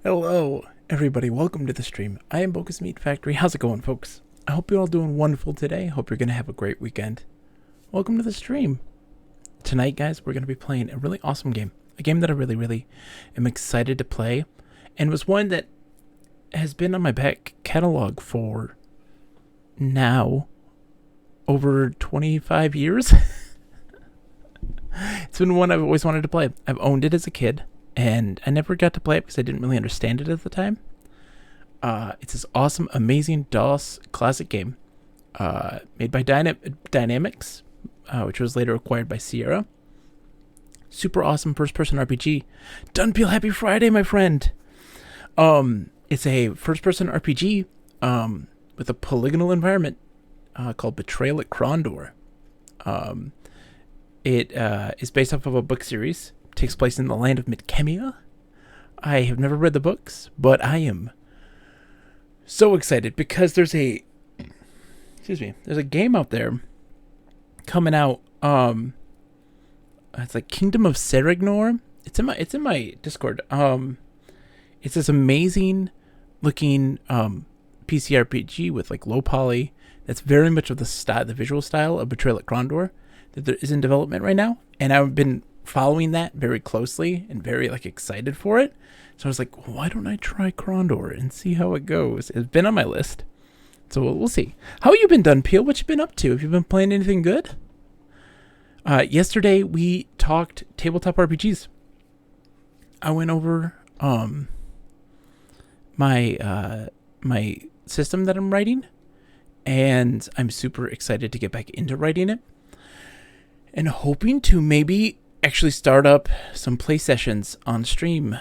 Hello, everybody. Welcome to the stream. I am Bogus Meat Factory. How's it going, folks? I hope you're all doing wonderful today. Hope you're going to have a great weekend. Welcome to the stream. Tonight, guys, we're going to be playing a really awesome game. A game that I really am excited to play. And was one that has been on my back catalog for now over 25 years. It's been one I've always wanted to play. I've owned it as a kid. And I never got to play it because I didn't really understand it at the time. It's this awesome, amazing DOS classic game made by Dynamics, which was later acquired by Sierra. Super awesome first-person RPG. Dunpeel, happy Friday, my friend! It's a first-person RPG with a polygonal environment called Betrayal at Krondor. It is based off of a book series. Takes place in the land of Midkemia. I have never read the books, but I am so excited because there's a game out there coming out. It's like Kingdom of Serignor. It's in my Discord. It's this amazing looking PC RPG with like low poly. That's very much of the visual style of Betrayal at Krondor that there is in development right now, and I've been following that very closely and very excited for it. So I was like, well, why don't I try Krondor and see how it goes? It's been on my list, so we'll see. How you been, Dunpeel? What you been up to? Have you been playing anything good? Yesterday we talked tabletop RPGs. I went over my system that I'm writing, and I'm super excited to get back into writing it, and hoping to maybe actually start up some play sessions on stream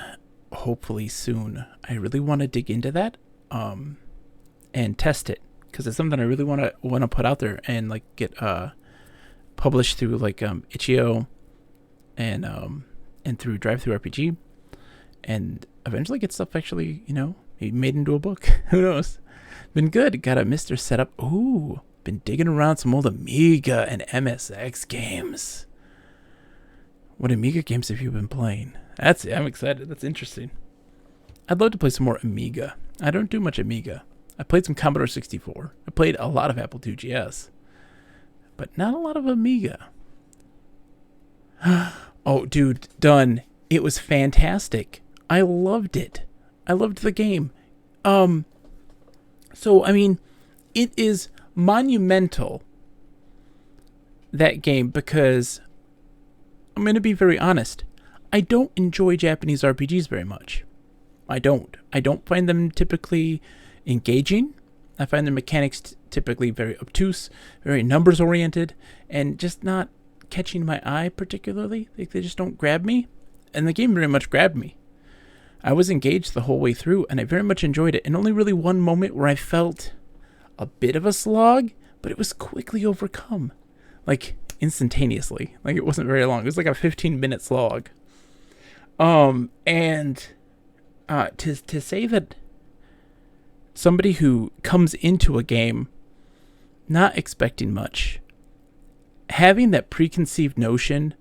hopefully soon. I really want to dig into that and test it because it's something I really want to put out there and get published through itch.io and through DriveThruRPG, and eventually get stuff actually maybe made into a book. Who knows? Been good. Got a Mr. Setup. Ooh, been digging around some old Amiga and MSX games. What Amiga games have you been playing? I'm excited. That's interesting. I'd love to play some more Amiga. I don't do much Amiga. I played some Commodore 64. I played a lot of Apple II GS. But not a lot of Amiga. Oh, dude, done. It was fantastic. I loved it. I loved the game. So, I mean, it is monumental, that game, because I'm going to be very honest. I don't enjoy Japanese RPGs very much. I don't find them typically engaging. I find their mechanics typically very obtuse, very numbers oriented, and just not catching my eye particularly. They just don't grab me. And the game very much grabbed me. I was engaged the whole way through, and I very much enjoyed it. And only really one moment where I felt a bit of a slog, but it was quickly overcome. Like, instantaneously. Like, it wasn't very long. It was like a 15-minute slog. And to say that somebody who comes into a game not expecting much, having that preconceived notion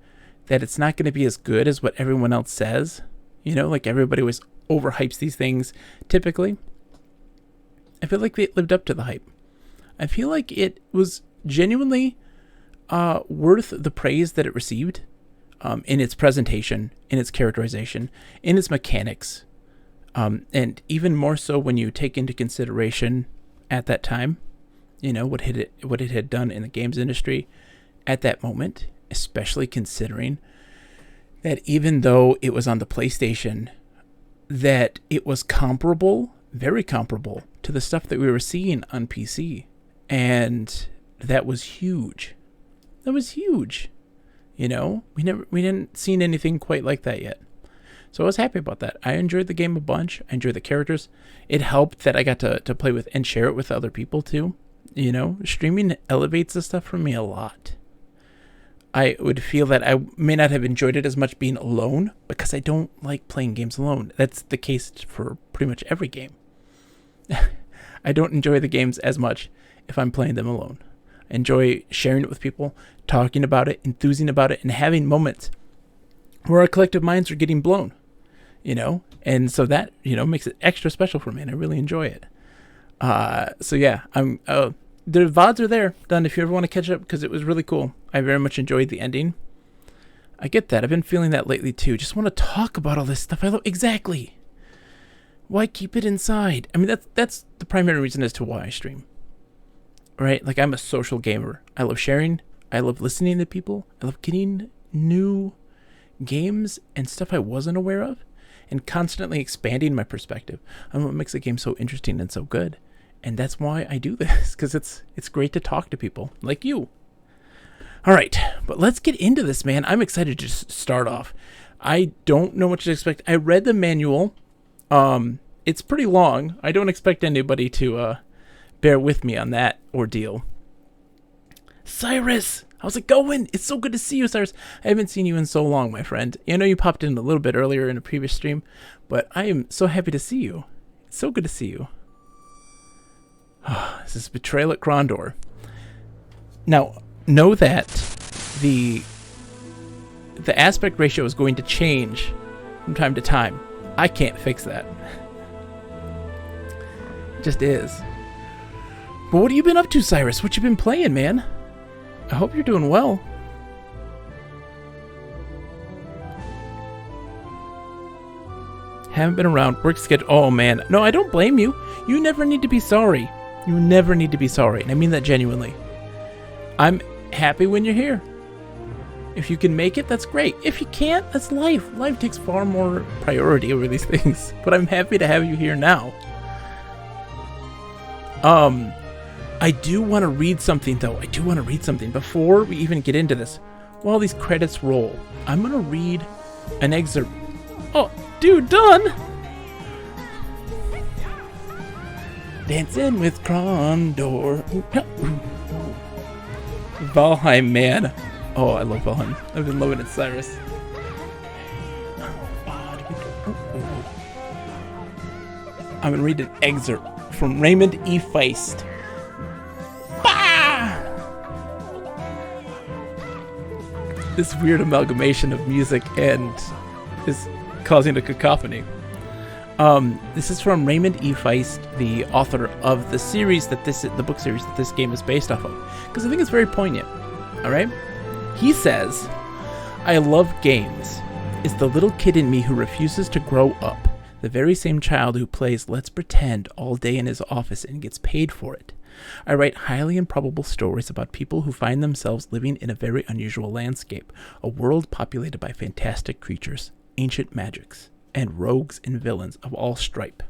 that it's not going to be as good as what everyone else says, you know, like everybody always overhypes these things typically. I feel like they lived up to the hype. I feel like it was genuinely worth the praise that it received in its presentation, in its characterization, in its mechanics, and even more so when you take into consideration at that time, you know, what it had done in the games industry at that moment, especially considering that even though it was on the PlayStation, that it was comparable, very comparable to the stuff that we were seeing on PC. And that was huge. That was huge. You know, we didn't seen anything quite like that yet. So I was happy about that. I enjoyed the game a bunch. I enjoyed the characters. It helped that I got to play with and share it with other people too. You know, streaming elevates the stuff for me a lot. I would feel that I may not have enjoyed it as much being alone because I don't like playing games alone. That's the case for pretty much every game. I don't enjoy the games as much if I'm playing them alone. I enjoy sharing it with people, talking about it, enthusing about it, and having moments where our collective minds are getting blown, you know? And so that, you know, makes it extra special for me, and I really enjoy it. So yeah, the VODs are there, done if you ever want to catch up, because it was really cool. I very much enjoyed the ending. I get that. I've been feeling that lately too. Just want to talk about all this stuff. I love exactly. Why keep it inside? I mean, that's the primary reason as to why I stream. Right? Like, I'm a social gamer. I love sharing. I love listening to people. I love getting new games and stuff I wasn't aware of, and constantly expanding my perspective on what makes a game so interesting and so good. And that's why I do this, because it's great to talk to people like you. All right, but let's get into this, man. I'm excited to just start off. I don't know what to expect. I read the manual. It's pretty long. I don't expect anybody to bear with me on that ordeal. Cyrus, how's it going? It's so good to see you, Cyrus. I haven't seen you in so long, my friend. I know you popped in a little bit earlier in a previous stream, but I am so happy to see you. It's so good to see you. This is Betrayal at Krondor. Now, know that the aspect ratio is going to change from time to time. I can't fix that. It just is. But what have you been up to, Cyrus? What you been playing, man? I hope you're doing well. Haven't been around. Work schedule. Oh, man. No, I don't blame you. You never need to be sorry. You never need to be sorry. And I mean that genuinely. I'm happy when you're here. If you can make it, that's great. If you can't, that's life. Life takes far more priority over these things. But I'm happy to have you here now. I do want to read something, though. I do want to read something before we even get into this. While these credits roll, I'm going to read an excerpt. Oh, dude, done! Dancing with Krondor. Valheim, man. Oh, I love Valheim. I've been loving it, Cyrus. I'm going to read an excerpt from Raymond E. Feist. Bah! This weird amalgamation of music and is causing a cacophony. This is from Raymond E. Feist, the author of the book series that this game is based off of, because I think it's very poignant. All right, he says, "I love games. It's the little kid in me who refuses to grow up, the very same child who plays Let's Pretend all day in his office and gets paid for it. I write highly improbable stories about people who find themselves living in a very unusual landscape, a world populated by fantastic creatures, ancient magics, and rogues and villains of all stripe.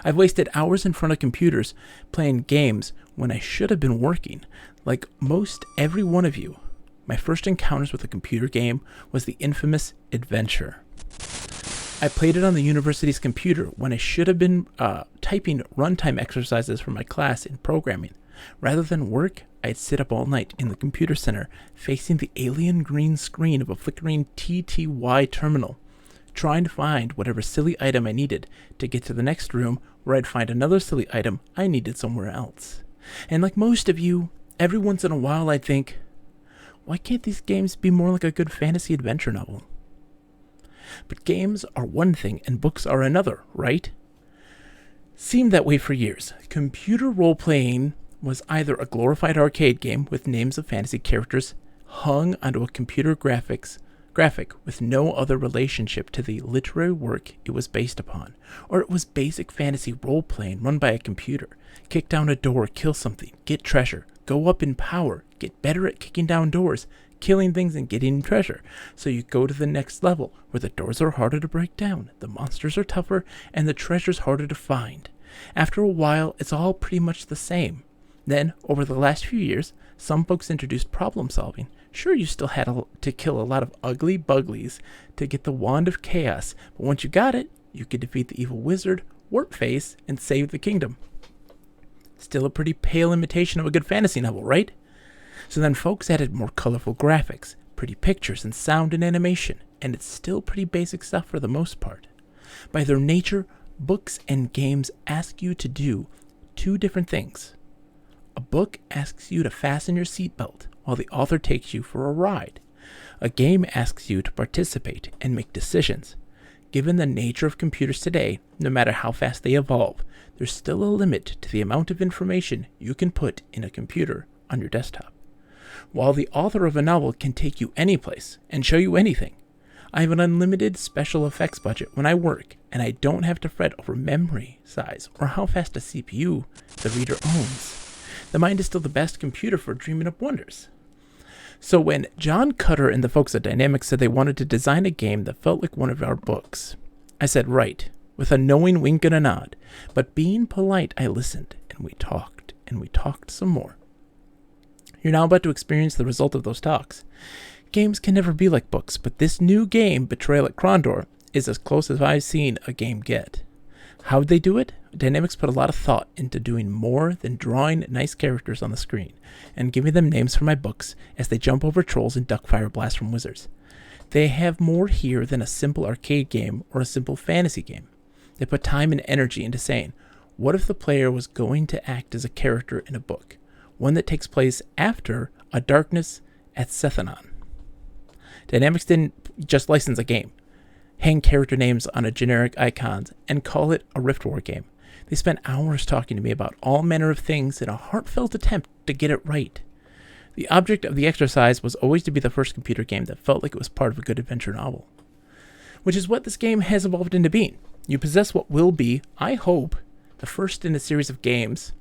I've wasted hours in front of computers playing games when I should have been working, like most every one of you. My first encounters with a computer game was the infamous Adventure. I played it on the university's computer when I should have been typing runtime exercises for my class in programming. Rather than work, I'd sit up all night in the computer center facing the alien green screen of a flickering TTY terminal, trying to find whatever silly item I needed to get to the next room where I'd find another silly item I needed somewhere else. And like most of you, every once in a while I'd think, why can't these games be more like a good fantasy adventure novel? But games are one thing and books are another, right? Seemed that way for years. Computer role-playing was either a glorified arcade game with names of fantasy characters hung onto a computer graphic with no other relationship to the literary work it was based upon, or it was basic fantasy role-playing run by a computer. Kick down a door, kill something, get treasure, go up in power, get better at kicking down doors, killing things and getting treasure. So you go to the next level, where the doors are harder to break down, the monsters are tougher, and the treasure's harder to find. After a while, it's all pretty much the same. Then, over the last few years, some folks introduced problem solving. Sure, you still had to kill a lot of ugly buglies to get the Wand of Chaos, but once you got it, you could defeat the evil wizard, Warpface, and save the kingdom. Still a pretty pale imitation of a good fantasy novel, right? So then folks added more colorful graphics, pretty pictures, and sound and animation, and it's still pretty basic stuff for the most part. By their nature, books and games ask you to do two different things. A book asks you to fasten your seatbelt while the author takes you for a ride. A game asks you to participate and make decisions. Given the nature of computers today, no matter how fast they evolve, there's still a limit to the amount of information you can put in a computer on your desktop. While the author of a novel can take you any place and show you anything, I have an unlimited special effects budget when I work, and I don't have to fret over memory size or how fast a CPU the reader owns. The mind is still the best computer for dreaming up wonders. So when John Cutter and the folks at Dynamics said they wanted to design a game that felt like one of our books, I said, right, with a knowing wink and a nod. But being polite, I listened, and we talked some more. You're now about to experience the result of those talks. Games can never be like books, but this new game, Betrayal at Krondor, is as close as I've seen a game get. How'd they do it? Dynamics put a lot of thought into doing more than drawing nice characters on the screen and giving them names for my books as they jump over trolls and duck fire blasts from wizards. They have more here than a simple arcade game or a simple fantasy game. They put time and energy into saying, what if the player was going to act as a character in a book, one that takes place after a darkness at Sethanon? Dynamics didn't just license a game, hang character names on a generic icons, and call it a Rift War game. They spent hours talking to me about all manner of things in a heartfelt attempt to get it right. The object of the exercise was always to be the first computer game that felt like it was part of a good adventure novel, which is what this game has evolved into being. You possess what will be, I hope, the first in a series of games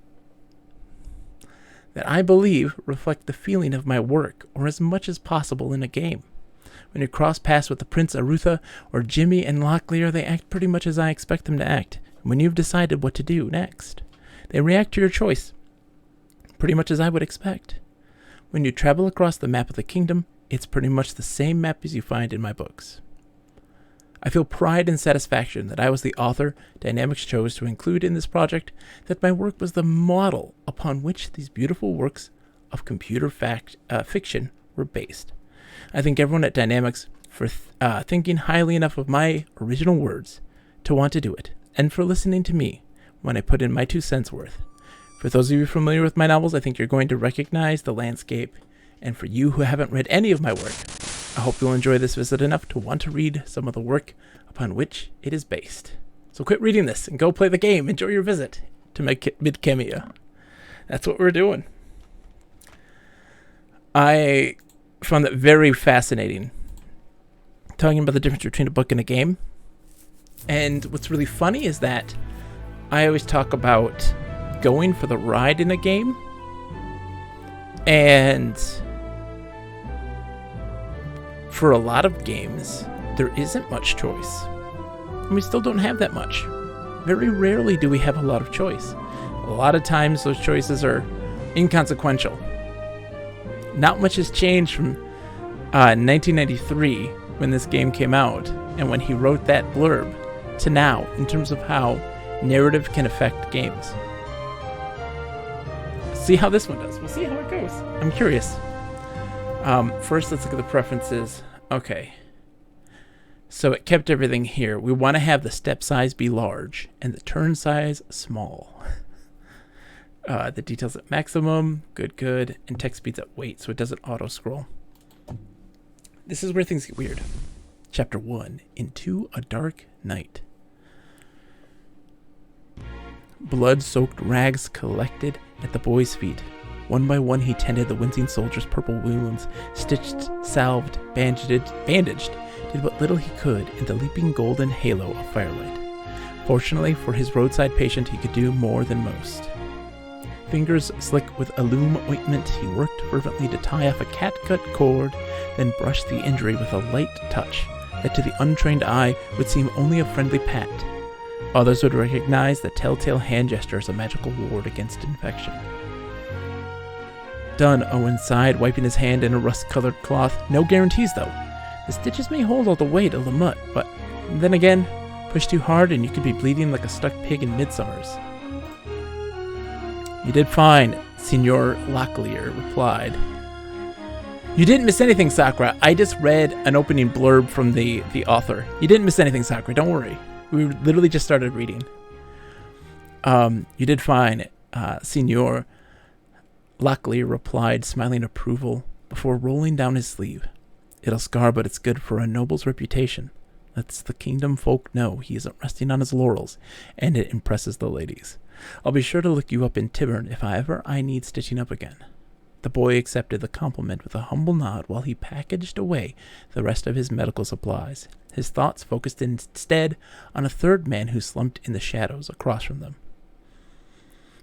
that I believe reflect the feeling of my work, or as much as possible in a game. When you cross paths with the Prince Arutha or Jimmy and Locklear, they act pretty much as I expect them to act. When you've decided what to do next, they react to your choice, pretty much as I would expect. When you travel across the map of the kingdom, it's pretty much the same map as you find in my books. I feel pride and satisfaction that I was the author Dynamics chose to include in this project, that my work was the model upon which these beautiful works of computer fiction were based. I thank everyone at Dynamics for thinking highly enough of my original words to want to do it, and for listening to me when I put in my 2 cents worth. For those of you familiar with my novels, I think you're going to recognize the landscape. And for you who haven't read any of my work, I hope you'll enjoy this visit enough to want to read some of the work upon which it is based. So quit reading this and go play the game. Enjoy your visit to Midkemia. That's what we're doing. I found that very fascinating, talking about the difference between a book and a game. And what's really funny is that I always talk about going for the ride in a game, and for a lot of games, there isn't much choice. And we still don't have that much. Very rarely do we have a lot of choice. A lot of times those choices are inconsequential. Not much has changed from 1993 when this game came out and when he wrote that blurb to now in terms of how narrative can affect games. See how this one does. We'll see how it goes. I'm curious. First, let's look at the preferences. Okay. So it kept everything here. We want to have the step size be large and the turn size small. The details at maximum, good, and text speeds at weight so it doesn't auto-scroll. This is where things get weird. Chapter 1, Into a Dark Night. Blood-soaked rags collected at the boy's feet. One by one he tended the wincing soldier's purple wounds, stitched, salved, bandaged, did what little he could in the leaping golden halo of firelight. Fortunately for his roadside patient, he could do more than most. Fingers slick with alum ointment, he worked fervently to tie off a catgut cord, then brushed the injury with a light touch that to the untrained eye would seem only a friendly pat. Others would recognize the telltale hand gesture as a magical ward against infection. Done, Owen sighed, wiping his hand in a rust-colored cloth. No guarantees, though. The stitches may hold all the weight of Lamut, but then again, push too hard and you could be bleeding like a stuck pig in Midsummer's. You did fine, Signor Locklear replied. You didn't miss anything, Sakura. I just read an opening blurb from the author. You didn't miss anything, Sakura. Don't worry. We literally just started reading. You did fine, Signor Locklear replied, smiling approval before rolling down his sleeve. It'll scar, but it's good for a noble's reputation. Lets the kingdom folk know he isn't resting on his laurels, and it impresses the ladies. I'll be sure to look you up in Tyburn if I need stitching up again. The boy accepted the compliment with a humble nod while he packaged away the rest of his medical supplies. His thoughts focused instead on a third man who slumped in the shadows across from them.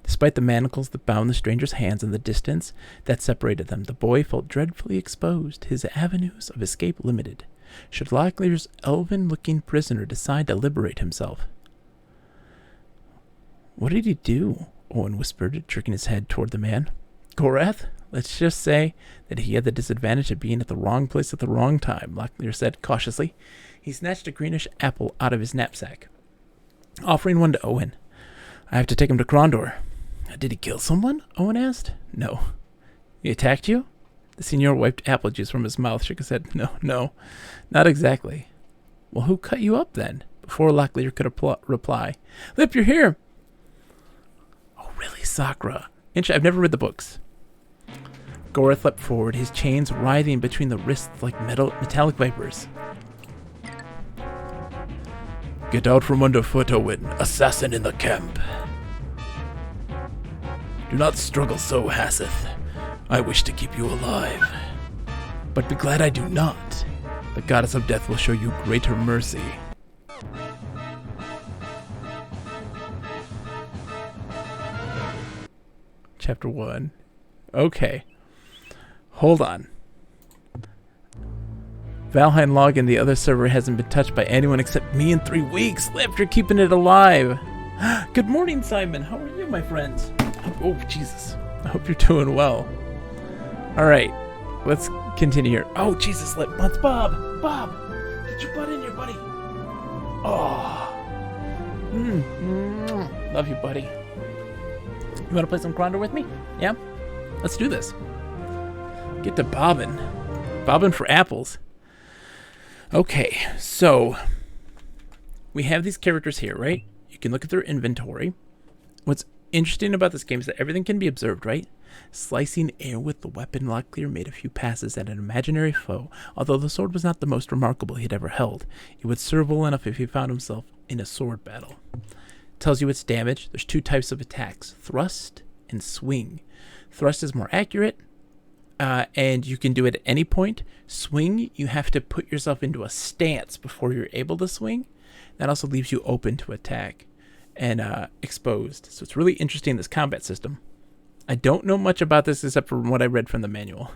Despite the manacles that bound the stranger's hands and the distance that separated them, the boy felt dreadfully exposed, his avenues of escape limited. Should Locklear's elven-looking prisoner decide to liberate himself? What did he do? Owen whispered, jerking his head toward the man. Gorath? Let's just say that he had the disadvantage of being at the wrong place at the wrong time, Locklear said cautiously. He snatched a greenish apple out of his knapsack, offering one to Owen. I have to take him to Krondor. Did he kill someone? Owen asked. No. He attacked you? The senior wiped apple juice from his mouth, shook his head. No, not exactly. Well, who cut you up then? Before Locklear could reply. Lip, you're here. Oh, really, Sakura? I've never read the books. Gorath leapt forward, his chains writhing between the wrists like metallic vipers. Get out from underfoot, Owen, assassin in the camp. Do not struggle so, Hasseth. I wish to keep you alive. But be glad I do not. The goddess of death will show you greater mercy. Chapter 1. Okay. Hold on. Valheim log and the other server hasn't been touched by anyone except me in 3 weeks. Lip, you're keeping it alive. Good morning, Simon. How are you, my friends? Oh, Jesus. I hope you're doing well. All right. Let's continue here. Oh, Jesus, Lip. That's Bob. Bob, get your butt in here, buddy. Oh. Love you, buddy. You want to play some Krondor with me? Yeah? Let's do this. Get to bobbing. Bobbing for apples. Okay, so we have these characters here, right? You can look at their inventory. What's interesting about this game is that everything can be observed, right? Slicing air with the weapon, Locklear made a few passes at an imaginary foe. Although the sword was not the most remarkable he had ever held, it would serve well enough if he found himself in a sword battle. Tells you its damage. There's 2 types of attacks, thrust and swing. Thrust is more accurate, and you can do it at any point. Swing, you have to put yourself into a stance before you're able to swing. That also leaves you open to attack and exposed. So it's really interesting, this combat system. I don't know much about this except for what I read from the manual.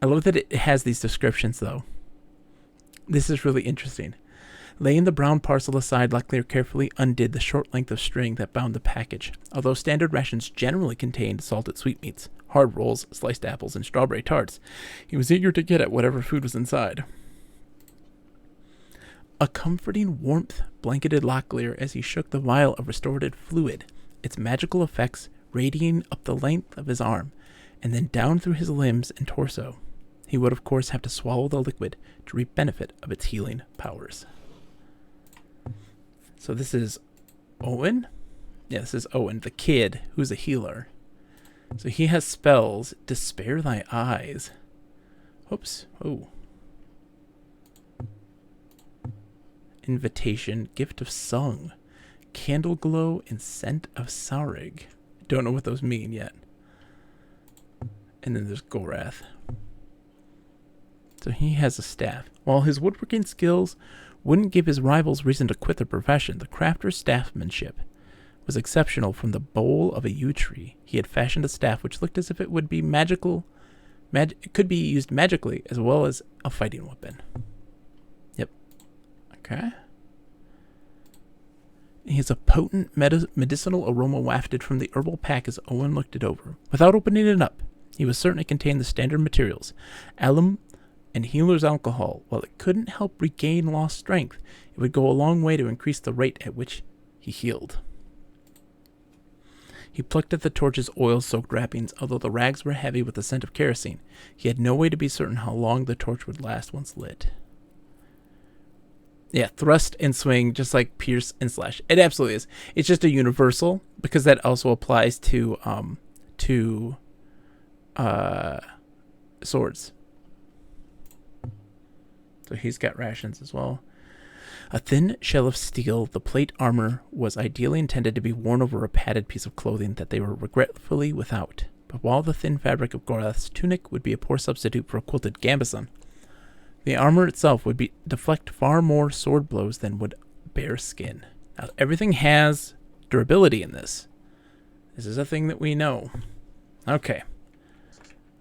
I love that it has these descriptions, though. This is really interesting. Laying the brown parcel aside, Locklear carefully undid the short length of string that bound the package. Although standard rations generally contained salted sweetmeats, hard rolls, sliced apples, and strawberry tarts, he was eager to get at whatever food was inside. A comforting warmth blanketed Locklear as he shook the vial of restorative fluid, its magical effects radiating up the length of his arm, and then down through his limbs and torso. He would, of course, have to swallow the liquid to reap benefit of its healing powers. So this is Owen? Yeah, this is Owen, the kid who's a healer. So he has spells. Despair thy eyes. Oops. Oh. Invitation. Gift of Sung. Candle glow and scent of Saurig. Don't know what those mean yet. And then there's Gorath. So he has a staff. While his woodworking skills wouldn't give his rivals reason to quit their profession, the crafter's staffmanship was exceptional. From the bole of a yew tree, he had fashioned a staff which looked as if it would be could be used magically as well as a fighting weapon. Yep. Okay. He has a potent medicinal aroma wafted from the herbal pack as Owen looked it over. Without opening it up, he was certain it contained the standard materials: alum and healer's alcohol. While it couldn't help regain lost strength, it would go a long way to increase the rate at which he healed. He plucked at the torch's oil-soaked wrappings. Although the rags were heavy with the scent of kerosene, he had no way to be certain how long the torch would last once lit. Yeah, thrust and swing, just like pierce and slash. It absolutely is. It's just a universal, because that also applies to swords. So he's got rations as well. A thin shell of steel, the plate armor was ideally intended to be worn over a padded piece of clothing that they were regretfully without. But while the thin fabric of Gorath's tunic would be a poor substitute for a quilted gambeson, the armor itself would deflect far more sword blows than would bare skin. Now, everything has durability in this. This is a thing that we know. Okay.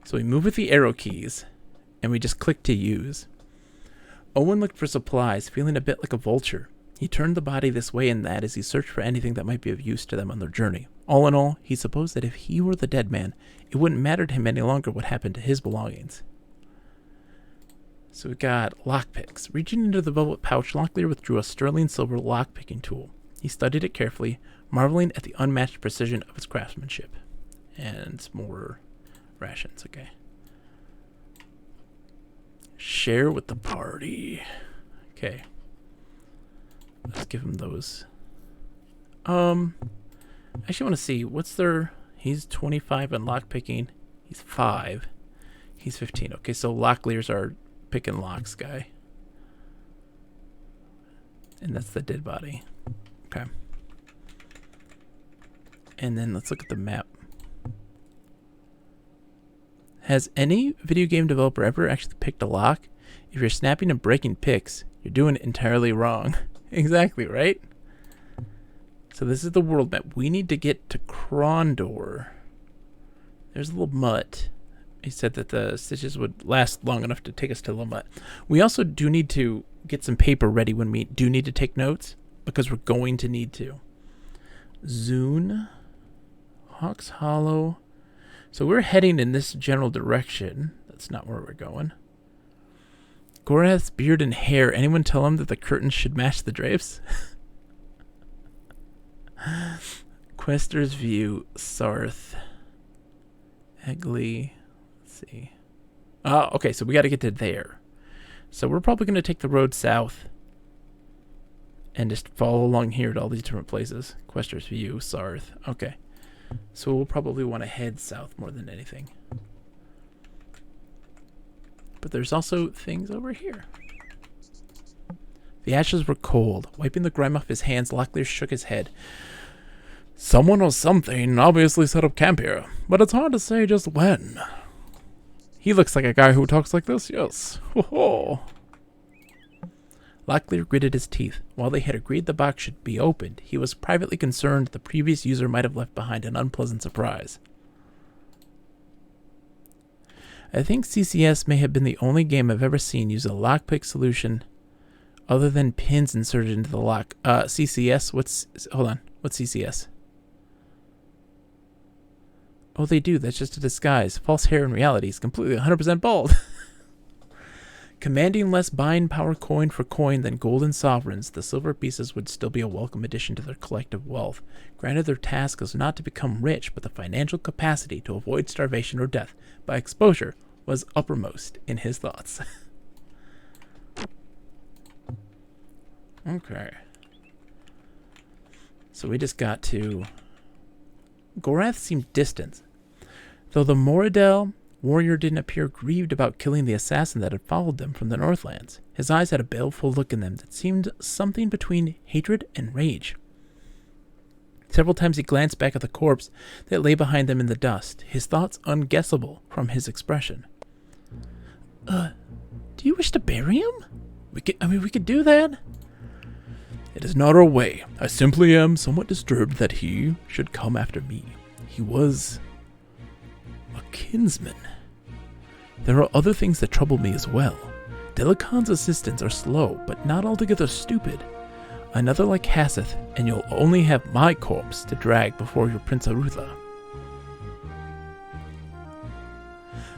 So we move with the arrow keys, and we just click to use. Owen looked for supplies, feeling a bit like a vulture. He turned the body this way and that as he searched for anything that might be of use to them on their journey. All in all, he supposed that if he were the dead man, it wouldn't matter to him any longer what happened to his belongings. So we got lockpicks. Reaching into the velvet pouch, Locklear withdrew a sterling silver lockpicking tool. He studied it carefully, marveling at the unmatched precision of its craftsmanship. And more rations, okay. Share with the party. Okay. Let's give him those. I actually want to see what's their. He's 25 on lockpicking. He's 5. He's 15. Okay, so Locklear's our pick and locks guy. And that's the dead body. Okay. And then let's look at the map. Has any video game developer ever actually picked a lock? If you're snapping and breaking picks, you're doing it entirely wrong. Exactly, right? So this is the world map. We need to get to Krondor. There's a little mutt. He said that the stitches would last long enough to take us to Lamut. We also do need to get some paper ready when we do need to take notes, because we're going to need to. Zune. Hawks Hollow. So we're heading in this general direction. That's not where we're going. Gorath's beard and hair. Anyone tell him that the curtains should match the drapes? Quester's View. Sarth. Egley. Let's see. Oh, okay, so we got to get to there. So we're probably going to take the road south. and just follow along here to all these different places. Questor's View, Sarth. Okay. So we'll probably want to head south more than anything. But there's also things over here. The ashes were cold. Wiping the grime off his hands, Locklear shook his head. Someone or something obviously set up camp here, but it's hard to say just when. He looks like a guy who talks like this, yes. Ho-ho. Locklear gritted his teeth. While they had agreed the box should be opened, he was privately concerned the previous user might have left behind an unpleasant surprise. I think CCS may have been the only game I've ever seen use a lockpick solution other than pins inserted into the lock. CCS? Hold on. What's CCS? Oh, they do. That's just a disguise. False hair in reality is completely 100% bald. Commanding less buying power coin for coin than golden sovereigns, the silver pieces would still be a welcome addition to their collective wealth. Granted, their task was not to become rich, but the financial capacity to avoid starvation or death by exposure was uppermost in his thoughts. Okay. So we just got to... Gorath seemed distant, though the Moradel warrior didn't appear grieved about killing the assassin that had followed them from the Northlands. His eyes had a baleful look in them that seemed something between hatred and rage. Several times he glanced back at the corpse that lay behind them in the dust, his thoughts unguessable from his expression. Do you wish to bury him? We could do that. It is not our way. I simply am somewhat disturbed that he should come after me. He was a kinsman. There are other things that trouble me as well. Delacon's assistants are slow, but not altogether stupid. Another like Hasseth, and you'll only have my corpse to drag before your Prince Arutha.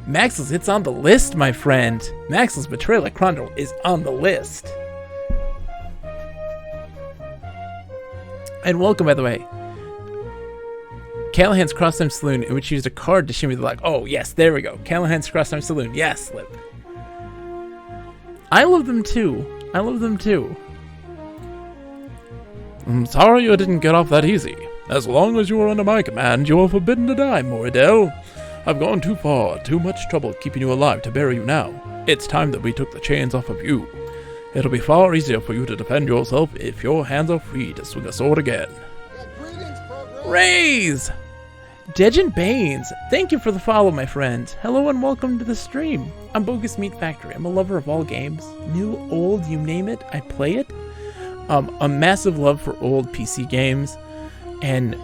Maxwell's it's on the list, my friend. Maxwell's Betrayal at Krondor is on the list. And welcome, by the way. Callahan's Crosstime Saloon, in which you used a card to shimmy the lock. Oh, yes, there we go. Callahan's Crosstime Saloon. Yes, Lip. I love them too. I'm sorry you didn't get off that easy. As long as you are under my command, you are forbidden to die, Moradel. I've gone too far, too much trouble keeping you alive to bury you now. It's time that we took the chains off of you. It'll be far easier for you to defend yourself if your hands are free to swing a sword again. Raise! Dejin Baines, thank you for the follow, my friend. Hello and welcome to the stream. I'm Bogus Meat Factory. I'm a lover of all games. New, old, you name it, I play it. A massive love for old PC games. And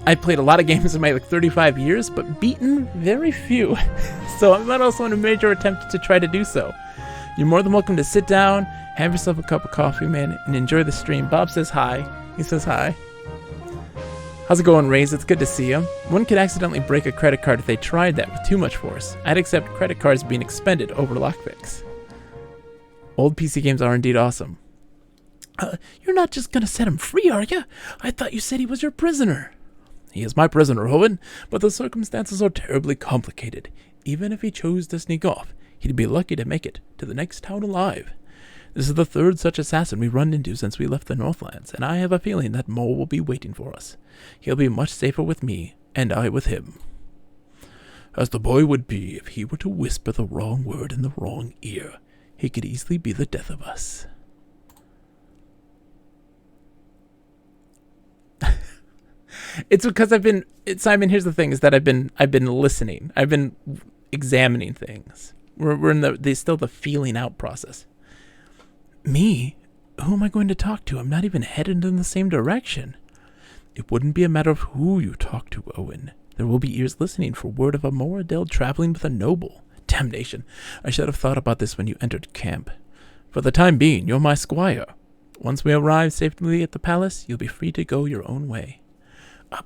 I played a lot of games in my 35 years, but beaten very few. So I'm not also in a major attempt to try to do so. You're more than welcome to sit down, have yourself a cup of coffee, man, and enjoy the stream. Bob says hi. He says hi. How's it going, Raze? It's good to see you. One could accidentally break a credit card if they tried that with too much force. I'd accept credit cards being expended over lockpicks. Old PC games are indeed awesome. You're not just gonna set him free, are you? I thought you said he was your prisoner. He is my prisoner, Owen, but the circumstances are terribly complicated. Even if he chose to sneak off, he'd be lucky to make it to the next town alive. This is the third such assassin we've run into since we left the Northlands, and I have a feeling that Mo will be waiting for us. He'll be much safer with me, and I with him. As the boy would be if he were to whisper the wrong word in the wrong ear. He could easily be the death of us. It's because Simon, here's the thing, is that I've been listening. I've been examining things. We're in still the feeling out process. Me? Who am I going to talk to? I'm not even headed in the same direction. It wouldn't be a matter of who you talk to, Owen. There will be ears listening for word of a Moradel traveling with a noble. Damnation. I should have thought about this when you entered camp. For the time being, you're my squire. Once we arrive safely at the palace, you'll be free to go your own way.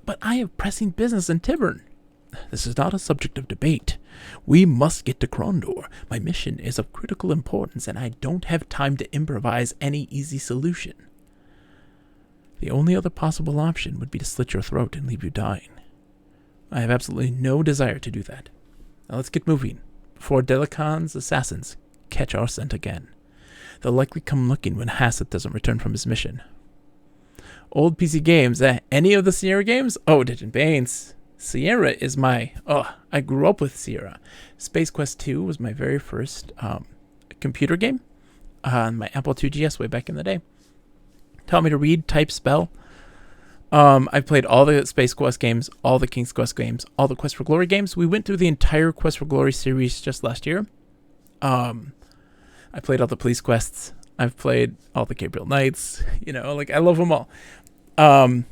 But I have pressing business in Tibern. This is not a subject of debate. We must get to Krondor. My mission is of critical importance, and I don't have time to improvise any easy solution. The only other possible option would be to slit your throat and leave you dying. I have absolutely no desire to do that. Now let's get moving, before Delacon's assassins catch our scent again. They'll likely come looking when Hassett doesn't return from his mission. Old PC games. Any of the Sierra games? Oh, Digit Banes. Sierra is my... Oh, I grew up with Sierra. Space Quest 2 was my very first computer game on my Apple IIgs way back in the day. Taught me to read, type, spell. I've played all the Space Quest games, all the King's Quest games, all the Quest for Glory games. We went through the entire Quest for Glory series just last year. I played all the police quests. I've played all the Gabriel Knights. You know, like, I love them all. I'm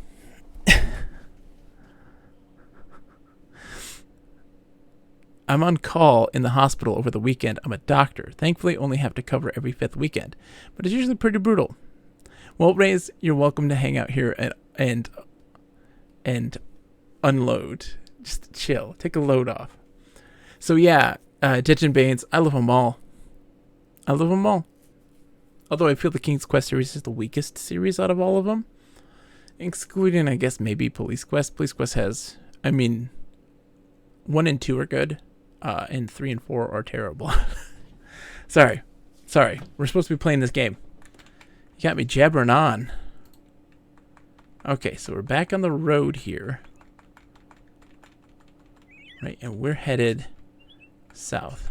on call in the hospital over the weekend. I'm a doctor. Thankfully, only have to cover every 5th weekend, but it's usually pretty brutal. Well, Rays, you're welcome to hang out here and unload. Just chill. Take a load off. So yeah, Ditch and Banes, I love them all. I love them all. Although I feel the King's Quest series is the weakest series out of all of them. Excluding, I guess, maybe Police Quest. Police Quest has, 1 and 2 are good. And 3 and 4 are terrible. Sorry. We're supposed to be playing this game. You got me jabbering on. Okay, so we're back on the road here. Right, and we're headed south.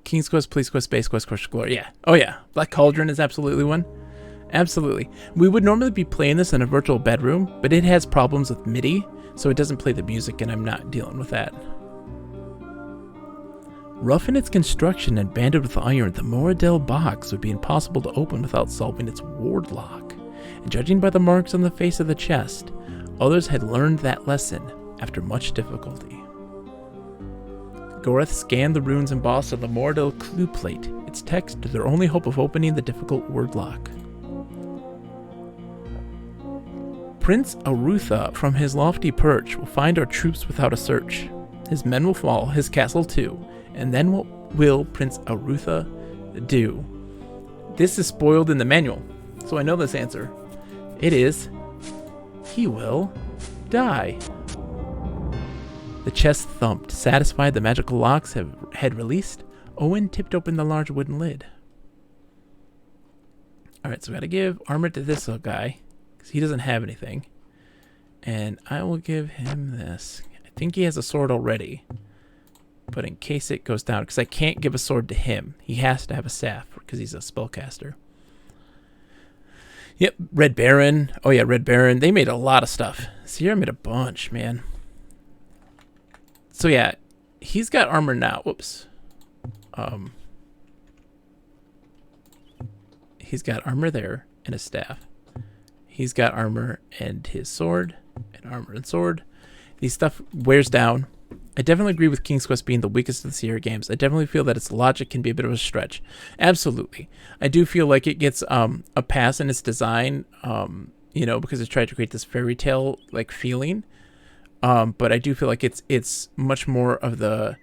King's Quest, Police Quest, Space Quest, Quest for Glory. Yeah. Oh, yeah. Black Cauldron is absolutely one. Absolutely. We would normally be playing this in a virtual bedroom, but it has problems with MIDI, so it doesn't play the music, and I'm not dealing with that. Rough in its construction and banded with iron, the Moradell box would be impossible to open without solving its ward lock. And judging by the marks on the face of the chest, others had learned that lesson after much difficulty. Gorath scanned the runes embossed on the Moradell clue plate, its text their only hope of opening the difficult word lock. Prince Arutha from his lofty perch will find our troops without a search. His men will fall, his castle too, and then what will Prince Arutha do? This is spoiled in the manual, so I know this answer. It is, he will die. The chest thumped, satisfied the magical locks had released. Owen tipped open the large wooden lid. Alright, so we gotta give armor to this little guy, because he doesn't have anything. And I will give him this. I think he has a sword already. But in case it goes down, because I can't give a sword to him. He has to have a staff, because he's a spellcaster. Yep, Red Baron. Oh yeah, Red Baron. They made a lot of stuff. Sierra made a bunch, man. So yeah, he's got armor now. Whoops. He's got armor there and a staff. He's got armor and his sword, and armor and sword. These stuff wears down. I definitely agree with King's Quest being the weakest of the Sierra games. I definitely feel that its logic can be a bit of a stretch. Absolutely. I do feel like it gets a pass in its design, because it's tried to create this fairy tale like feeling. But I do feel like it's much more of the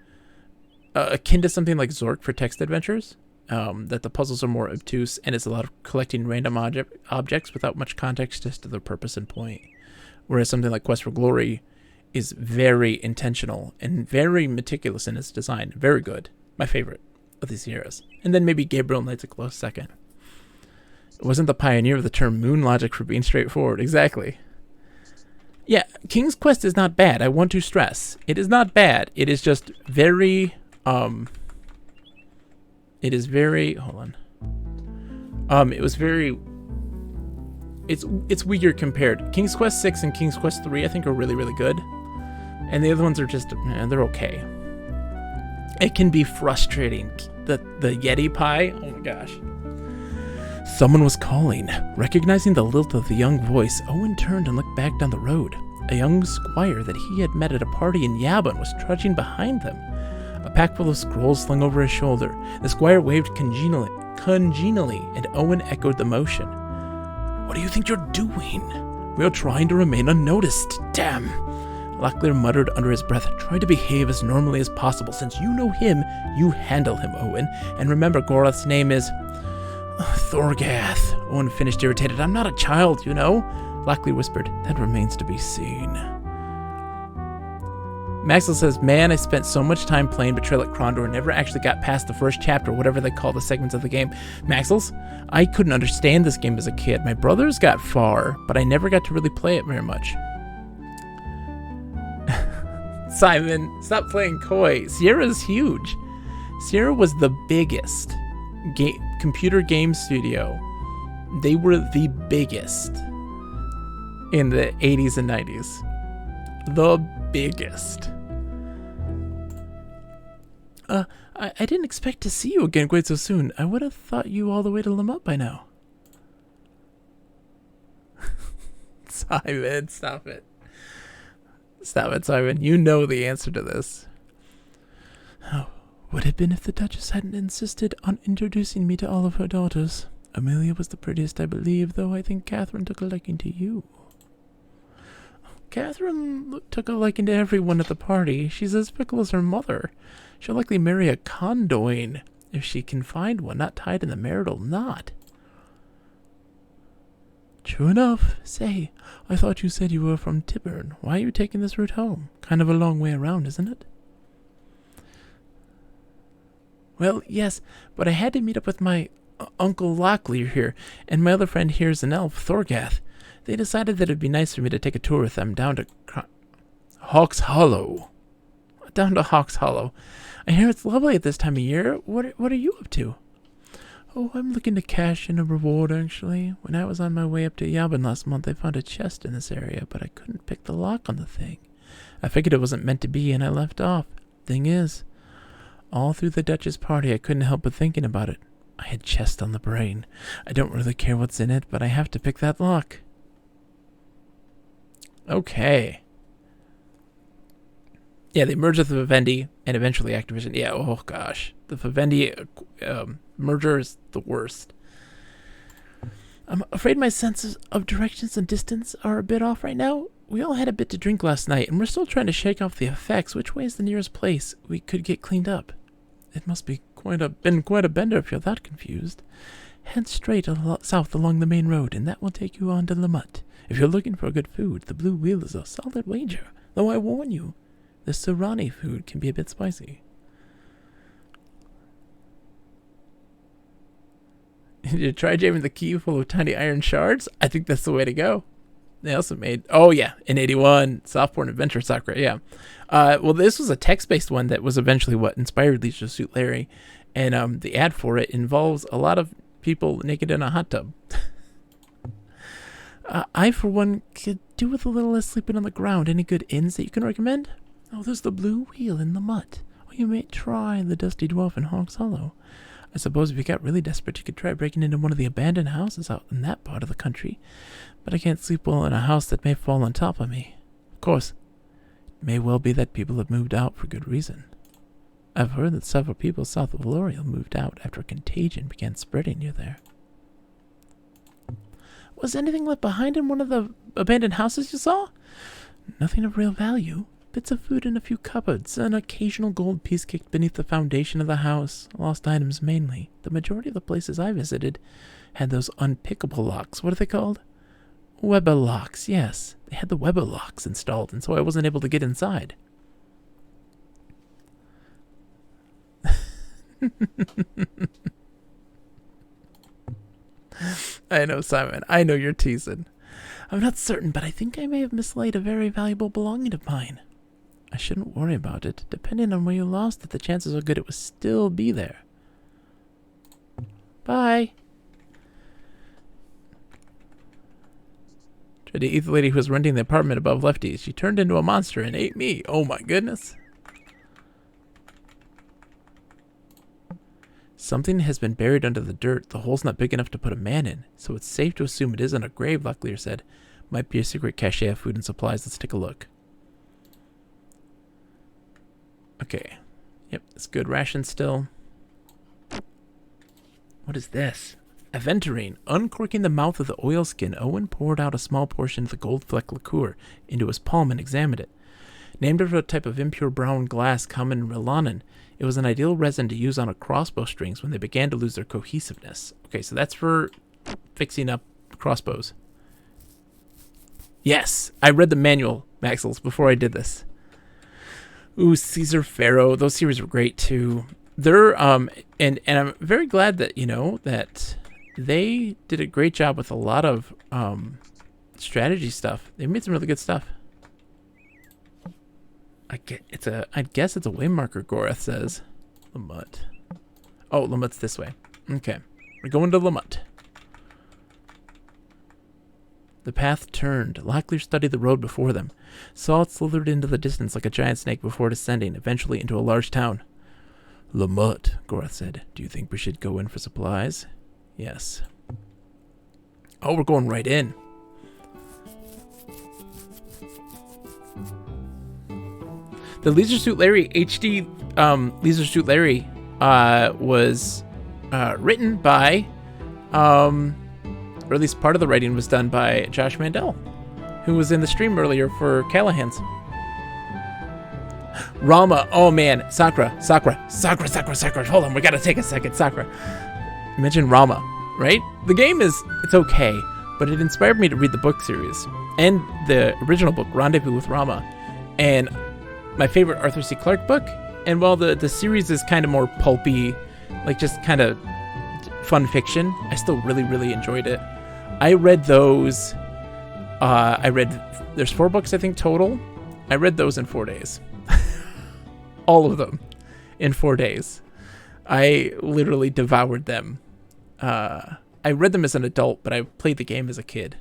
akin to something like Zork for text adventures. That the puzzles are more obtuse, and it's a lot of collecting random objects without much context as to their purpose and point. Whereas something like Quest for Glory is very intentional and very meticulous in its design. Very good. My favorite of these Sierras. And then maybe Gabriel Knight's a close second. It wasn't the pioneer of the term moon logic for being straightforward. Exactly. Yeah, King's Quest is not bad. I want to stress. It is not bad. It is just very... It is very... Hold on. It was very... It's weird compared. King's Quest 6 and King's Quest 3 I think are really, really good. And the other ones are just... they're okay. It can be frustrating. The Yeti pie... Oh my gosh. Someone was calling. Recognizing the lilt of the young voice, Owen turned and looked back down the road. A young squire that he had met at a party in Yabon was trudging behind them. A pack full of scrolls slung over his shoulder. The squire waved congenially, and Owen echoed the motion. What do you think you're doing? We are trying to remain unnoticed. Damn. Locklear muttered under his breath. Try to behave as normally as possible. Since you know him, you handle him, Owen. And remember, Gorath's name is... Thorgath. Owen finished irritated. I'm not a child, you know. Locklear whispered. That remains to be seen. Maxwell says, man, I spent so much time playing Betrayal at Krondor and never actually got past the first chapter, whatever they call the segments of the game. Maxwell's, I couldn't understand this game as a kid. My brothers got far, but I never got to really play it very much. Simon, stop playing coy. Sierra's huge. Sierra was the biggest computer game studio. They were the biggest in the 80s and 90s. The biggest. I didn't expect to see you again quite so soon. I would have thought you all the way to Lamont by now. Simon, stop it. Stop it, Simon. You know the answer to this. Oh, would it have been if the Duchess hadn't insisted on introducing me to all of her daughters? Amelia was the prettiest, I believe, though I think Catherine took a liking to you. Catherine took a liking to everyone at the party. She's as fickle as her mother. She'll likely marry a condoin if she can find one, not tied in the marital knot. True enough. Say, I thought you said you were from Tyburn. Why are you taking this route home? Kind of a long way around, isn't it? Well, yes, but I had to meet up with my Uncle Locklear here, and my other friend here is an elf, Thorgath. They decided that it'd be nice for me to take a tour with them down to Hawks Hollow. Down to Hawks Hollow. I hear it's lovely at this time of year. What are you up to? Oh, I'm looking to cash in a reward, actually. When I was on my way up to Yavin last month, I found a chest in this area, but I couldn't pick the lock on the thing. I figured it wasn't meant to be, and I left off. Thing is, all through the Duchess party, I couldn't help but thinking about it. I had chest on the brain. I don't really care what's in it, but I have to pick that lock. Okay. Yeah, they merged with the Vivendi and eventually Activision. Yeah, oh gosh. The Vivendi merger is the worst. I'm afraid my senses of directions and distance are a bit off right now. We all had a bit to drink last night, and we're still trying to shake off the effects. Which way is the nearest place we could get cleaned up? It must be been quite a bender if you're that confused. Head straight south along the main road, and that will take you on to Lamont. If you're looking for good food, the Blue Wheel is a solid wager. Though I warn you, the Serrani food can be a bit spicy. Did you try jamming the key full of tiny iron shards? I think that's the way to go. They also made, oh yeah, in 81, Softporn Adventure Sakura, yeah. Well, this was a text-based one that was eventually what inspired Leisure Suit Larry. And the ad for it involves a lot of people naked in a hot tub. I, for one, could do with a little less sleeping on the ground. Any good inns that you can recommend? Oh, there's the Blue Wheel in the Mutt. Or you may try the Dusty Dwarf in Hawks Hollow. I suppose if you got really desperate, you could try breaking into one of the abandoned houses out in that part of the country. But I can't sleep well in a house that may fall on top of me. Of course, it may well be that people have moved out for good reason. I've heard that several people south of L'Oreal moved out after a contagion began spreading near there. Was anything left behind in one of the abandoned houses you saw? Nothing of real value. Bits of food in a few cupboards, an occasional gold piece kicked beneath the foundation of the house. Lost items mainly. The majority of the places I visited had those unpickable locks. What are they called? Weber locks, yes. They had the Weber locks installed, and so I wasn't able to get inside. I know, Simon. I know you're teasing. I'm not certain, but I think I may have mislaid a very valuable belonging of mine. I shouldn't worry about it. Depending on where you lost it, the chances are good it will still be there. Bye. Tried to eat the lady who was renting the apartment above Lefty's. She turned into a monster and ate me. Oh my goodness. Something has been buried under the dirt. The hole's not big enough to put a man in, so it's safe to assume it isn't a grave, Locklear said. Might be a secret cache of food and supplies. Let's take a look. Okay. Yep, it's good ration still. What is this? Aventurine. Uncorking the mouth of the oilskin, Owen poured out a small portion of the gold-flecked liqueur into his palm and examined it. Named after a type of impure brown glass common in Rilanen, it was an ideal resin to use on a crossbow strings when they began to lose their cohesiveness. Okay, so that's for fixing up crossbows. Yes, I read the manual, Maxels, before I did this. Ooh, Caesar Pharaoh. Those series were great too. They're and I'm very glad that that they did a great job with a lot of strategy stuff. They made some really good stuff. I guess it's a way marker. Gorath says, Lamut. Oh, Lamut's this way. Okay, we're going to Lamut. The path turned. Locklear studied the road before them. Saw it slithered into the distance like a giant snake before descending, eventually into a large town. Lamut, Gorath said. Do you think we should go in for supplies? Yes. Oh, we're going right in. The Leisure Suit Larry HD Leisure Suit Larry was written by or at least part of the writing was done by Josh Mandel, who was in the stream earlier for Callahan's. Rama, oh man, Sakura. Hold on, we gotta take a second. Sakura. You mentioned Rama, right? The game it's okay, but it inspired me to read the book series and the original book, Rendezvous with Rama, and my favorite Arthur C. Clarke book. And while the series is kind of more pulpy, like just kind of fun fiction, I still really, really enjoyed it. I read those. There's 4 books, I think, total. I read those in 4 days. All of them in 4 days. I literally devoured them. I read them as an adult, but I played the game as a kid.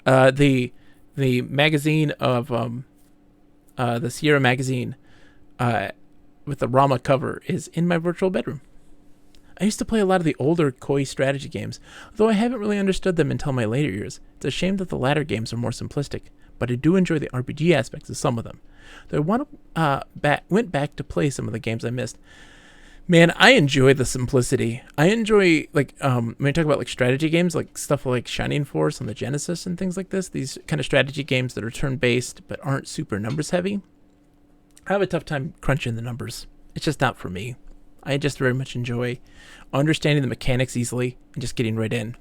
The magazine of the Sierra magazine with the Rama cover is in my virtual bedroom. I used to play a lot of the older Koi strategy games, though I haven't really understood them until my later years. It's a shame that the latter games are more simplistic, but I do enjoy the RPG aspects of some of them. Though I went back to play some of the games I missed. Man, I enjoy the simplicity. I enjoy, like, when you talk about, like, strategy games, like stuff like Shining Force on the Genesis and things like this, these kind of strategy games that are turn-based but aren't super numbers-heavy. I have a tough time crunching the numbers. It's just not for me. I just very much enjoy understanding the mechanics easily and just getting right in.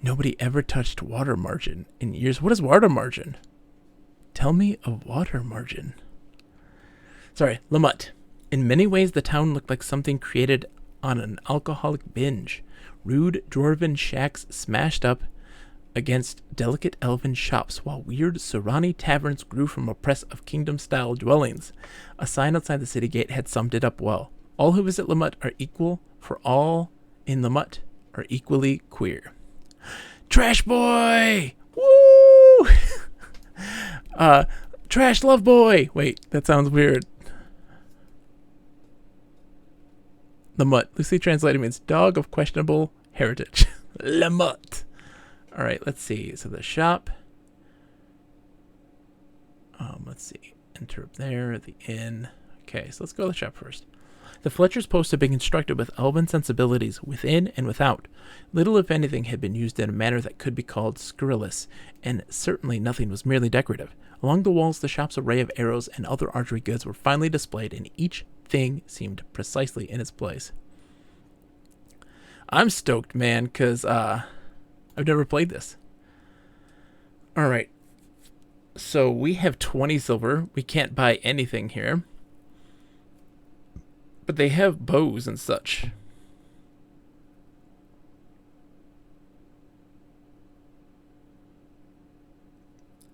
Nobody ever touched water margin in years. What is water margin? Tell me of water margin. Sorry, Lamut. In many ways, the town looked like something created on an alcoholic binge. Rude dwarven shacks smashed up against delicate elven shops, while weird Surani taverns grew from a press of kingdom-style dwellings. A sign outside the city gate had summed it up well. All who visit Lamut are equal, for all in Lamut are equally queer. Trash boy! Woo! Trash love boy! Wait, that sounds weird. Lamut, loosely translated, means dog of questionable heritage. Lamut. All right, let's see. So the shop. Let's see. Enter up there, the inn. Okay, so let's go to the shop first. The Fletcher's post had been constructed with elven sensibilities within and without. Little, if anything, had been used in a manner that could be called scurrilous, and certainly nothing was merely decorative. Along the walls, the shop's array of arrows and other archery goods were finely displayed, and each thing seemed precisely in its place. I'm stoked, man, because I've never played this. All right. So we have 20 silver. We can't buy anything here. But they have bows and such.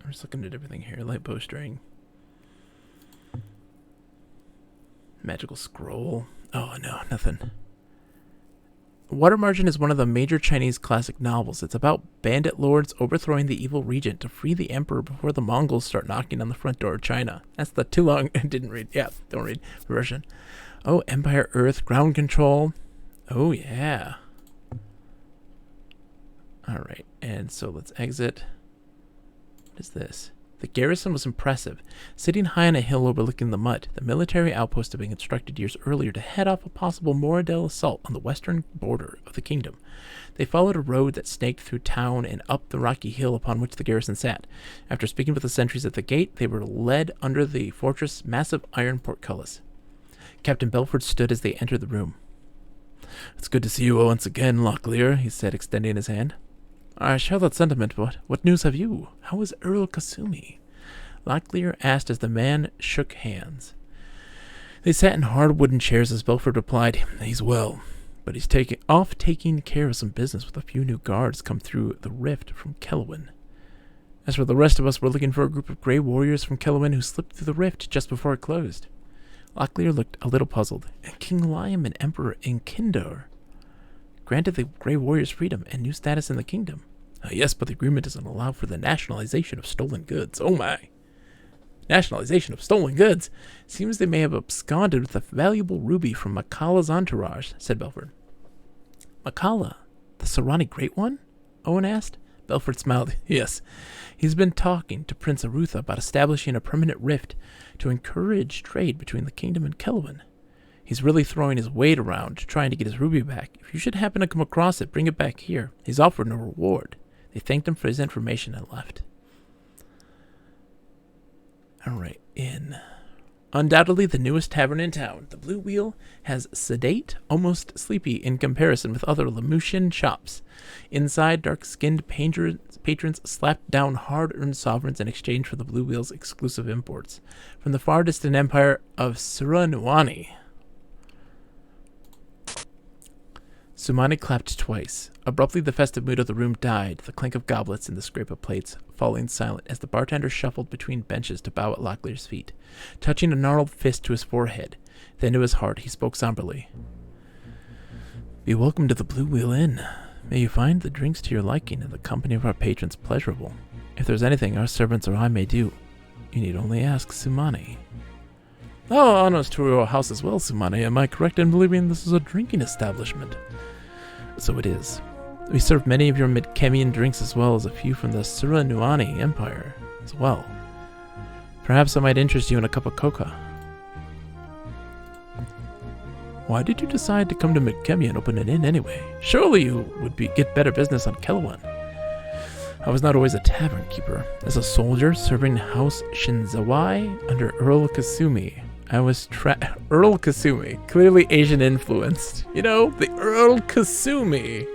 I'm just looking at everything here. Light bowstring. Magical scroll. Oh, no, nothing. Water Margin is one of the major Chinese classic novels. It's about bandit lords overthrowing the evil regent to free the emperor before the Mongols start knocking on the front door of China. That's the too long. I didn't read. Yeah, don't read Russian. Oh, Empire Earth, ground control. Oh, yeah. All right, and so let's exit. What is this? The garrison was impressive. Sitting high on a hill overlooking the Mud, the military outpost had been constructed years earlier to head off a possible Moradel assault on the western border of the kingdom. They followed a road that snaked through town and up the rocky hill upon which the garrison sat. After speaking with the sentries at the gate, they were led under the fortress' massive iron portcullis. Captain Belford stood as they entered the room. "It's good to see you once again, Locklear," he said, extending his hand. "I share that sentiment, but what news have you? How is Earl Kasumi?" Locklear asked as the man shook hands. They sat in hard wooden chairs as Belford replied, "He's well, but he's taking care of some business with a few new guards come through the rift from Kelowin. As for the rest of us, we're looking for a group of Grey Warriors from Kelowin who slipped through the rift just before it closed." Locklear looked a little puzzled. "King Liam and Emperor in Krondor granted the Grey Warriors freedom and new status in the kingdom." "Yes, but the agreement doesn't allow for the nationalization of stolen goods." "Oh my. Nationalization of stolen goods? Seems they may have absconded with a valuable ruby from Makala's entourage," said Belford. "Makala? The Serani Great One?" Owen asked. Belford smiled. "Yes. He's been talking to Prince Arutha about establishing a permanent rift to encourage trade between the kingdom and Kelowin. He's really throwing his weight around trying to get his ruby back. If you should happen to come across it, bring it back here. He's offered no reward." They thanked him for his information and left. Alright, inn. Undoubtedly the newest tavern in town, the Blue Wheel has sedate, almost sleepy in comparison with other Lemutian shops. Inside, dark-skinned patrons slapped down hard-earned sovereigns in exchange for the Blue Wheel's exclusive imports from the far-distant empire of Suranuani. Sumani clapped twice. Abruptly, the festive mood of the room died, the clink of goblets and the scrape of plates falling silent as the bartender shuffled between benches to bow at Locklear's feet, touching a gnarled fist to his forehead. Then to his heart, he spoke somberly. "Be welcome to the Blue Wheel Inn. May you find the drinks to your liking and the company of our patrons pleasurable. If there's anything our servants or I may do, you need only ask Sumani." "Oh, honors to your house as well, Sumani. Am I correct in believing this is a drinking establishment?" "So it is. We serve many of your Midkemian drinks as well as a few from the Suranuani Empire as well. Perhaps I might interest you in a cup of coca." "Why did you decide to come to Midkemia and open an inn anyway? Surely you would get better business on Kelowin." "I was not always a tavern keeper. As a soldier serving House Shinzawai under Earl Kasumi, I was Earl Kasumi, clearly Asian influenced. You know, the Earl Kasumi.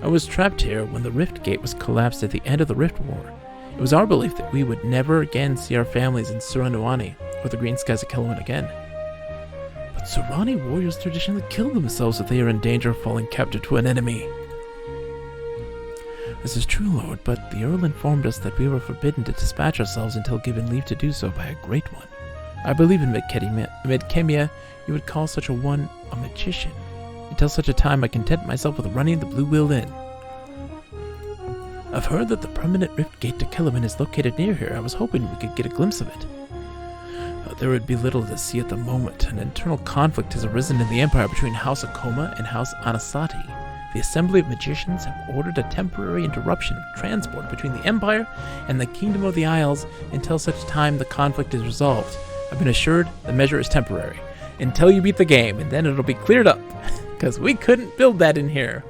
I was trapped here when the Rift Gate was collapsed at the end of the Rift War. It was our belief that we would never again see our families in Suranuani or the green skies of Kelowin again. But Surani warriors traditionally kill themselves if they are in danger of falling captive to an enemy." "This is true, Lord, but the Earl informed us that we were forbidden to dispatch ourselves until given leave to do so by a great one. I believe in Midkemia, you would call such a one a magician. Until such a time, I content myself with running the Blue Wheel Inn." "I've heard that the permanent rift gate to Kelowin is located near here. I was hoping we could get a glimpse of it." "There would be little to see at the moment. An internal conflict has arisen in the Empire between House Akoma and House Anasati. The Assembly of Magicians have ordered a temporary interruption of transport between the Empire and the Kingdom of the Isles until such time the conflict is resolved. I've been assured the measure is temporary, until you beat the game, and then it'll be cleared up, because we couldn't build that in here."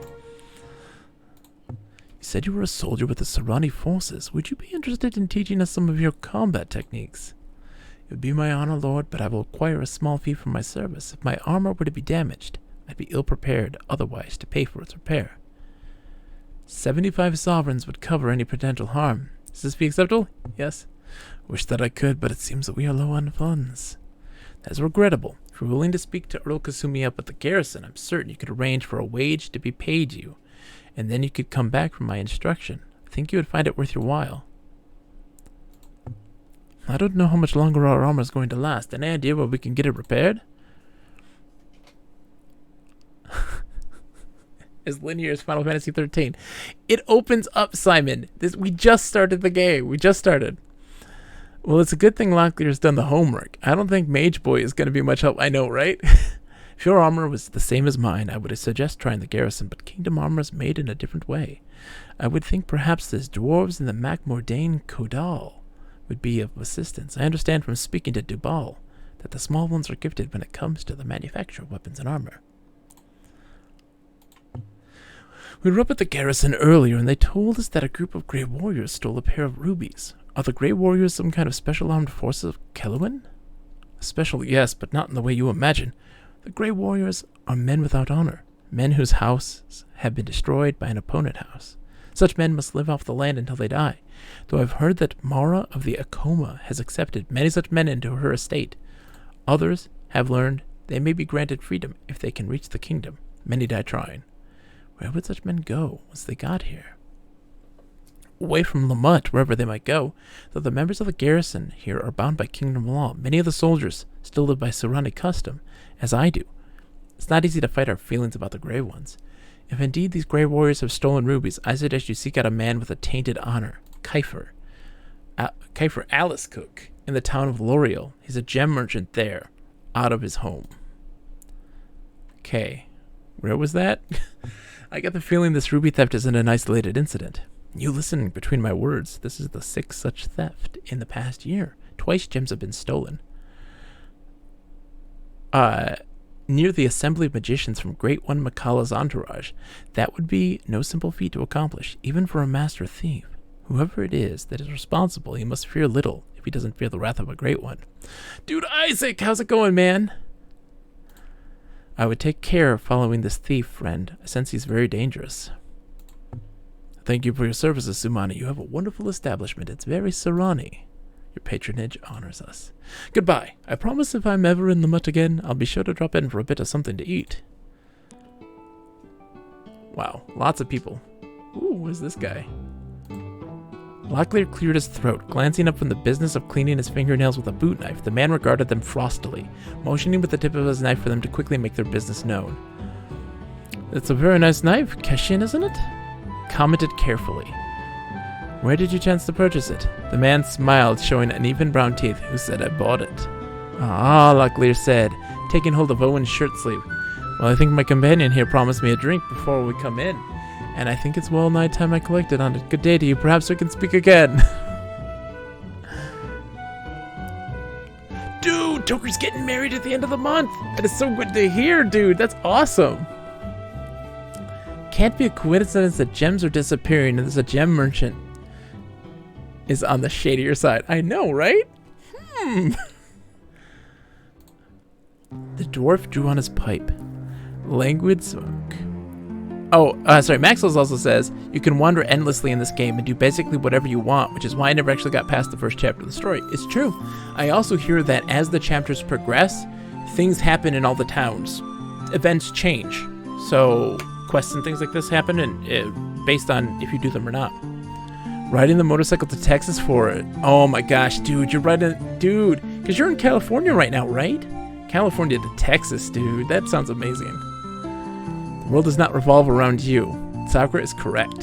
"You said you were a soldier with the Serani forces. Would you be interested in teaching us some of your combat techniques?" "It would be my honor, Lord, but I will require a small fee for my service. If my armor were to be damaged, I'd be ill-prepared otherwise to pay for its repair." 75 sovereigns would cover any potential harm. Is this fee acceptable?" "Yes." "Wish that I could, but it seems that we are low on funds." "That's regrettable. If you're willing to speak to Earl Kasumi up at the garrison, I'm certain you could arrange for a wage to be paid you, and then you could come back for my instruction. I think you would find it worth your while." "I don't know how much longer our armor is going to last. Any idea where we can get it repaired?" As linear as Final Fantasy 13. It opens up, Simon. We just started the game. We just started. "Well, it's a good thing Locklear's done the homework. I don't think Mage Boy is going to be much help." "I know, right?" "If your armor was the same as mine, I would suggest trying the garrison, but kingdom armor is made in a different way. I would think perhaps the dwarves in the Macmordain Kodal would be of assistance. I understand from speaking to Dubal that the small ones are gifted when it comes to the manufacture of weapons and armor." "We were up at the garrison earlier, and they told us that a group of Grey Warriors stole a pair of rubies. Are the Grey Warriors some kind of special armed forces of Kelowin?" "Special, yes, but not in the way you imagine. The Grey Warriors are men without honor, men whose houses have been destroyed by an opponent house. Such men must live off the land until they die, though I've heard that Mara of the Akoma has accepted many such men into her estate. Others have learned they may be granted freedom if they can reach the kingdom. Many die trying. Where would such men go once they got here? Away from Lamont, wherever they might go, though the members of the garrison here are bound by kingdom law, many of the soldiers still live by Serani custom, as I do. It's not easy to fight our feelings about the Grey Ones. If indeed these Grey Warriors have stolen rubies, I suggest you seek out a man with a tainted honor, Kiefer Alice Cook, in the town of L'Oreal. He's a gem merchant there, out of his home. Okay, where was that? I get the feeling this ruby theft isn't an isolated incident. You listen between my words. This is the 6th such theft in the past year. Twice gems have been stolen. Near the assembly of magicians from Great One Makala's entourage. That would be no simple feat to accomplish, even for a master thief. Whoever it is that is responsible, he must fear little if he doesn't fear the wrath of a Great One. Dude, Isaac, how's it going, man? I would take care of following this thief, friend. I sense he's very dangerous. Thank you for your services, Sumani. You have a wonderful establishment. It's very Serani. Your patronage honors us. Goodbye. I promise if I'm ever in the mutt again, I'll be sure to drop in for a bit of something to eat. Wow, lots of people. Ooh, who's this guy? Locklear cleared his throat. Glancing up from the business of cleaning his fingernails with a boot knife, the man regarded them frostily, motioning with the tip of his knife for them to quickly make their business known. It's a very nice knife, Keshin, isn't it? Commented carefully. Where did you chance to purchase it? The man smiled, showing uneven brown teeth. Who said I bought it? Ah, Locklear said, taking hold of Owen's shirt sleeve. Well, I think my companion here promised me a drink before we come in, and I think it's well nigh time I collected on it. Good day to you. Perhaps we can speak again. Dude, Toker's getting married at the end of the month. That is so good to hear, dude. That's awesome. Can't be a coincidence that gems are disappearing and there's a gem merchant is on the shadier side. I know, right? The dwarf drew on his pipe. Languid smoke. Sorry, Maxwell's also says, you can wander endlessly in this game and do basically whatever you want, which is why I never actually got past the first chapter of the story. It's true. I also hear that as the chapters progress, things happen in all the towns. Events change. So quests and things like this happen, and based on if you do them or not. Riding the motorcycle to Texas for it. Oh my gosh, dude, you're dude, because you're in California right now, right? California to Texas, dude. That sounds amazing. The world does not revolve around you. Sakura is correct.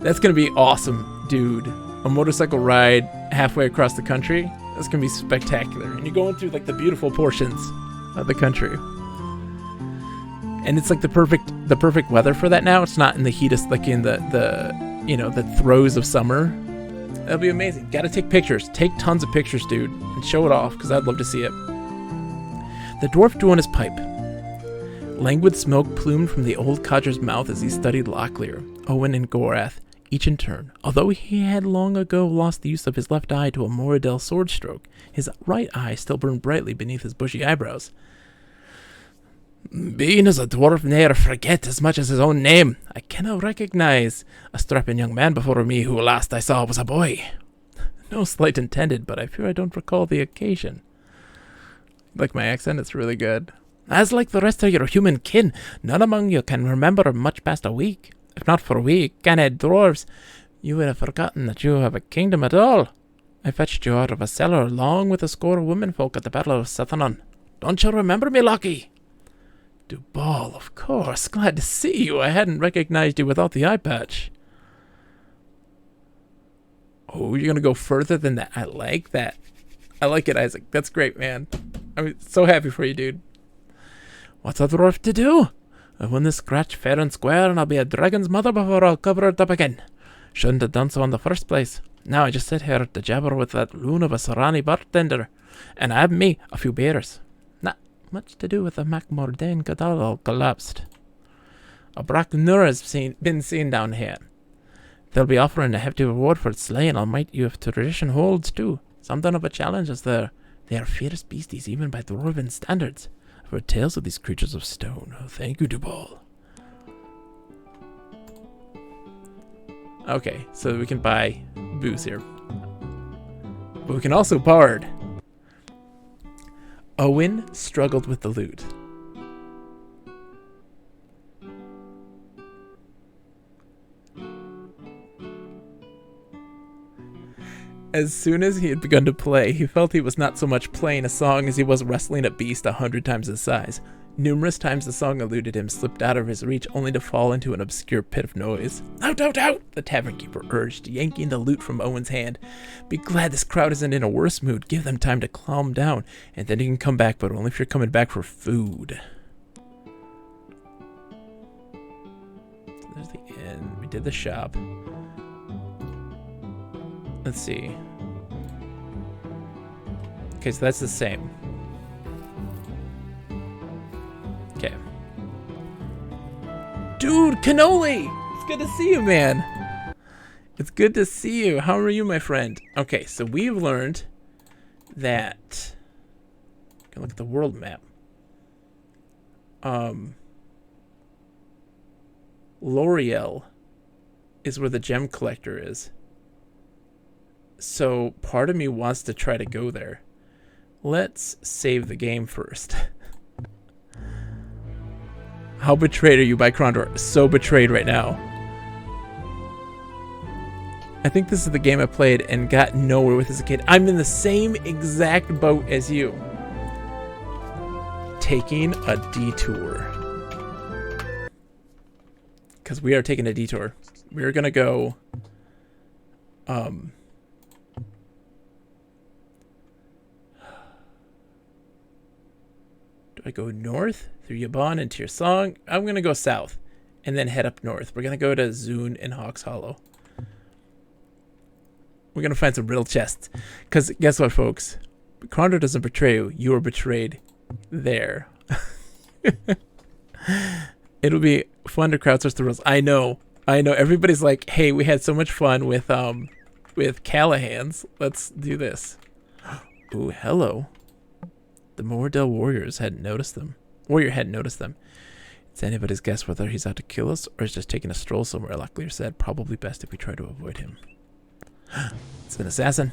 That's going to be awesome, dude. A motorcycle ride halfway across the country. That's going to be spectacular. And you're going through like the beautiful portions of the country. And it's like the perfect weather for that now. It's not in the heat of like in the throes of summer. That'll be amazing. Gotta take pictures. Take tons of pictures, dude, and show it off, because I'd love to see it. The dwarf drew on his pipe. Languid smoke plumed from the old codger's mouth as he studied Locklear, Owen, and Gorath, each in turn. Although he had long ago lost the use of his left eye to a Moradel sword stroke, his right eye still burned brightly beneath his bushy eyebrows. Being as a dwarf ne'er forget as much as his own name, I cannot recognize a strapping young man before me who last I saw was a boy. No slight intended, but I fear I don't recall the occasion. Like my accent, it's really good. As like the rest of your human kin, none among you can remember much past a week. If not for we, canhead dwarves, you would have forgotten that you have a kingdom at all. I fetched you out of a cellar along with a score of womenfolk at the Battle of Sethanon. Don't you remember me, Lockie? Dubal, of course. Glad to see you. I hadn't recognized you without the eye patch. Oh, you're going to go further than that. I like that. I like it, Isaac. That's great, man. I'm so happy for you, dude. What's a dwarf to do? I won this scratch fair and square, and I'll be a dragon's mother before I'll cover it up again. Shouldn't have done so in the first place. Now I just sit here to jabber with that loon of a Serani bartender, and I have me a few beers. Not much to do with the Macmordain Cadal collapsed. A Bracknur has been seen down here. They'll be offering a hefty reward for slaying all might you if tradition holds too. Something of a challenge is there. They are fierce beasties even by dwarven standards. I've heard tales of these creatures of stone. Oh, thank you, Dubal. Okay, so we can buy booze here. But we can also bard. Owen struggled with the loot. As soon as he had begun to play, he felt he was not so much playing a song as he was wrestling a beast 100 times his size. Numerous times the song eluded him, slipped out of his reach, only to fall into an obscure pit of noise. Out, out, out! The tavern keeper urged, yanking the loot from Owen's hand. Be glad this crowd isn't in a worse mood. Give them time to calm down, and then you can come back, but only if you're coming back for food. So there's the inn. We did the shop. Let's see. Okay, so that's the same. Okay. Dude, Cannoli! It's good to see you, man. It's good to see you. How are you, my friend? Okay, so we've learned that... Can look at the world map. L'Oreal is where the gem collector is. So part of me wants to try to go there. Let's save the game first. How betrayed are you by Krondor? So betrayed right now. I think this is the game I played and got nowhere with as a kid. I'm in the same exact boat as you. Taking a detour. Because we are taking a detour. We're going to go... I go north through Yabon into your song. I'm going to go south and then head up north. We're going to go to Zune and Hawks Hollow. We're going to find some riddle chests. Because guess what, folks? Krondor doesn't betray you. You are betrayed there. It'll be fun to crowdsource the riddles. I know. Everybody's like, hey, we had so much fun with Callahan's. Let's do this. Ooh, hello. The Mordell warriors hadn't noticed them. It's anybody's guess whether he's out to kill us or is just taking a stroll somewhere. Locklear said, probably best if we try to avoid him. It's an assassin.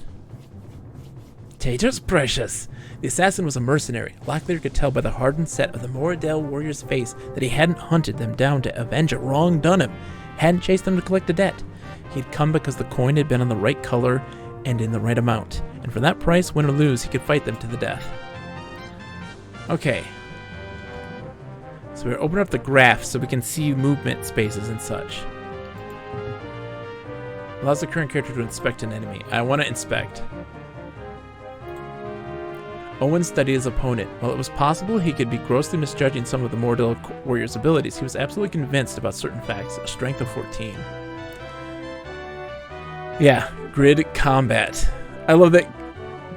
Tater's precious. The assassin was a mercenary. Locklear could tell by the hardened set of the Mordell warrior's face that he hadn't hunted them down to avenge a wrong done him, hadn't chased them to collect a debt. He'd come because the coin had been on the right color and in the right amount, and for that price, win or lose, he could fight them to the death. Okay. So we're opening up the graph so we can see movement spaces and such. Allows the current character to inspect an enemy. I want to inspect. Owen studied his opponent. While it was possible he could be grossly misjudging some of the Mordell warrior's abilities, he was absolutely convinced about certain facts. A strength of 14. Yeah, grid combat. I love that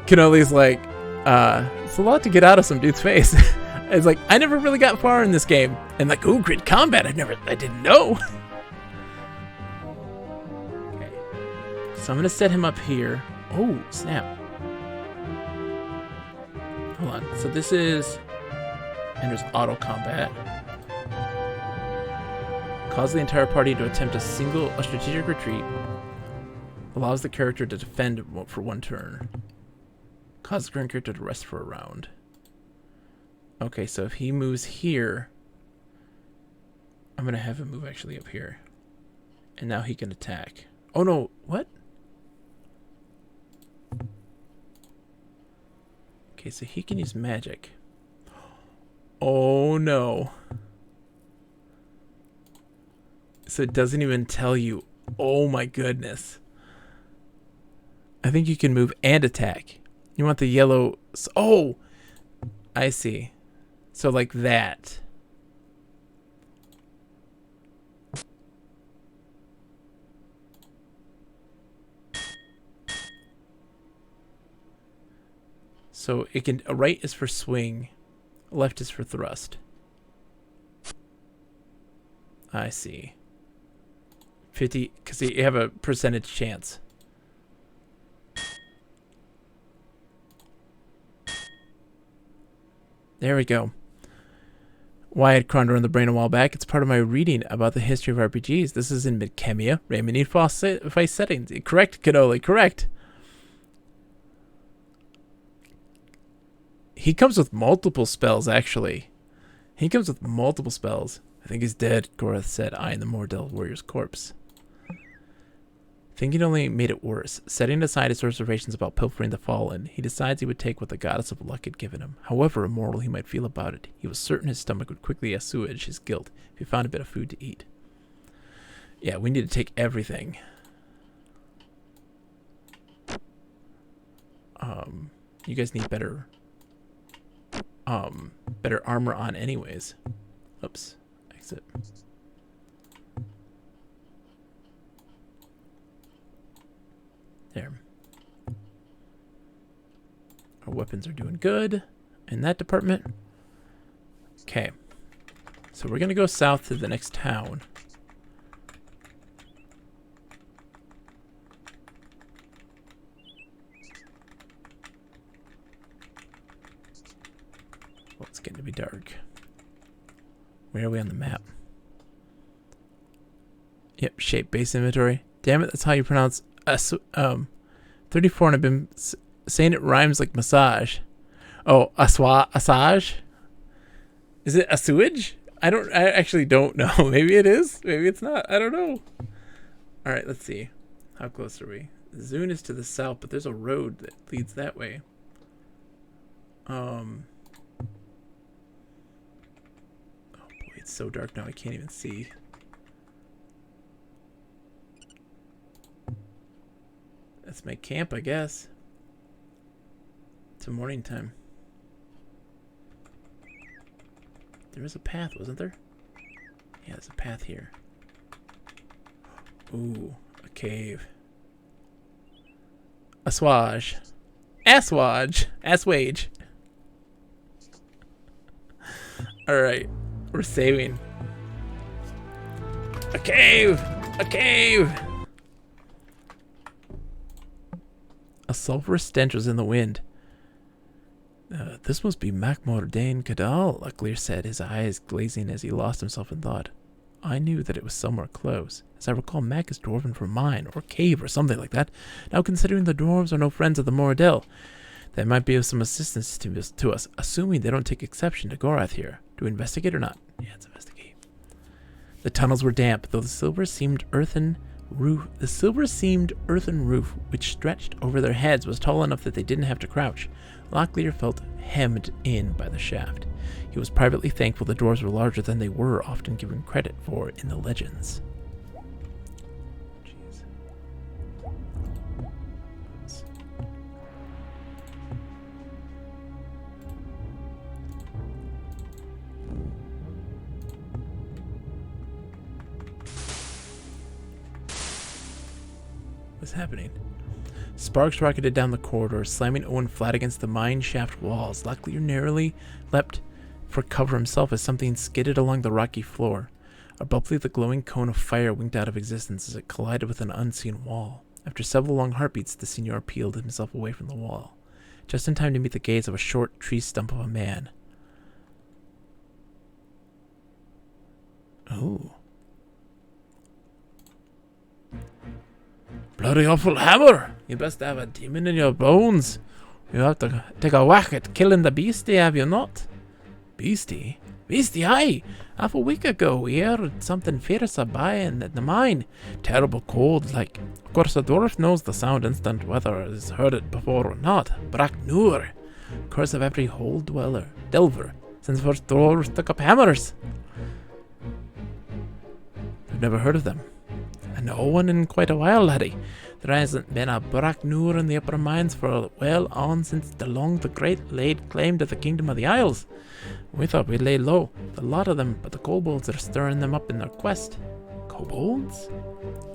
Cannoli's like, it's a lot to get out of some dude's face. It's like, I never really got far in this game. And like, ooh, grid combat, I didn't know. Okay. So I'm going to set him up here. Oh, snap. Hold on. So this is... And there's auto combat. Cause the entire party to attempt a strategic retreat. Allows the character to defend for one turn. Cause the current character to rest for a round. Okay, so if he moves here, I'm going to have him move actually up here. And now he can attack. Oh no, what? Okay, so he can use magic. Oh no. So it doesn't even tell you. Oh my goodness. I think you can move and attack. You want the yellow... Oh! I see. So like that. So it can... Right is for swing. Left is for thrust. I see. 50... Because you have a percentage chance. There we go. wired Krondor in the brain a while back. It's part of my reading about the history of RPGs. This is in Midkemia, Raymond Face settings. Correct, Cannoli, correct. He comes with multiple spells, actually. He comes with multiple spells. I think he's dead, Gorath said, eyeing the Mordell warrior's corpse. Thinking only made it worse. Setting aside his reservations about pilfering the fallen, he decides he would take what the goddess of luck had given him. However immoral he might feel about it, he was certain his stomach would quickly assuage his guilt if he found a bit of food to eat. Yeah, we need to take everything. You guys need better armor on anyways. Oops. Exit. There. Our weapons are doing good in that department. Okay. So we're going to go south to the next town. Well, it's getting to be dark. Where are we on the map? Yep, shape base inventory. Damn it, that's how you pronounce 34, and I've been saying it rhymes like massage. Oh, assage? Is it a sewage? I actually don't know. Maybe it is. Maybe it's not. I don't know. All right, let's see. How close are we? Zune is to the south, but there's a road that leads that way. Oh boy, it's so dark now I can't even see. That's my camp, I guess. It's morning time. There was a path, wasn't there? Yeah, there's a path here. Ooh, a cave. Assuage. Assuage. Assuage. Alright, we're saving. A cave! A cave! A sulphurous stench was in the wind. This must be Makmor Dain Kadal, Lucklear said, his eyes glazing as he lost himself in thought. I knew that it was somewhere close. As I recall, Mac is dwarven for mine, or cave, or something like that. Now, considering the dwarves are no friends of the Moradel, that might be of some assistance to us, assuming they don't take exception to Gorath here. Do we investigate or not? Yeah, let's investigate. The tunnels were damp, though the silver-seamed earthen roof, which stretched over their heads, was tall enough that they didn't have to crouch. Locklear felt hemmed in by the shaft. He was privately thankful the dwarves were larger than they were often given credit for in the legends. Jeez. What's happening? Sparks rocketed down the corridor, slamming Owen flat against the mine shaft walls. Locklear narrowly leapt for cover himself as something skidded along the rocky floor. Abruptly, the glowing cone of fire winked out of existence as it collided with an unseen wall. After several long heartbeats, the senior peeled himself away from the wall, just in time to meet the gaze of a short tree stump of a man. Oh. Bloody awful hammer! You best have a demon in your bones. You have to take a whack at killing the beastie, have you not? Beastie? Beastie, aye! Half a week ago we heard something fierce a-by in the mine. Terrible cold, like. Of course, a dwarf knows the sound instant whether he's heard it before or not. Braknur! Curse of every hole delver, since first dwarves took up hammers. I've never heard of them. No one in quite a while, laddie. There hasn't been a Braknur in the upper mines for well on since DeLong the Great laid claim to the kingdom of the Isles. We thought we'd lay low, the lot of them, but the kobolds are stirring them up in their quest. Kobolds?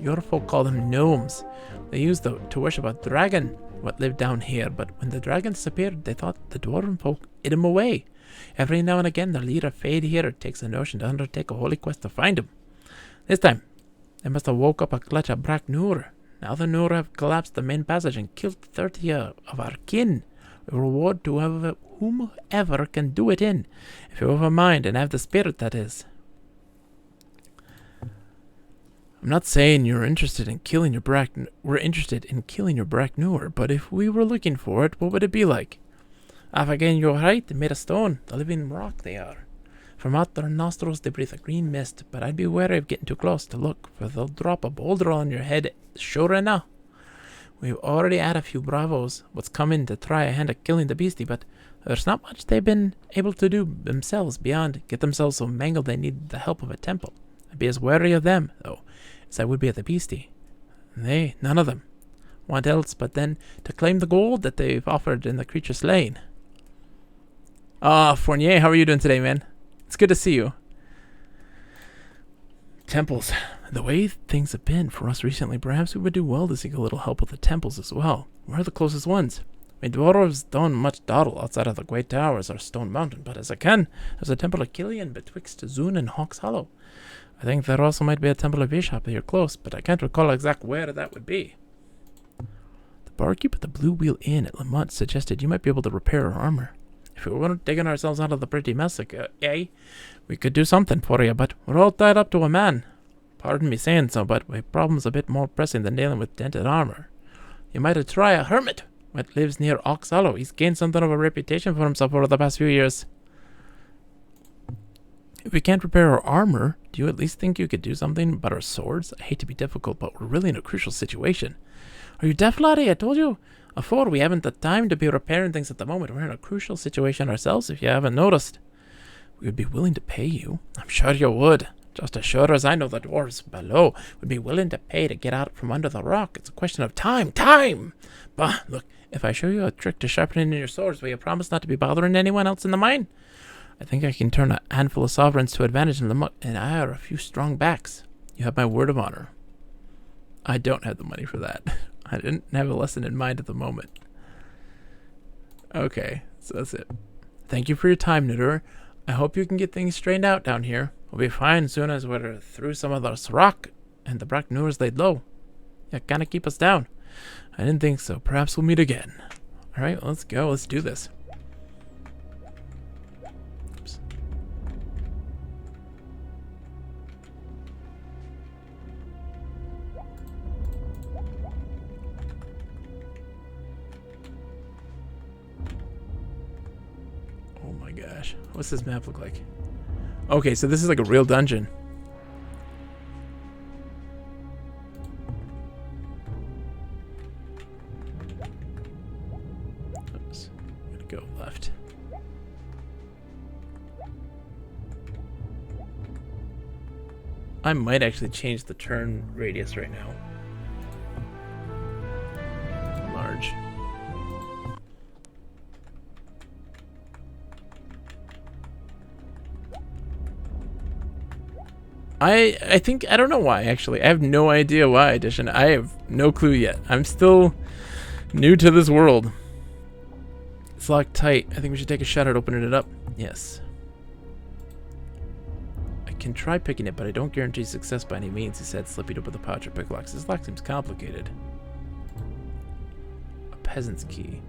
Your folk call them gnomes. They used to worship a dragon, what lived down here, but when the dragon disappeared, they thought the dwarven folk hid him away. Every now and again, the leader Fade here takes a notion to undertake a holy quest to find him. This time, they must have woke up a clutch of Braknur. Now the Nur have collapsed the main passage and killed 30 of our kin. A reward to whomever can do it in. If you have a mind and have the spirit, that is. I'm not saying you're interested in killing your we're interested in killing your Braknur, but if we were looking for it, what would it be like? Again, you're right, they made of stone, the living rock they are. From out their nostrils they breathe a green mist, but I'd be wary of getting too close to look, for they'll drop a boulder on your head, sure enough. We've already had a few bravos what's come in to try a hand at killing the beastie, but there's not much they've been able to do themselves beyond get themselves so mangled they need the help of a temple. I'd be as wary of them, though, as I would be of the beastie. They, none of them, want else but then to claim the gold that they've offered in the creature slain. Ah, Fournier, how are you doing today, man? It's good to see you. Temples. The way things have been for us recently, perhaps we would do well to seek a little help with the temples as well. Where are the closest ones? My dwarves don't much dawdle outside of the great towers or Stone Mountain, but as I can, there's a temple of Killian betwixt Zun and Hawk's Hollow. I think there also might be a temple of Bishop here close, but I can't recall exactly where that would be. The barkeep at the Blue Wheel Inn at Lamont suggested you might be able to repair our armor. If we weren't digging ourselves out of the pretty mess, we could do something for you, but we're all tied up to a man. Pardon me saying so, but my problem's a bit more pressing than dealing with dented armor. You might try a hermit what lives near Ox Hollow. He's gained something of a reputation for himself over the past few years. If we can't repair our armor, do you at least think you could do something about our swords? I hate to be difficult, but we're really in a crucial situation. Are you deaf, laddie? I told you before, we haven't the time to be repairing things at the moment. We're in a crucial situation ourselves, if you haven't noticed. We would be willing to pay you. I'm sure you would. Just as sure as I know the dwarves below would be willing to pay to get out from under the rock. It's a question of time. Time! But, look, if I show you a trick to sharpening your swords, will you promise not to be bothering anyone else in the mine? I think I can turn a handful of sovereigns to advantage in the muck, and I are a few strong backs. You have my word of honor. I don't have the money for that. I didn't have a lesson in mind at the moment. Okay, so that's it. Thank you for your time, Nudur. I hope you can get things straightened out down here. We'll be fine as soon as we're through some of this rock and the Braknurs laid low. Yeah, kind of keep us down. I didn't think so. Perhaps we'll meet again. All right, let's go. Let's do this. Oops. Oh my gosh. What's this map look like? Okay, so this is like a real dungeon. Oops. I'm gonna go left. I might actually change the turn radius right now. Large. I think, I don't know why, actually. I have no idea why, Edition. I have no clue yet. I'm still new to this world. It's locked tight. I think we should take a shot at opening it up. Yes. I can try picking it, but I don't guarantee success by any means, he said, slipping up with a pouch of picklocks. This lock seems complicated. A peasant's key.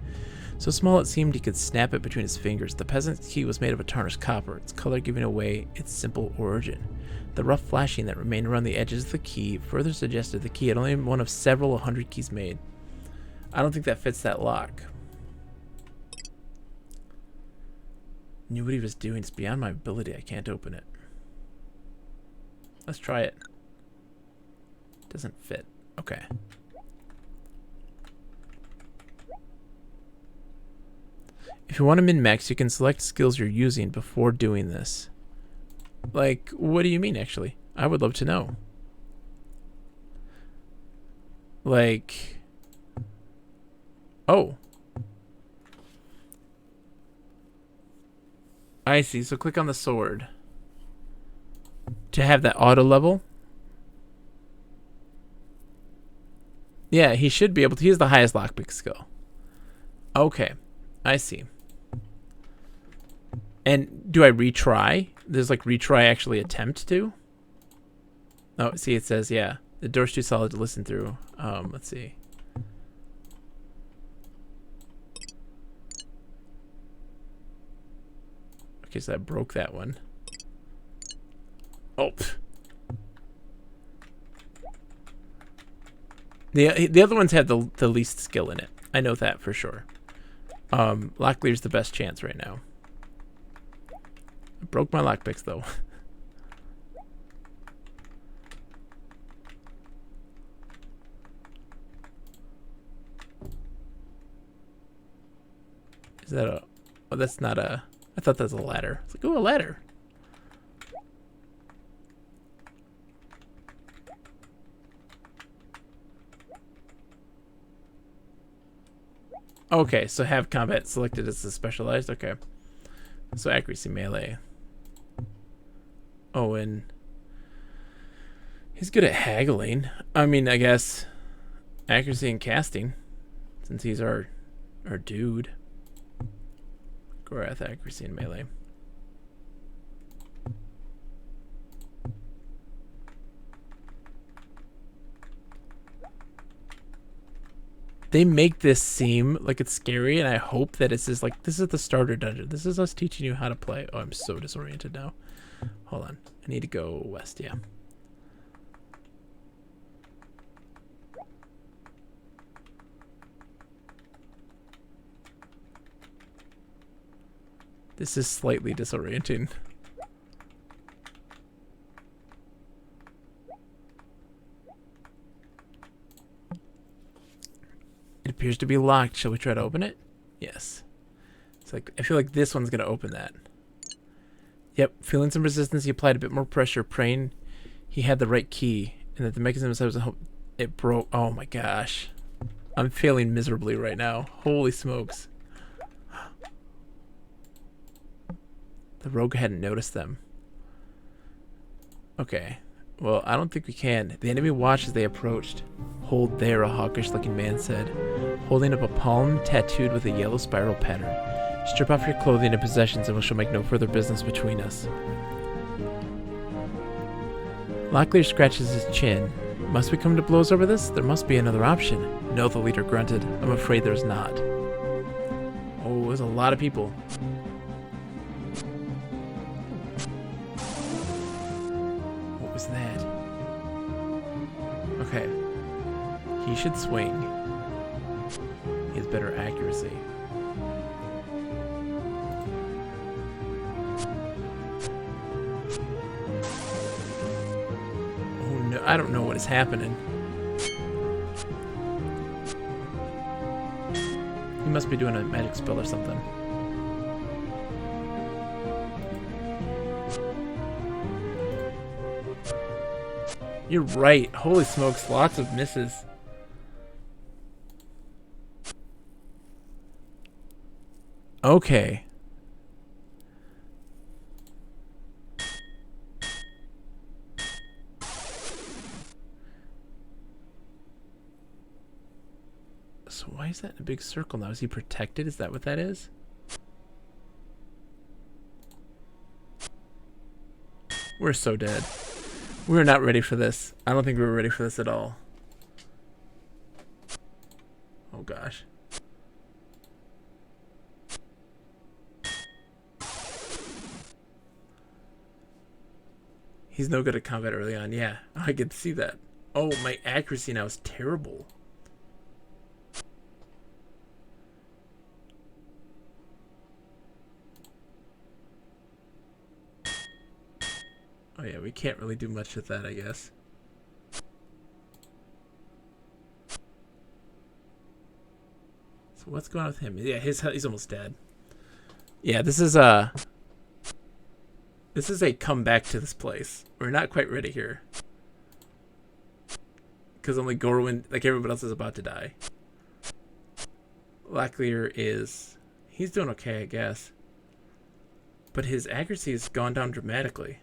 So small it seemed he could snap it between his fingers. The peasant's key was made of a tarnished copper, its color giving away its simple origin. The rough flashing that remained around the edges of the key further suggested the key had only been one of several 100 keys made. I don't think that fits that lock. Knew what he was doing. It's beyond my ability. I can't open it. Let's try it. Doesn't fit. Okay. If you want to min-max, you can select skills you're using before doing this. Like, what do you mean, actually? I would love to know. Like... Oh. I see. So click on the sword. To have that auto level. Yeah, he should be able to. He has the highest lockpick skill. Okay. I see. And do I retry? There's like retry actually attempt to? Oh, see, it says, yeah. The door's too solid to listen through. Let's see. because I broke that one. Oh. The other ones have the least skill in it. I know that for sure. Locklear's the best chance right now. I broke my lockpicks though. Is that a... Oh, that's not a... I thought that was a ladder. It's like, ooh, a ladder. Okay, so have combat selected as the specialized. Okay. So accuracy melee. Oh, and he's good at haggling. I mean, I guess accuracy and casting, since he's our dude. Gorath, accuracy and melee. They make this seem like it's scary, and I hope that it's just like, this is the starter dungeon. This is us teaching you how to play. Oh, I'm so disoriented now. Hold on. I need to go west, yeah. This is slightly disorienting. It appears to be locked. Shall we try to open it? Yes. It's like, I feel like this one's gonna open that. Yep, feeling some resistance, he applied a bit more pressure, praying he had the right key, and that the mechanism was it broke. Oh my gosh. I'm failing miserably right now. Holy smokes. The rogue hadn't noticed them. Okay. Well, I don't think we can. The enemy watched as they approached. Hold there, a hawkish-looking man said, holding up a palm tattooed with a yellow spiral pattern. Strip off your clothing and possessions and we shall make no further business between us. Locklear scratches his chin. Must we come to blows over this? There must be another option. No, the leader grunted. I'm afraid there's not. Oh, there's a lot of people. What was that? Okay. He should swing. He has better accuracy. Oh no, I don't know what is happening. He must be doing a magic spell or something. You're right. Holy smokes, lots of misses. Okay. So why is that in a big circle now? Is he protected? Is that what that is? We're so dead. We're not ready for this. I don't think we were ready for this at all. Oh gosh. He's no good at combat early on. Yeah, I can see that. Oh, my accuracy now is terrible. Oh yeah, we can't really do much with that, I guess. So what's going on with him? Yeah, he's almost dead. Yeah, this is a come back to this place. We're not quite ready here. Because only Gorwin, like everybody else, is about to die. Locklear is... He's doing okay, I guess. But his accuracy has gone down dramatically.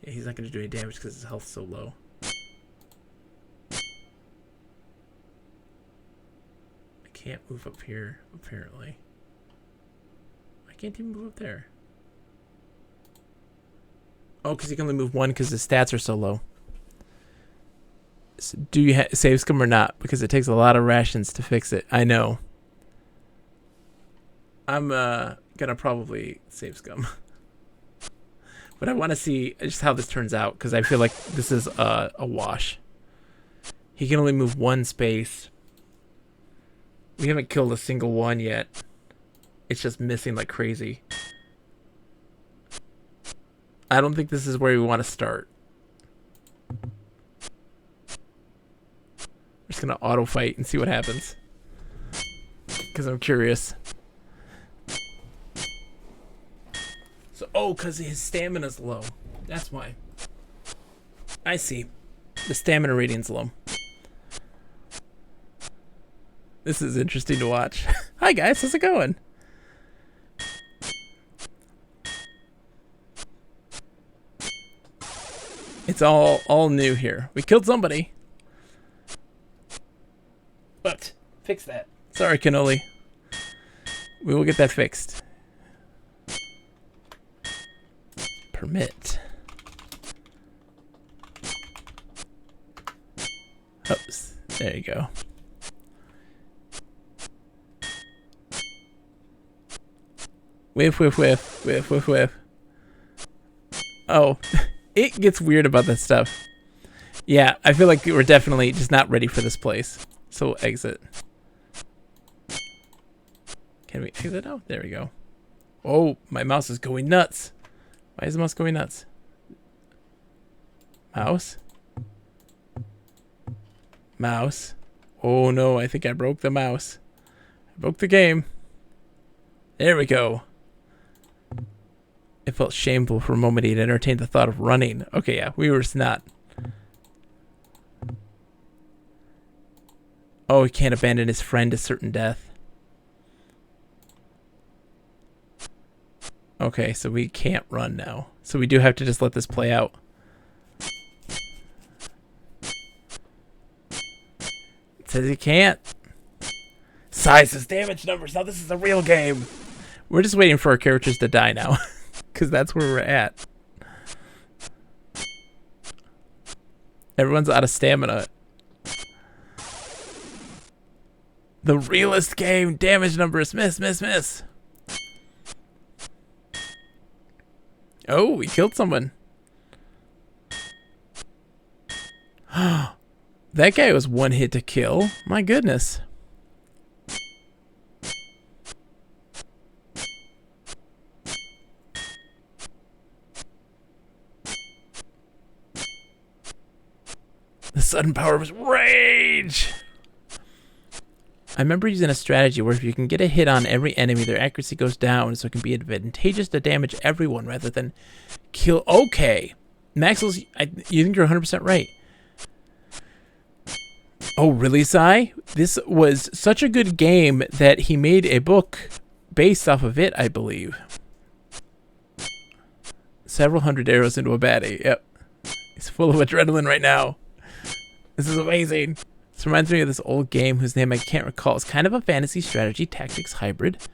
Yeah, he's not going to do any damage because his health's so low. I can't move up here, apparently. I can't even move up there. Oh, because you can only move one because his stats are so low. So do you save scum or not? Because it takes a lot of rations to fix it. I know. I'm gonna probably save scum. But I want to see just how this turns out, because I feel like this is a wash. He can only move one space. We haven't killed a single one yet. It's just missing like crazy. I don't think this is where we want to start. We're just going to auto fight and see what happens. Because I'm curious. So, oh, because his stamina's low. That's why. I see. The stamina rating's low. This is interesting to watch. Hi guys, how's it going? It's all new here. We killed somebody. But fix that. Sorry, Cannoli. We will get that fixed. Permit. Oops. There you go. Whiff, whiff, whiff, whiff, whiff, whiff. Oh, it gets weird about that stuff. Yeah, I feel like we're definitely just not ready for this place. So we'll exit. Can we exit now? There we go. Oh, my mouse is going nuts. Why is the mouse going nuts? Mouse? Mouse. Oh no, I think I broke the mouse. I broke the game. There we go. It felt shameful for a moment he'd entertained the thought of running. Okay, yeah, we were just not. Oh, he can't abandon his friend to certain death. Okay, so we can't run now. So we do have to just let this play out. It says he can't. Sizes, damage numbers. Now this is a real game. We're just waiting for our characters to die now. Because that's where we're at. Everyone's out of stamina. The realest game. Damage numbers. Miss, miss, miss. Oh, we killed someone. That guy was one hit to kill. My goodness. The sudden power of his rage. I remember using a strategy where if you can get a hit on every enemy, their accuracy goes down, so it can be advantageous to damage everyone rather than kill. Okay. Maxwell's, you think you're 100% right. Oh, really, Sai? This was such a good game that he made a book based off of it, I believe. Several hundred arrows into a baddie. Yep. He's full of adrenaline right now. This is amazing. This reminds me of this old game whose name I can't recall. It's kind of a fantasy strategy tactics hybrid. If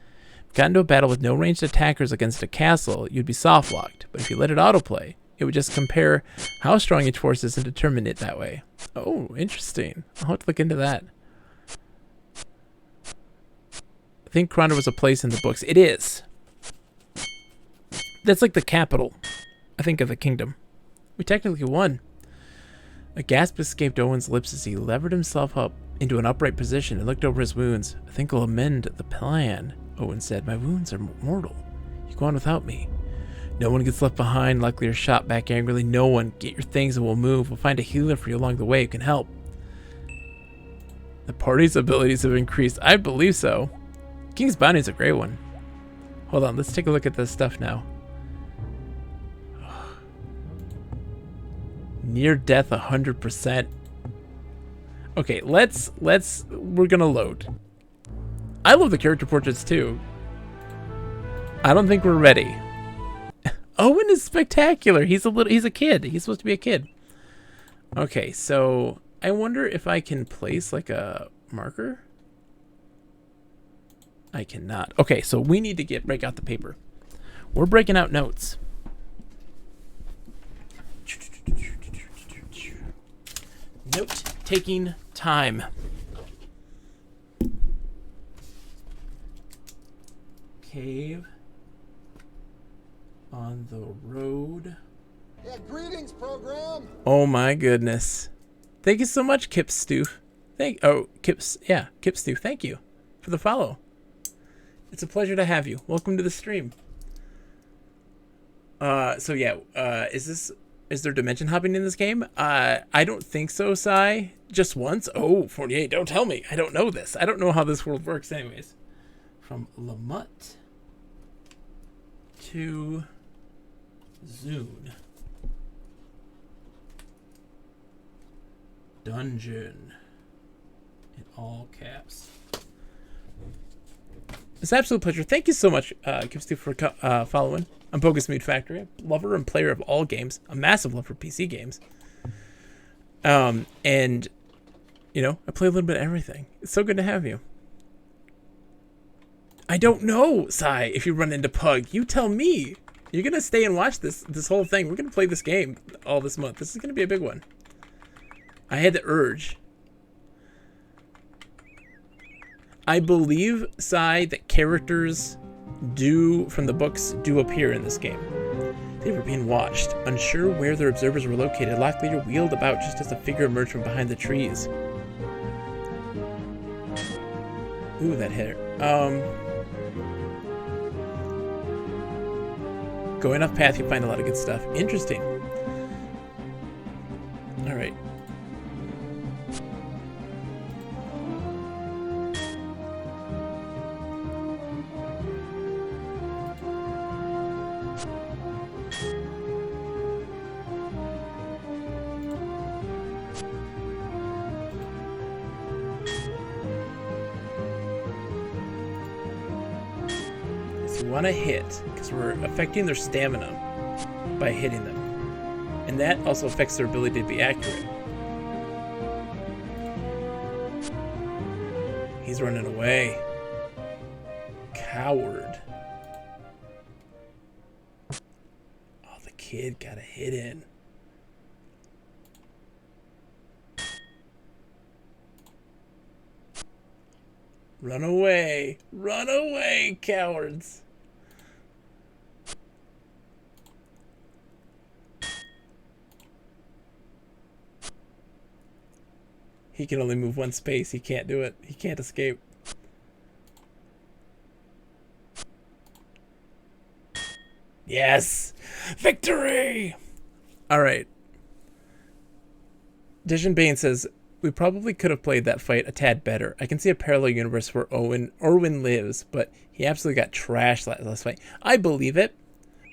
you got into a battle with no ranged attackers against a castle, you'd be soft locked. But if you let it autoplay, it would just compare how strong each force is and determine it that way. Oh, interesting. I'll have to look into that. I think Krondor was a place in the books. It is. That's like the capital, I think, of the kingdom. We technically won. A gasp escaped Owen's lips as he levered himself up into an upright position and looked over his wounds. I think I'll amend the plan, Owen said. My wounds are mortal. You go on without me. No one gets left behind. Luckily, shot back angrily. No one. Get your things and we'll move. We'll find a healer for you along the way who can help. The party's abilities have increased. I believe so. King's Bounty is a great one. Hold on. Let's take a look at this stuff now. Near death 100%. Okay, we're gonna load. I love the character portraits too. I don't think we're ready. Owen is spectacular. He's a kid. He's supposed to be a kid. Okay, so I wonder if I can place like a marker. I cannot. Okay, so we need to break out the paper. We're breaking out notes. Note-taking time. cave. On the road. Yeah, greetings, program. Oh my goodness. Thank you so much, Kip Stew. Kip Stew, thank you for the follow. It's a pleasure to have you. Welcome to the stream. Is there dimension hopping in this game? I don't think so, Sai. Just once? Oh, 48, don't tell me. I don't know this. I don't know how this world works anyways. From Lamut to Zune. Dungeon. In all caps. It's an absolute pleasure. Thank you so much, Kipstu, for following. I'm Bogus Mood Factory, a lover and player of all games, a massive love for PC games. And, you know, I play a little bit of everything. It's so good to have you. I don't know, Sai, if you run into Pug. You tell me. You're going to stay and watch this whole thing. We're going to play this game all this month. This is going to be a big one. I had the urge. I believe, Sai, that characters from the books do appear in this game. They were being watched. Unsure where their observers were located, Lockleader wheeled about just as a figure emerged from behind the trees. Ooh, that hit her. Going off path, you find a lot of good stuff. Interesting. Alright. Want to hit because we're affecting their stamina by hitting them, and that also affects their ability to be accurate. He's running away. Coward. Oh, the kid got a hit in. Run away. Run away, cowards. He can only move one space. He can't do it. He can't escape. Yes! Victory! Alright. Dijon Bane says, we probably could have played that fight a tad better. I can see a parallel universe where Orwin lives, but he absolutely got trashed last fight. I believe it,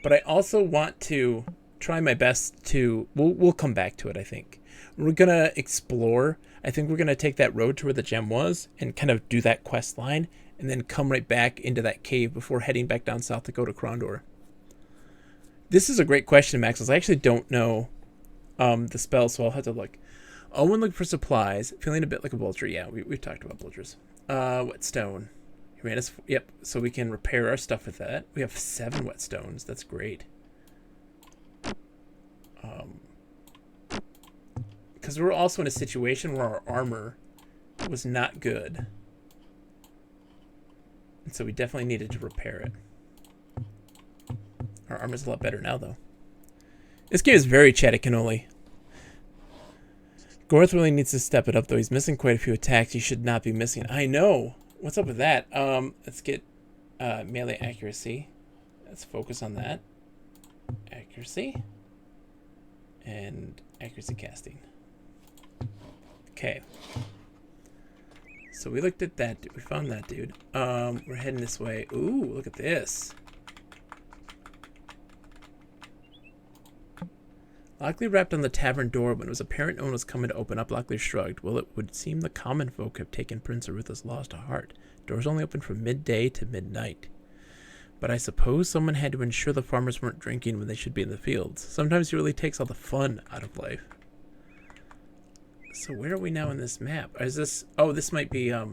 but I also want to try my best to... We'll come back to it, I think. We're going to explore... I think we're going to take that road to where the gem was and kind of do that quest line and then come right back into that cave before heading back down south to go to Krondor. This is a great question, Max. I actually don't know the spell, so I'll have to look. Owen looking for supplies, feeling a bit like a vulture. Yeah, we've talked about vultures. Whetstone. Yep, so we can repair our stuff with that. We have 7 whetstones. That's great. Because we're also in a situation where our armor was not good. And so we definitely needed to repair it. Our armor's a lot better now, though. This game is very chatty cannoli. Gorth really needs to step it up, though. He's missing quite a few attacks he should not be missing. I know. What's up with that? Let's get melee accuracy. Let's focus on that. Accuracy. And accuracy casting. Okay. So we looked at that dude. We found that dude. We're heading this way. Ooh, look at this. Lockley rapped on the tavern door when it was apparent no one was coming to open up. Lockley shrugged. Well, it would seem the common folk have taken Prince Arutha's laws to heart. Doors only open from midday to midnight. But I suppose someone had to ensure the farmers weren't drinking when they should be in the fields. Sometimes it really takes all the fun out of life. So where are we now in this map? Is this... Oh, this might be... Yeah,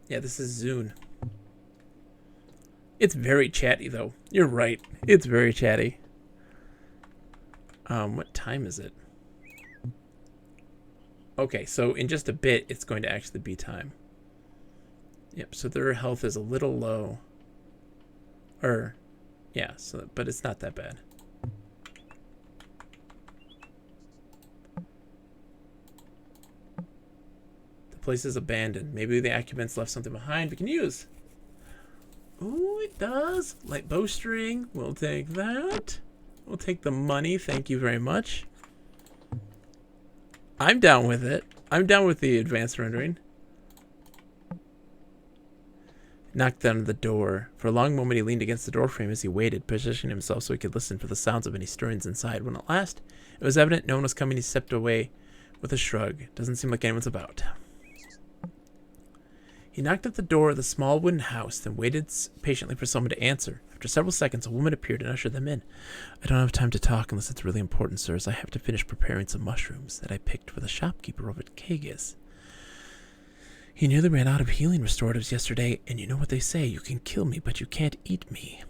this is Zune. It's very chatty, though. You're right. It's very chatty. What time is it? Okay, so in just a bit, it's going to actually be time. Yep, so their health is a little low. Or, yeah, so, but it's not that bad. The place is abandoned. Maybe the occupants left something behind we can use. Ooh, it does. Light bowstring. We'll take that. We'll take the money. Thank you very much. I'm down with it. I'm down with the advanced rendering. Knocked on the door. For a long moment, he leaned against the doorframe as he waited, positioning himself so he could listen for the sounds of any stirrings inside. When at last it was evident no one was coming, he stepped away with a shrug. Doesn't seem like anyone's about. He knocked at the door of the small wooden house, then waited patiently for someone to answer. After several seconds, a woman appeared and ushered them in. I don't have time to talk unless it's really important, sirs. I have to finish preparing some mushrooms that I picked for the shopkeeper over at Kagis. He nearly ran out of healing restoratives yesterday, and you know what they say, you can kill me, but you can't eat me.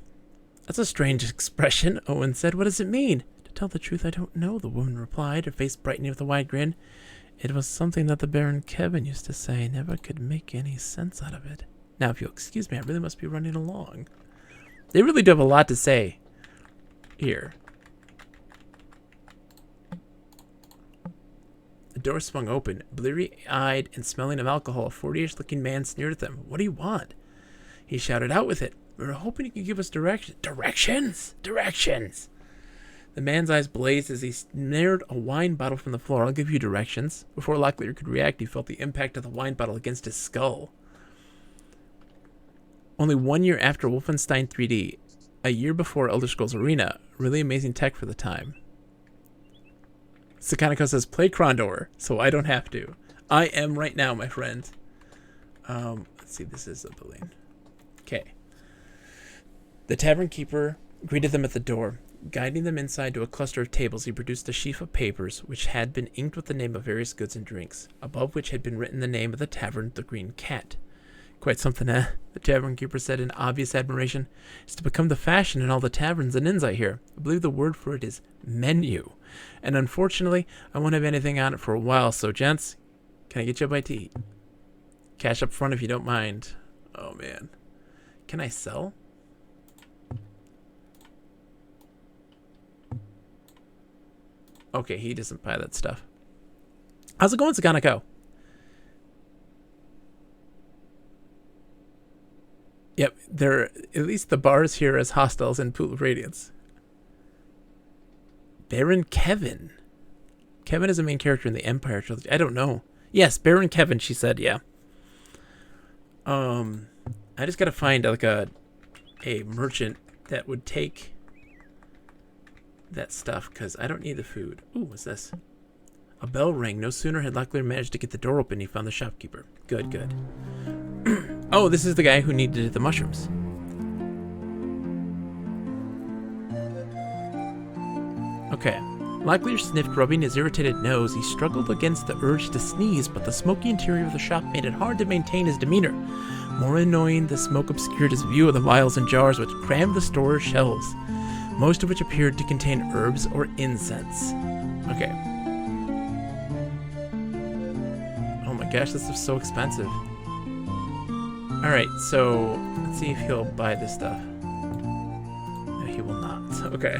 That's a strange expression, Owen said. What does it mean? To tell the truth, I don't know, the woman replied, her face brightening with a wide grin. It was something that the Baron Kevin used to say. Never could make any sense out of it. Now, if you'll excuse me, I really must be running along. They really do have a lot to say here. The door swung open. Bleary-eyed and smelling of alcohol, a 40-ish-looking man sneered at them. What do you want? He shouted out with it. We were hoping you could give us directions. Directions! Directions! The man's eyes blazed as he snared a wine bottle from the floor. I'll give you directions. Before Locklear could react, he felt the impact of the wine bottle against his skull. Only 1 year after Wolfenstein 3D, a year before Elder Scrolls Arena, really amazing tech for the time. Sakanako says, play Krondor, so I don't have to. I am right now, my friend. Let's see, this is a building. Okay. The tavern keeper greeted them at the door. Guiding them inside to a cluster of tables, he produced a sheaf of papers, which had been inked with the name of various goods and drinks, above which had been written the name of the tavern, the Green Cat. Quite something, eh? The tavern keeper said in obvious admiration. It's to become the fashion in all the taverns and inns I hear. I believe the word for it is menu. And unfortunately, I won't have anything on it for a while, so gents, can I get you a bite to eat? Cash up front if you don't mind. Oh, man. Can I sell? Okay, he doesn't buy that stuff. How's it going, Sakanako? Yep, they're at least the bars here as hostiles in Pool of Radiance. Baron Kevin. Kevin is a main character in the Empire trilogy. I don't know. Yes, Baron Kevin, she said, yeah. I just gotta find like a merchant that would take that stuff, because I don't need the food. Ooh, what's this? A bell rang. No sooner had Locklear managed to get the door open, he found the shopkeeper. Good, good. Oh, this is the guy who needed the mushrooms. Okay. Locklear sniffed, rubbing his irritated nose. He struggled against the urge to sneeze, but the smoky interior of the shop made it hard to maintain his demeanor. More annoying, the smoke obscured his view of the vials and jars which crammed the store's shelves, most of which appeared to contain herbs or incense. Okay. Oh my gosh, this is so expensive. Alright, so let's see if he'll buy this stuff. No, he will not. Okay.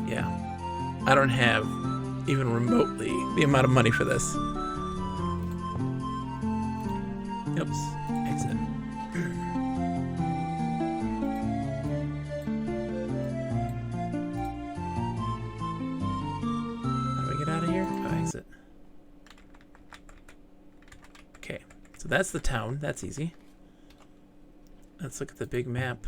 Yeah. I don't have even remotely the amount of money for this. Oops. Exit. How do I get out of here? Oh, exit. Okay. So that's the town. That's easy. Let's look at the big map.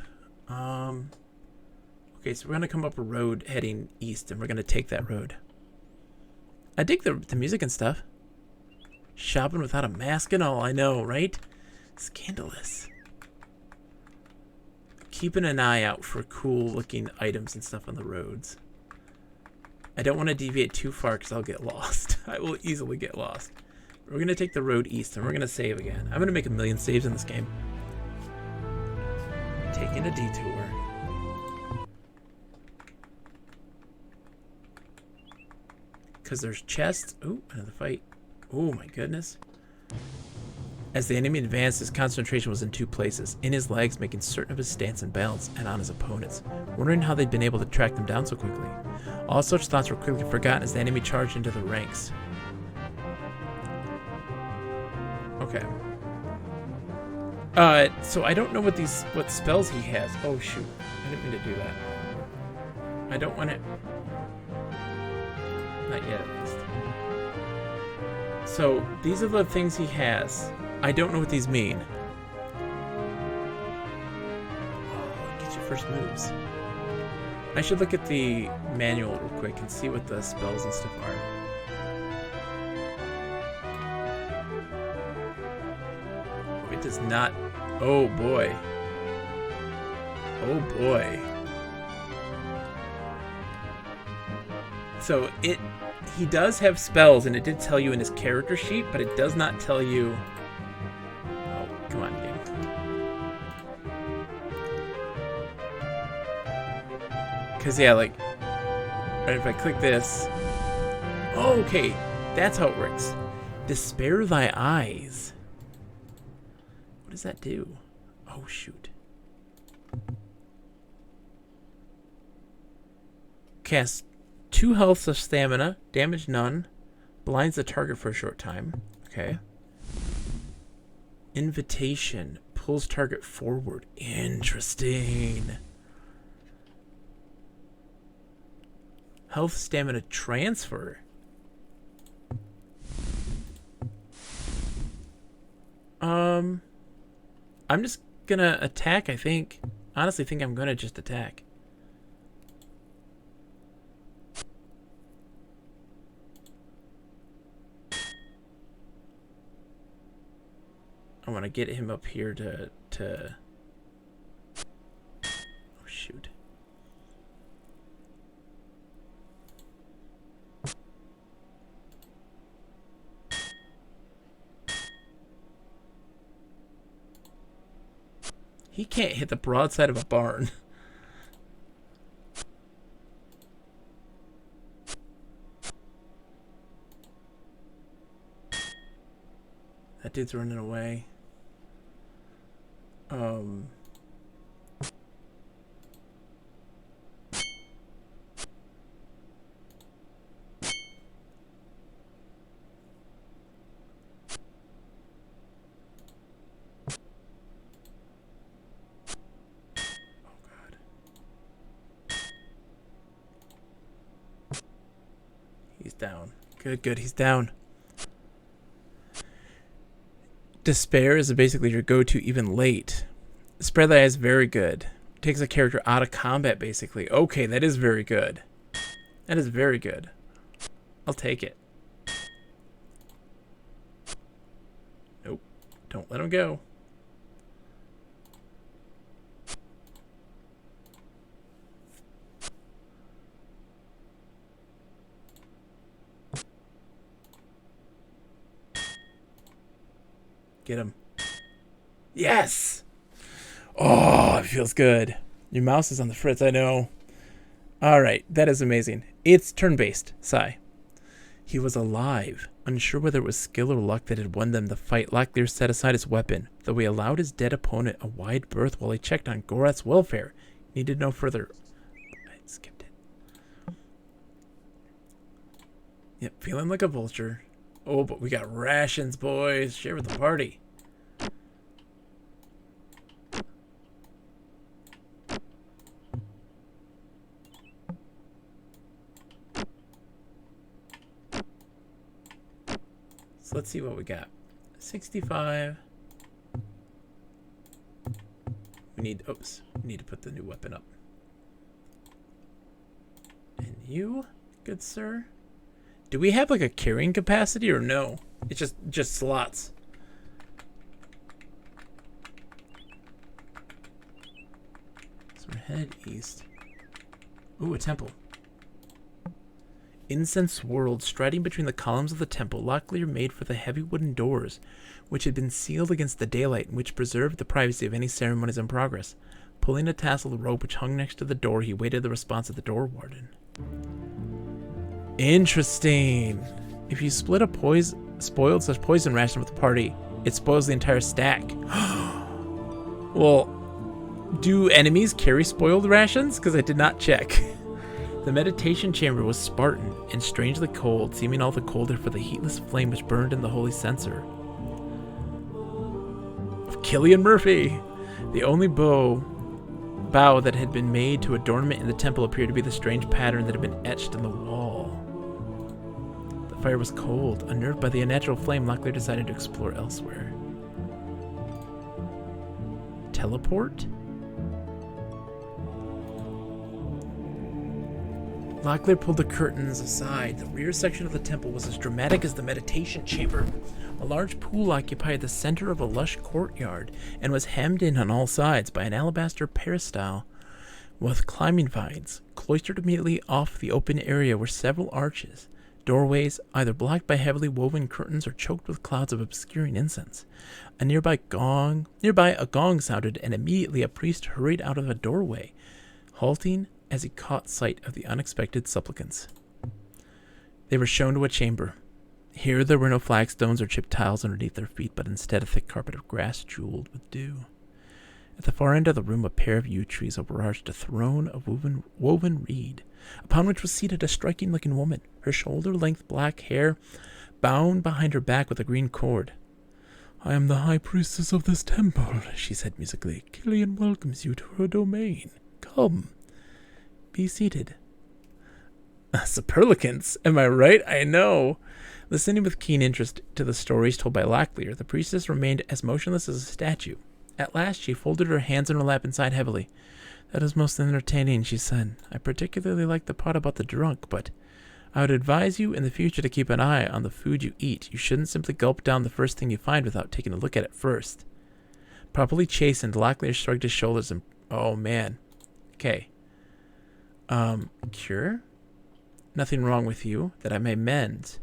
Okay, so we're going to come up a road heading east, and we're going to take that road. I dig the music and stuff. Shopping without a mask and all, I know, right? Scandalous. Keeping an eye out for cool-looking items and stuff on the roads. I don't want to deviate too far because I'll get lost. I will easily get lost. We're going to take the road east, and we're going to save again. I'm going to make 1,000,000 saves in this game. Taking a detour. Because there's chests. Ooh, another fight. Oh my goodness. As the enemy advanced, his concentration was in two places, in his legs, making certain of his stance and balance, and on his opponents, wondering how they'd been able to track them down so quickly. All such thoughts were quickly forgotten as the enemy charged into the ranks. Okay. So I don't know what spells he has. Oh shoot, I didn't mean to do that. I don't want it. Not yet, at least. So these are the things he has. I don't know what these mean. Oh, get your first moves. I should look at the manual real quick and see what the spells and stuff are. Oh, it does not. Oh boy. Oh boy. So he does have spells, and it did tell you in his character sheet, but it does not tell you. Oh, come on, game. Because, yeah, like, right, if I click this. Oh, okay, that's how it works. Despair thy eyes. What does that do? Oh, shoot. Cast 2 health of stamina, damage none, blinds the target for a short time. Okay. Invitation, pulls target forward. Interesting. Health stamina transfer. I'm just gonna attack, I think. Honestly, think I'm gonna just attack. I want to get him up here to... Oh, shoot. He can't hit the broadside of a barn. That dude's running away. He's down. Good, he's down. Despair is basically your go-to even late. Spread the Eye is very good. Takes a character out of combat, basically. Okay, that is very good. That is very good. I'll take it. Nope. Don't let him go. Get him. Yes! Oh, it feels good. Your mouse is on the fritz, I know. Alright, that is amazing. It's turn-based. Sigh. He was alive. Unsure whether it was skill or luck that had won them the fight, Locklear set aside his weapon, though he allowed his dead opponent a wide berth while he checked on Gorath's welfare. He needed no further... I skipped it. Yep, feeling like a vulture. Oh, but we got rations, boys. Share with the party. So let's see what we got. 65. We need, oops, we need to put the new weapon up. And you, good sir? Do we have like a carrying capacity or no? It's just slots. So we're headed east. Ooh, a temple. Incense swirled, striding between the columns of the temple. Locklear made for the heavy wooden doors, which had been sealed against the daylight and which preserved the privacy of any ceremonies in progress. Pulling a tasseled rope which hung next to the door, he waited the response of the door warden. Interesting. If you split a spoiled such poison ration with the party, It spoils the entire stack. Well, do enemies carry spoiled rations? Because I did not check. The meditation chamber was Spartan and strangely cold, seeming all the colder for the heatless flame which burned in the holy censer. Of Killian Murphy! The only bow that had been made to adornment in the temple appeared to be the strange pattern that had been etched in the wall. The fire was cold. Unnerved by the unnatural flame, Locklear decided to explore elsewhere. Teleport? Locklear pulled the curtains aside. The rear section of the temple was as dramatic as the meditation chamber. A large pool occupied the center of a lush courtyard and was hemmed in on all sides by an alabaster peristyle with climbing vines. Cloistered immediately off the open area were several arches, doorways either blocked by heavily woven curtains or choked with clouds of obscuring incense. Nearby a gong sounded, and immediately a priest hurried out of a doorway, halting as he caught sight of the unexpected supplicants. They were shown to a chamber. Here there were no flagstones or chipped tiles underneath their feet, but instead a thick carpet of grass jeweled with dew. At the far end of the room, a pair of yew trees overarched a throne of woven reed, upon which was seated a striking-looking woman, her shoulder-length black hair bound behind her back with a green cord. "I am the high priestess of this temple," she said musically. "Killian welcomes you to her domain. Come. Be seated." Superlicants, am I right? I know. Listening with keen interest to the stories told by Locklear, the priestess remained as motionless as a statue. At last she folded her hands in her lap and sighed heavily. "That is most entertaining," she said. "I particularly like the part about the drunk, but I would advise you in the future to keep an eye on the food you eat. You shouldn't simply gulp down the first thing you find without taking a look at it first." Properly chastened, Locklear shrugged his shoulders and... Oh, man. Okay. Cure? Nothing wrong with you, that I may mend.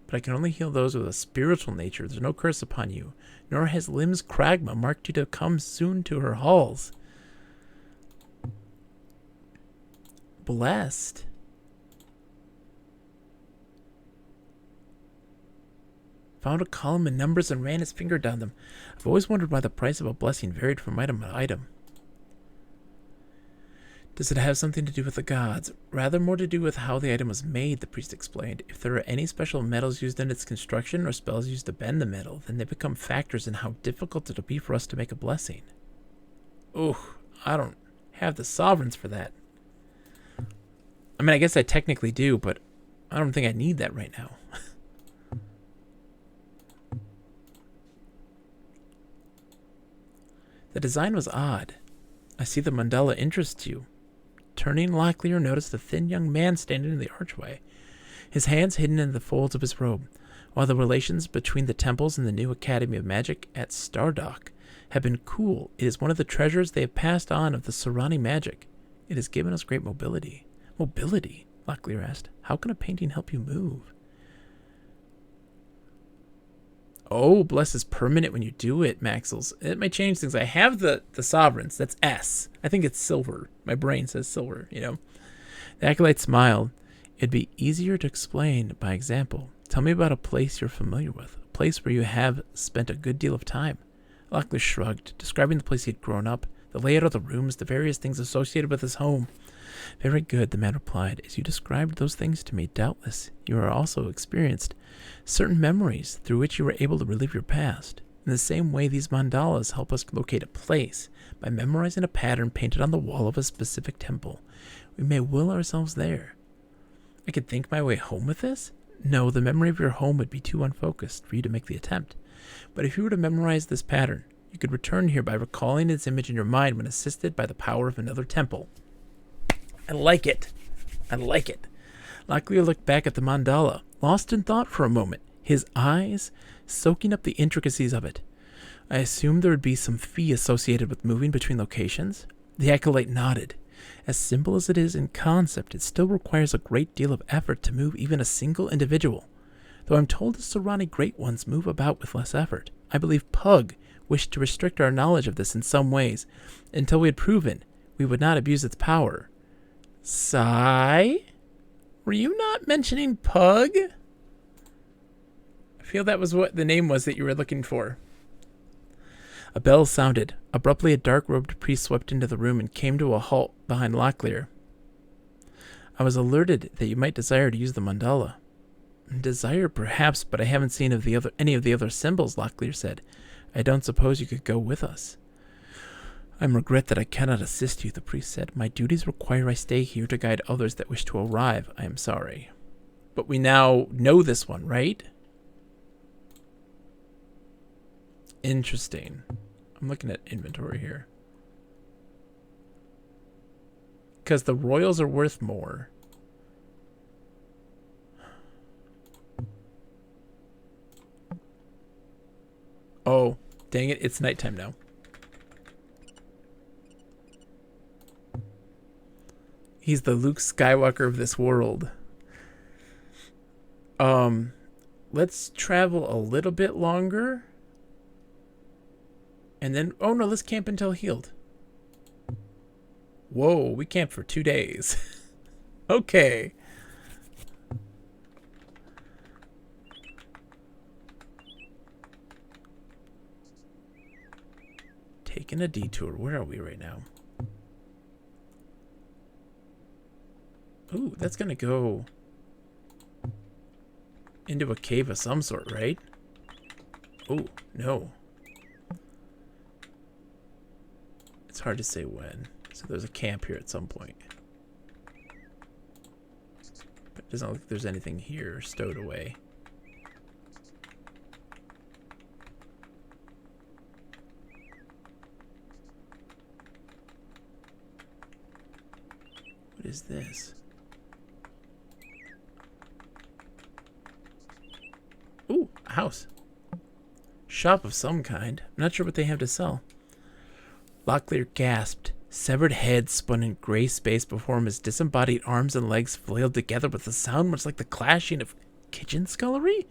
But I can only heal those with a spiritual nature. There's no curse upon you, nor has Lim's Cragma marked you to come soon to her halls. Blessed. Found a column in numbers and ran his finger down them. I've always wondered why the price of a blessing varied from item to item. "Does it have something to do with the gods?" "Rather more to do with how the item was made," the priest explained. "If there are any special metals used in its construction or spells used to bend the metal, then they become factors in how difficult it'll be for us to make a blessing." Ooh, I don't have the sovereigns for that. I mean, I guess I technically do, but I don't think I need that right now. The design was odd. "I see the mandala interests you." Turning, Locklear noticed a thin young man standing in the archway, his hands hidden in the folds of his robe. While the relations between the temples and the new Academy of Magic at Stardock have been cool, it is one of the treasures they have passed on of the Sorani magic. It has given us great mobility. "Mobility?" Locklear asked. "How can a painting help you move?" "Oh, bless is permanent when you do it, Maxels. It may change things. I have the sovereigns. That's S. I think it's silver. My brain says silver, you know." The acolyte smiled. "It'd be easier to explain by example. Tell me about a place you're familiar with, a place where you have spent a good deal of time." Locklear shrugged, describing the place he had grown up, the layout of the rooms, the various things associated with his home. "Very good," the man replied. "As you described those things to me, doubtless you are also experienced certain memories through which you were able to relive your past. In the same way, these mandalas help us locate a place. By memorizing a pattern painted on the wall of a specific temple, we may will ourselves there." "I could think my way home with this?" "No, the memory of your home would be too unfocused for you to make the attempt. But if you were to memorize this pattern, you could return here by recalling its image in your mind when assisted by the power of another temple." I like it. I like it. Locklear looked back at the mandala, lost in thought for a moment, his eyes soaking up the intricacies of it. "I assumed there would be some fee associated with moving between locations?" The acolyte nodded. "As simple as it is in concept, it still requires a great deal of effort to move even a single individual. Though I'm told the Sorani Great Ones move about with less effort. I believe Pug wished to restrict our knowledge of this in some ways, until we had proven we would not abuse its power." Sigh? Were you not mentioning Pug? feel that was what the name was that you were looking for. A bell sounded. Abruptly, a dark-robed priest swept into the room and came to a halt behind Locklear. I was alerted that you might desire to use the mandala. Desire, perhaps, but I haven't seen any of the other symbols, Locklear said. I don't suppose you could go with us. I regret that I cannot assist you, the priest said. My duties require I stay here to guide others that wish to arrive. I am sorry. But we now know this one, right? Interesting. I'm looking at inventory here. Because the royals are worth more. Oh, dang it. It's nighttime now. He's the Luke Skywalker of this world. Let's travel a little bit longer. And then, oh no, let's camp until healed. Whoa, we camped for 2 days. Okay. Taking a detour. Where are we right now? Ooh, that's gonna go into a cave of some sort, right? Oh, no. It's hard to say when. So there's a camp here at some point. But it doesn't look like there's anything here stowed away. What is this? Ooh, a house. Shop of some kind. I'm not sure what they have to sell. Locklear gasped. Severed heads spun in gray space before him as disembodied arms and legs flailed together with a sound much like the clashing of kitchen scullery.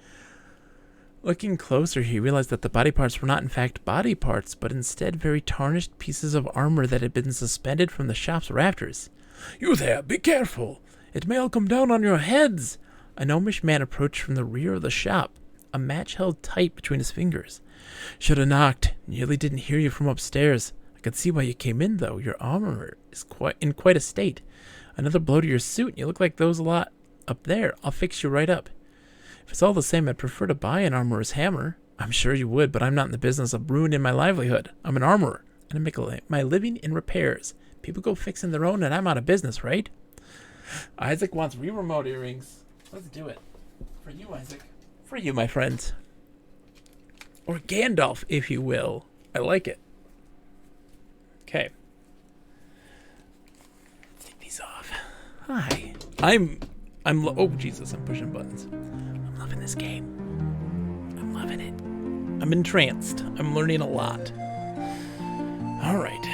Looking closer, he realized that the body parts were not in fact body parts, but instead very tarnished pieces of armor that had been suspended from the shop's rafters. You there, be careful! It may all come down on your heads! A gnomish man approached from the rear of the shop, a match held tight between his fingers. Should have knocked. Nearly didn't hear you from upstairs. I could see why you came in, though. Your armor is in quite a state. Another blow to your suit, and you look like those a lot up there. I'll fix you right up. If it's all the same, I'd prefer to buy an armorer's hammer. I'm sure you would, but I'm not in the business of ruining my livelihood. I'm an armorer, and I make my living in repairs. People go fixing their own, and I'm out of business, right? Isaac wants remote earrings. Let's do it. For you, Isaac. For you, my friends. Or Gandalf, if you will. I like it. Okay. Take these off. Hi. Oh, Jesus, I'm pushing buttons. I'm loving this game. I'm loving it. I'm entranced. I'm learning a lot. All right.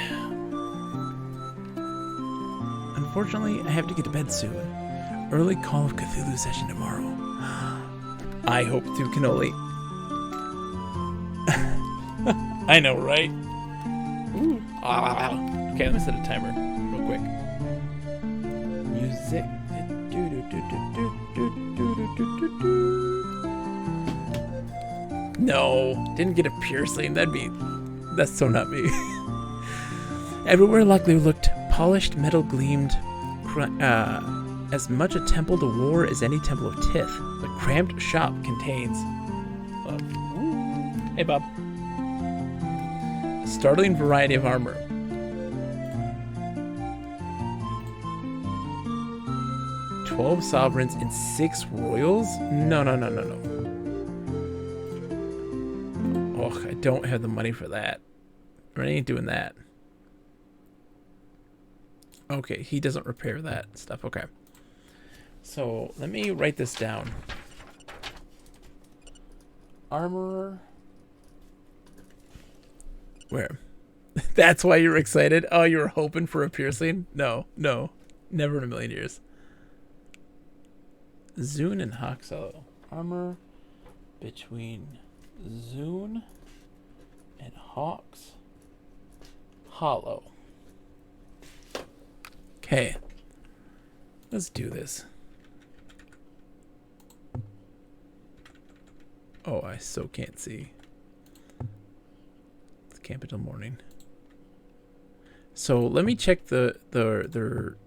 Unfortunately, I have to get to bed soon. Early Call of Cthulhu session tomorrow. I hope to, cannoli. I know, right? Ooh. Okay, let me set a timer real quick. Music. No, didn't get a piercing. That's so not me. Everywhere Locklear looked, polished metal gleamed, as much a temple to war as any temple of Tith. The cramped shop contains... Hey, Bob. A startling variety of armor. "12 sovereigns and 6 royals? No. Oh, I don't have the money for that. I ain't doing that. Okay, he doesn't repair that stuff. Okay. So, let me write this down. Armorer. Where? That's why you were excited? Oh, you were hoping for a piercing? No. Never in a million years. Zune and Hoxo. Armor between Zune and Hawks Hollow. Okay. Let's do this. Oh, I so can't see. Let's camp until morning. So let me check their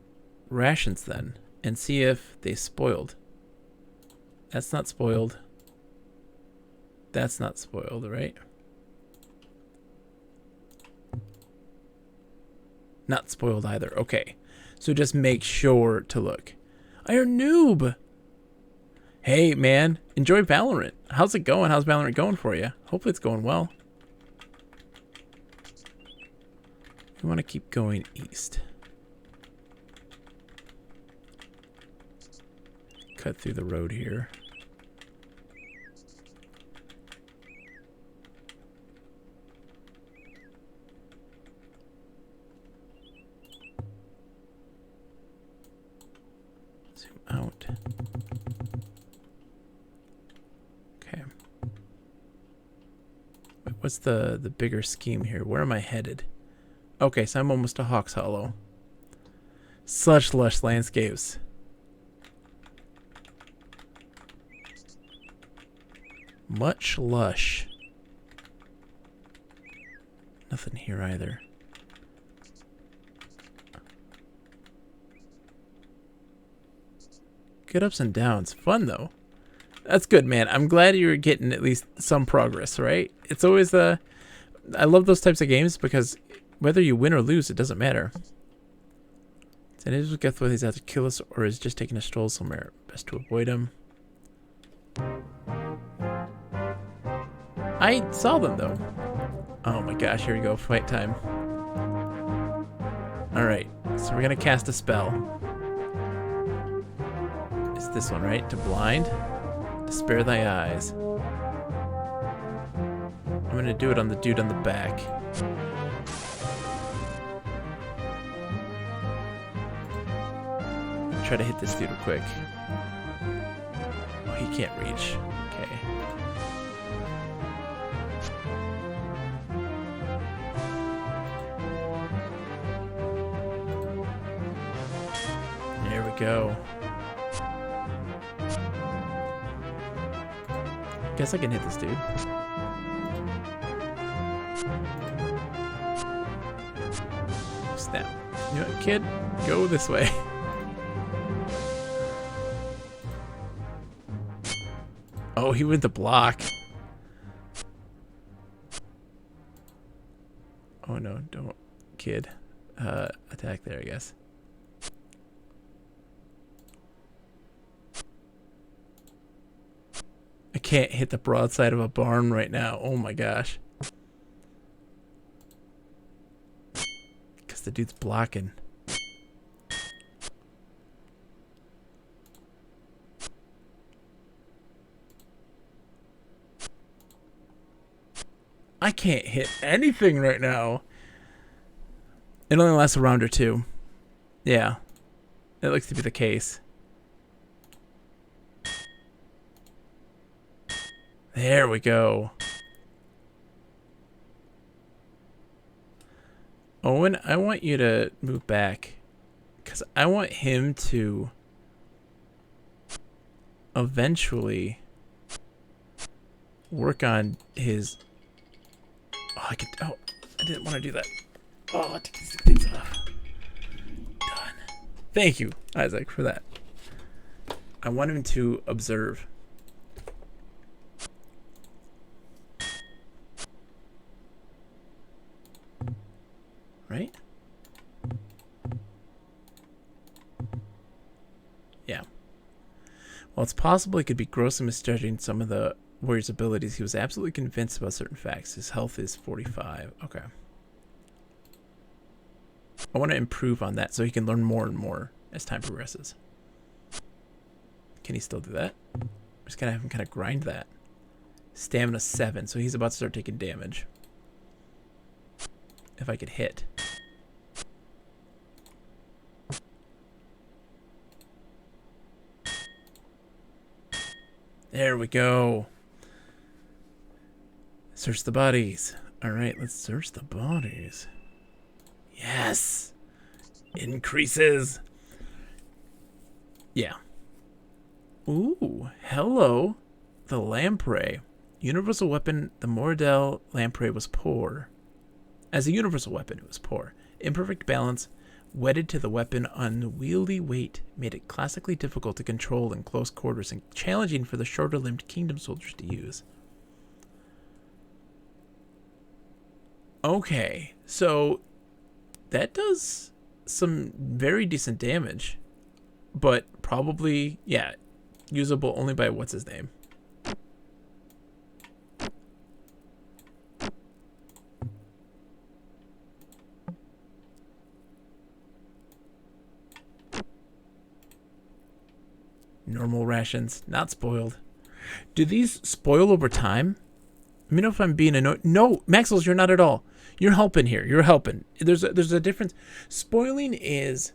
rations then and see if they spoiled. That's not spoiled. That's not spoiled, right? Not spoiled either. Okay. So just make sure to look. Iron Noob! Hey, man. Enjoy Valorant. How's it going? How's Valorant going for you? Hopefully it's going well. We want to keep going east. Cut through the road here. Zoom out. Okay. Wait, what's the bigger scheme here? Where am I headed? Okay, so I'm almost to Hawks Hollow. Such lush landscapes. Much lush. Nothing here either. Good ups and downs. Fun though. That's good, man. I'm glad you're getting at least some progress, right? It's always I love those types of games because whether you win or lose, it doesn't matter. And it is with Geth whether he's out to kill us or is just taking a stroll somewhere. Best to avoid him. I saw them though. Oh my gosh, here we go. Fight time. Alright, so we're gonna cast a spell. It's this one, right? To blind. To spare thy eyes. I'm gonna do it on the dude on the back. Try to hit this dude real quick. Oh, he can't reach. Okay. There we go. Guess I can hit this dude. Snap. You know what, kid? Go this way. Oh, he went to block. Oh no, don't, kid. Attack there, I guess. I can't hit the broadside of a barn right now. Oh my gosh. Because the dude's blocking. I can't hit anything right now. It only lasts a round or two. Yeah. It looks to be the case. There we go. Owen, I want you to move back. Because I want him to eventually work on his... Oh, I didn't want to do that. Oh, take these things off. Done. Thank you, Isaac, for that. I want him to observe. Right? Yeah. While it's possible he could be grossly misjudging some of the warrior's abilities, he was absolutely convinced about certain facts. His health is 45. Okay. I want to improve on that so he can learn more and more as time progresses. Can he still do that? I'm just going to have him kind of grind that. Stamina 7, so he's about to start taking damage. If I could hit. There we go. Search the bodies. All right, let's search the bodies. Yes. Increases. Yeah. Ooh, hello. The lamprey. Universal weapon, the Mordel lamprey was poor. As a universal weapon, it was poor. Imperfect balance, wedded to the weapon, unwieldy weight, made it classically difficult to control in close quarters and challenging for the shorter-limbed kingdom soldiers to use. Okay, so that does some very decent damage, but probably, yeah, usable only by what's his name. Normal rations, not spoiled. Do these spoil over time? Let me know if I'm being annoyed. No, Maxwell's, you're not at all. You're helping here. You're helping. There's a difference. Spoiling is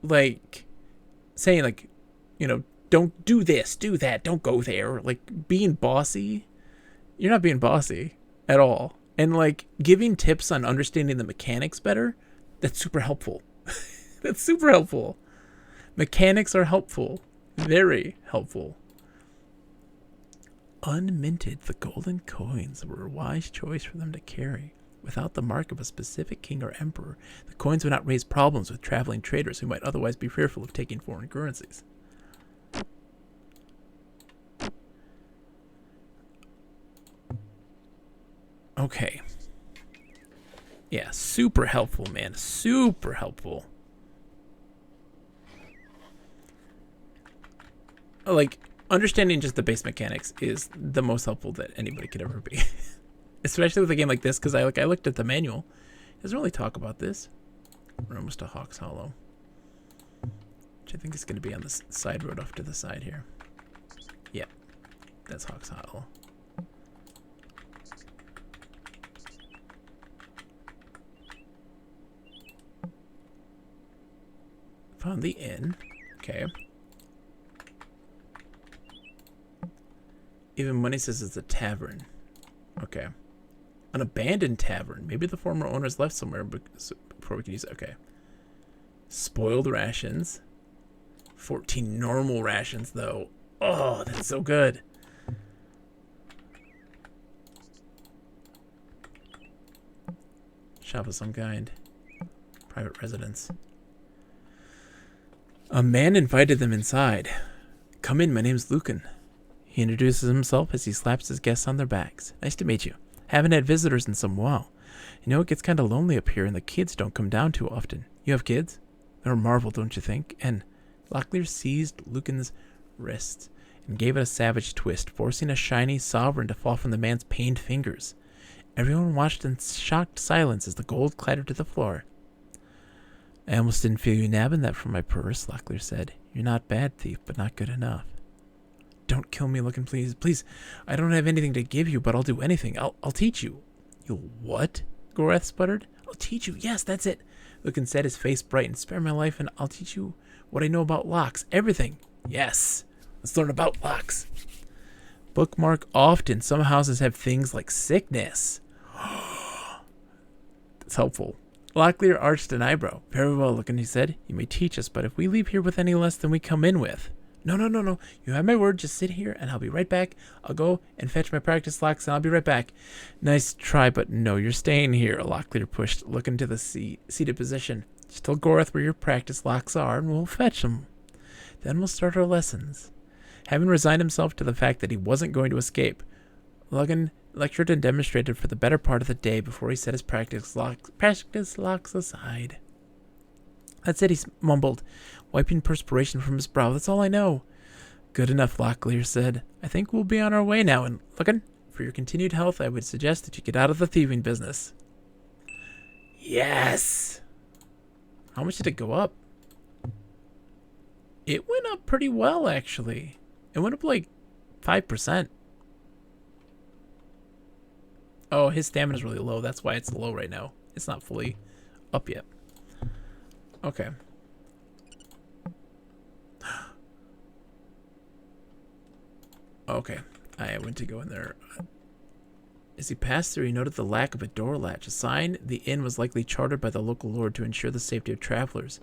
like saying, like, you know, don't do this, do that, don't go there. Like being bossy. You're not being bossy at all. And like giving tips on understanding the mechanics better, that's super helpful. That's super helpful. Mechanics are helpful. Very helpful. Unminted, the golden coins were a wise choice for them to carry. Without the mark of a specific king or emperor, the coins would not raise problems with traveling traders who might otherwise be fearful of taking foreign currencies. Okay. Yeah, super helpful, man. Super helpful. Like, understanding just the base mechanics is the most helpful that anybody could ever be. Especially with a game like this, because I looked at the manual. It doesn't really talk about this. We're almost to Hawk's Hollow, which I think is going to be on the side road off to the side here. Yep, that's Hawk's Hollow. Found the inn. Okay. Even money says it's a tavern. Okay. An abandoned tavern. Maybe the former owners left somewhere before we can use it. Okay. Spoiled rations. 14 normal rations, though. Oh, that's so good. Shop of some kind. Private residence. A man invited them inside. Come in, my name's Lucan. He introduces himself as he slaps his guests on their backs. Nice to meet you. Haven't had visitors in some while. You know, it gets kind of lonely up here and the kids don't come down too often. You have kids? They're a marvel, don't you think? And Locklear seized Lucan's wrists and gave it a savage twist, forcing a shiny sovereign to fall from the man's pained fingers. Everyone watched in shocked silence as the gold clattered to the floor. I almost didn't feel you nabbing that from my purse, Locklear said. You're not bad, thief, but not good enough. Don't kill me, Lucan, please. Please, I don't have anything to give you, but I'll do anything. I'll teach you. You what? Gorath sputtered. I'll teach you. Yes, that's it. Lucan said, his face brightened. Spare my life and I'll teach you what I know about locks. Everything. Yes. Let's learn about locks. Bookmark often. Some houses have things like sickness. That's helpful. Locklear arched an eyebrow. Very well, Lucan, he said. You may teach us, but if we leave here with any less than we come in with. No. You have my word. Just sit here and I'll be right back. I'll go and fetch my practice locks and I'll be right back. Nice try, but no, you're staying here. Locklear pushed Lucan to the seated position. Just tell Gorath where your practice locks are and we'll fetch them. Then we'll start our lessons. Having resigned himself to the fact that he wasn't going to escape, Lucan lectured and demonstrated for the better part of the day before he set his practice locks aside. That's it, he mumbled, wiping perspiration from his brow. That's all I know. Good enough, Locklear said. I think we'll be on our way now, and Lucan, for your continued health, I would suggest that you get out of the thieving business. Yes! How much did it go up? It went up pretty well, actually. It went up like 5%. Oh, his stamina's really low. That's why it's low right now. It's not fully up yet. Okay. Okay. I went to go in there. As he passed through, he noted the lack of a door latch, a sign the inn was likely chartered by the local lord to ensure the safety of travelers.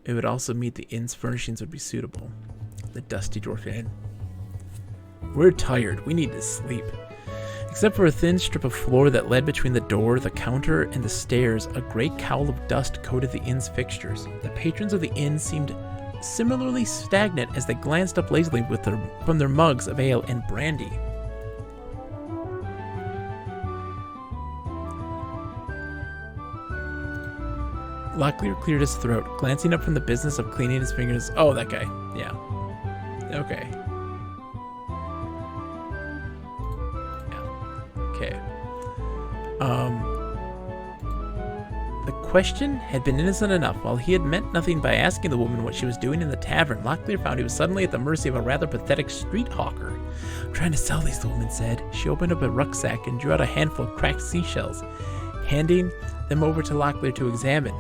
It would also meet the inn's furnishings would be suitable. The dusty dwarf inn. We're tired. We need to sleep. Except for a thin strip of floor that led between the door, the counter, and the stairs, a great cowl of dust coated the inn's fixtures. The patrons of the inn seemed similarly stagnant as they glanced up lazily from their mugs of ale and brandy. Locklear cleared his throat, glancing up from the business of cleaning his fingers. Oh, that guy. Yeah. Okay. Okay. The question had been innocent enough. While he had meant nothing by asking the woman what she was doing in the tavern, Locklear found he was suddenly at the mercy of a rather pathetic street hawker. I'm trying to sell these, the woman said. She opened up a rucksack and drew out a handful of cracked seashells, handing them over to Locklear to examine.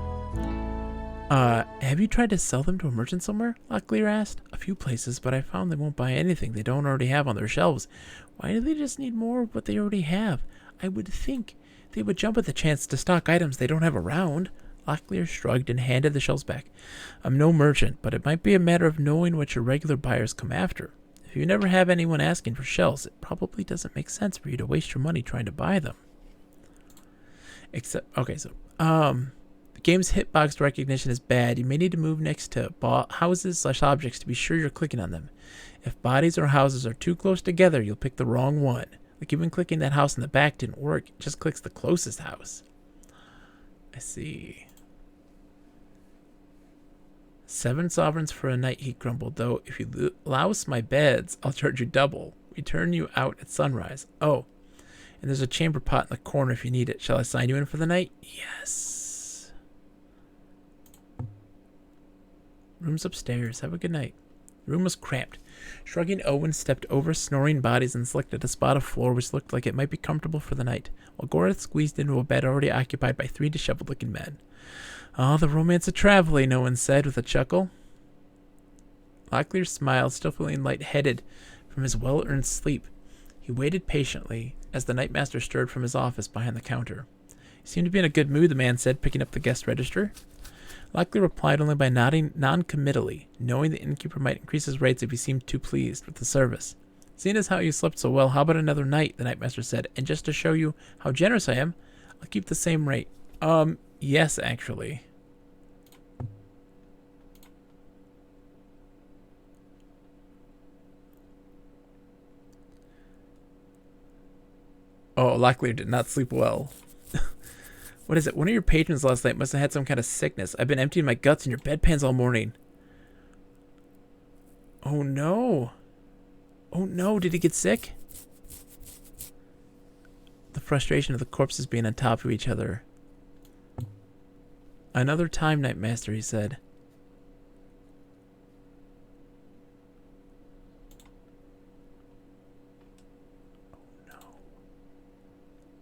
Have you tried to sell them to a merchant somewhere? Locklear asked. A few places, but I found they won't buy anything they don't already have on their shelves. Why do they just need more of what they already have? I would think they would jump at the chance to stock items they don't have around. Locklear shrugged and handed the shelves back. I'm no merchant, but it might be a matter of knowing what your regular buyers come after. If you never have anyone asking for shells, it probably doesn't make sense for you to waste your money trying to buy them. The game's hitbox recognition is bad. You may need to move next to houses/objects to be sure you're clicking on them. If bodies or houses are too close together, you'll pick the wrong one. Like even clicking that house in the back didn't work. It just clicks the closest house. I see. 7 sovereigns for a night, he grumbled. Though, if you louse my beds, I'll charge you double. We turn you out at sunrise. Oh, and there's a chamber pot in the corner if you need it. Shall I sign you in for the night? Yes. Room's upstairs. Have a good night. The room was cramped. Shrugging, Owen stepped over snoring bodies and selected a spot of floor which looked like it might be comfortable for the night, while Gorath squeezed into a bed already occupied by 3 disheveled-looking men. Ah, the romance of traveling, Owen said with a chuckle. Locklear smiled, still feeling light-headed from his well-earned sleep. He waited patiently as the Nightmaster stirred from his office behind the counter. You seem to be in a good mood, the man said, picking up the guest register. Locklear replied only by nodding non-committally, knowing the innkeeper might increase his rates if he seemed too pleased with the service. Seeing as how you slept so well, how about another night, the Nightmaster said, and just to show you how generous I am, I'll keep the same rate. Yes, actually. Oh, Locklear did not sleep well. What is it? One of your patrons last night must have had some kind of sickness. I've been emptying my guts in your bedpans all morning. Oh no. Oh no, did he get sick? The frustration of the corpses being on top of each other. Another time, Nightmaster, he said. Oh no.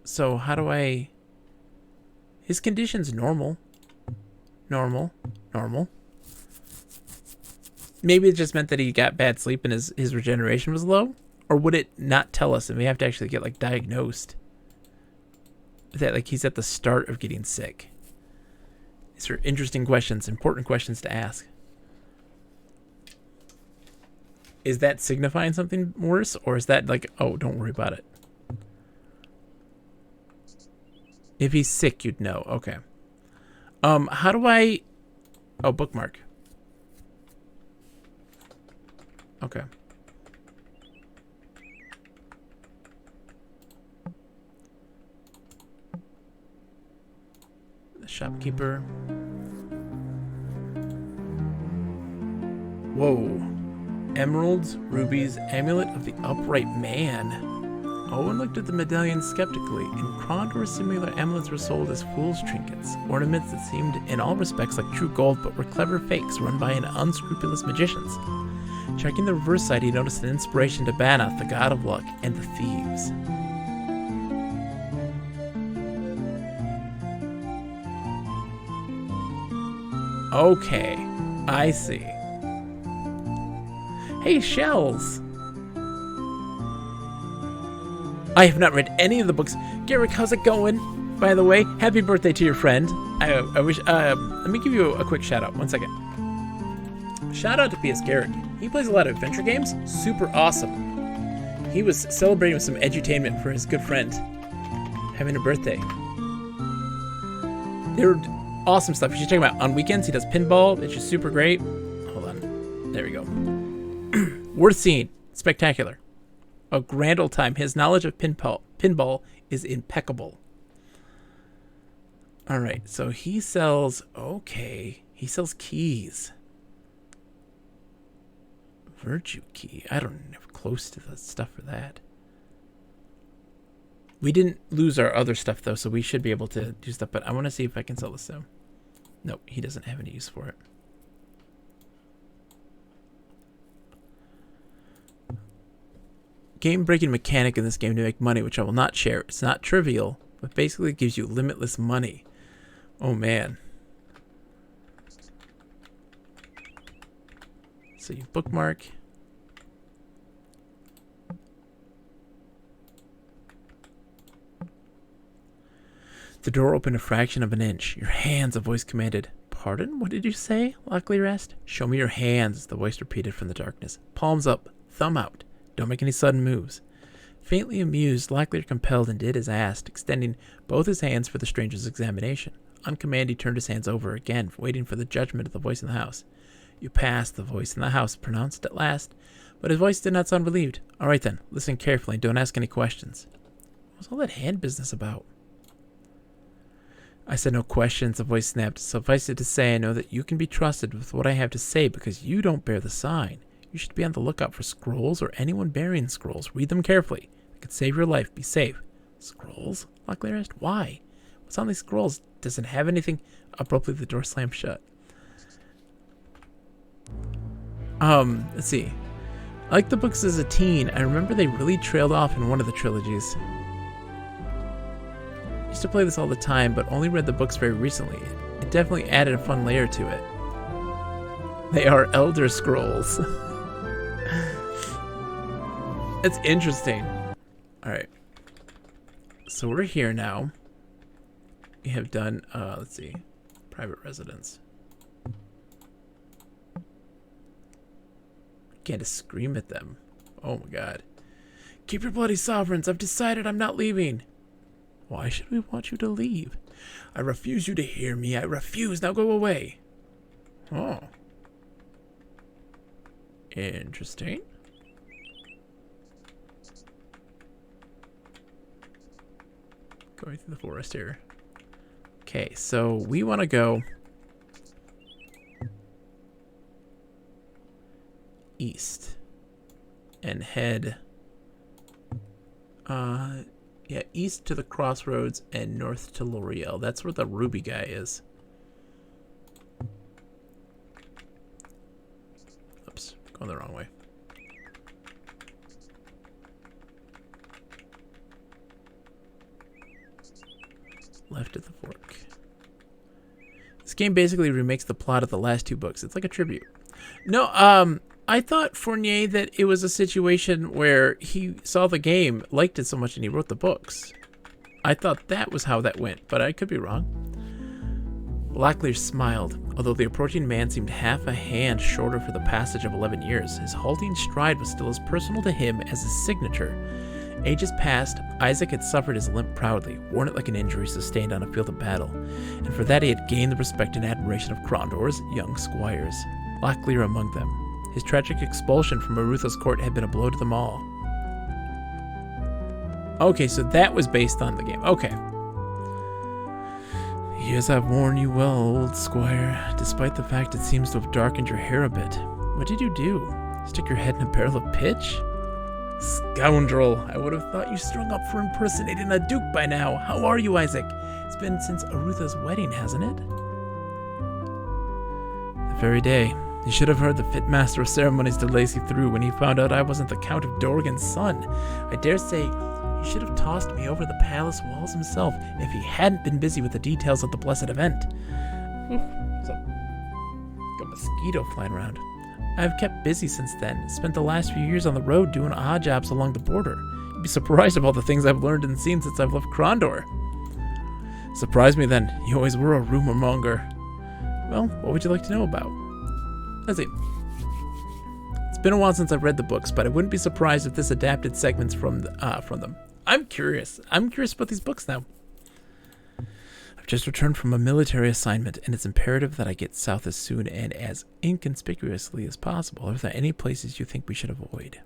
So how do I... His condition's normal. Normal. Maybe it just meant that he got bad sleep and his regeneration was low? Or would it not tell us and we have to actually get, like, diagnosed? That, like, he's at the start of getting sick. These are interesting questions, important questions to ask. Is that signifying something worse? Or is that like, oh, don't worry about it? If he's sick, you'd know. Okay. How do I... Oh, bookmark. Okay. The shopkeeper. Whoa. Emeralds, rubies, amulet of the upright man. Owen looked at the medallion skeptically. In Krondor, similar amulets were sold as fool's trinkets, ornaments that seemed in all respects like true gold but were clever fakes run by unscrupulous magicians. Checking the reverse side, he noticed an inspiration to Banath, the god of luck, and the thieves. Okay, I see. Hey, shells! I have not read any of the books. Garrick, how's it going? By the way, happy birthday to your friend. I wish, let me give you a quick shout out. 1 second. Shout out to P.S. Garrick. He plays a lot of adventure games. Super awesome. He was celebrating with some edutainment for his good friend having a birthday. They're awesome stuff. You should check him out. On weekends, he does pinball. It's just super great. Hold on. There we go. Worth seeing. Spectacular. A grand old time. His knowledge of pinball is impeccable. All right. So he sells... Okay. He sells keys. Virtue key. I don't have close to the stuff for that. We didn't lose our other stuff, though, so we should be able to do stuff. But I want to see if I can sell this, though. Nope, he doesn't have any use for it. Game-breaking mechanic in this game to make money, which I will not share. It's not trivial, but basically it gives you limitless money. Oh, man. So you bookmark. The door opened a fraction of an inch. Your hands, a voice commanded. Pardon? What did you say? Locklear asked. Show me your hands, the voice repeated from the darkness. Palms up, thumb out. Don't make any sudden moves. Faintly amused, Locklear compelled and did as asked, extending both his hands for the stranger's examination. On command, he turned his hands over again, waiting for the judgment of the voice in the house. You passed, the voice in the house pronounced at last, but his voice did not sound relieved. All right then, listen carefully and don't ask any questions. What was all that hand business about? I said no questions, the voice snapped. Suffice it to say, I know that you can be trusted with what I have to say because you don't bear the sign. You should be on the lookout for scrolls or anyone bearing scrolls. Read them carefully. They could save your life. Be safe. Scrolls? Locklear asked. Why? What's on these scrolls? Does it have anything? Abruptly, the door slammed shut. Let's see. I liked the books as a teen. I remember they really trailed off in one of the trilogies. I used to play this all the time, but only read the books very recently. It definitely added a fun layer to it. They are Elder Scrolls. It's interesting. Alright. So we're here now. We have done, let's see. Private residence. Can't just scream at them. Oh my god. Keep your bloody sovereigns. I've decided I'm not leaving. Why should we want you to leave? I refuse you to hear me. I refuse. Now go away. Oh. Interesting. Going through the forest here. Okay, so we want to go east and head yeah, east to the crossroads and north to L'Oreal. That's where the Ruby guy is. Oops, going the wrong way. Left at the fork. This game basically remakes the plot of the last two books. It's like a tribute. No, I thought Fournier that it was a situation where he saw the game, liked it so much, and he wrote the books. I thought that was how that went, but I could be wrong. Locklear smiled, although the approaching man seemed half a hand shorter for the passage of 11 years. His halting stride was still as personal to him as his signature. Ages past, Isaac had suffered his limp proudly, worn it like an injury sustained on a field of battle, and for that he had gained the respect and admiration of Krondor's young squires, Locklear among them. His tragic expulsion from Arutha's court had been a blow to them all. Okay, so that was based on the game. Okay. Yes, I've worn you well, old squire, despite the fact it seems to have darkened your hair a bit. What did you do? Stick your head in a barrel of pitch? Scoundrel! I would have thought you strung up for impersonating a duke by now. How are you, Isaac? It's been since Arutha's wedding, hasn't it? The very day. You should have heard the fit master of ceremonies to Lacey through when he found out I wasn't the Count of Dorgan's son. I dare say he should have tossed me over the palace walls himself if he hadn't been busy with the details of the blessed event. There's a mosquito flying around. I've kept busy since then. Spent the last few years on the road doing odd jobs along the border. You'd be surprised of all the things I've learned and seen since I've left Krondor. Surprise me then. You always were a rumor monger. Well, what would you like to know about? Let's see. Let's been a while since I've read the books, but I wouldn't be surprised if this adapted segments from them. I'm curious. I'm curious about these books now. I've just returned from a military assignment, and it's imperative that I get south as soon and as inconspicuously as possible. Are there any places you think we should avoid?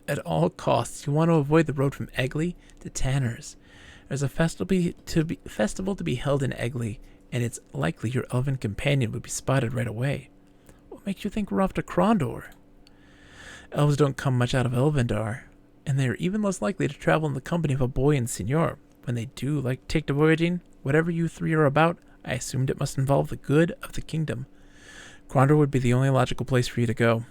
At all costs, you want to avoid the road from Egley to Tanner's. There's a festival to be held in Egley, and it's likely your elven companion would be spotted right away. What makes you think we're off to Krondor? Elves don't come much out of Elvendar, and they are even less likely to travel in the company of a boy and seigneur. When they do take to voyaging, whatever you three are about, I assumed it must involve the good of the kingdom. Krondor would be the only logical place for you to go.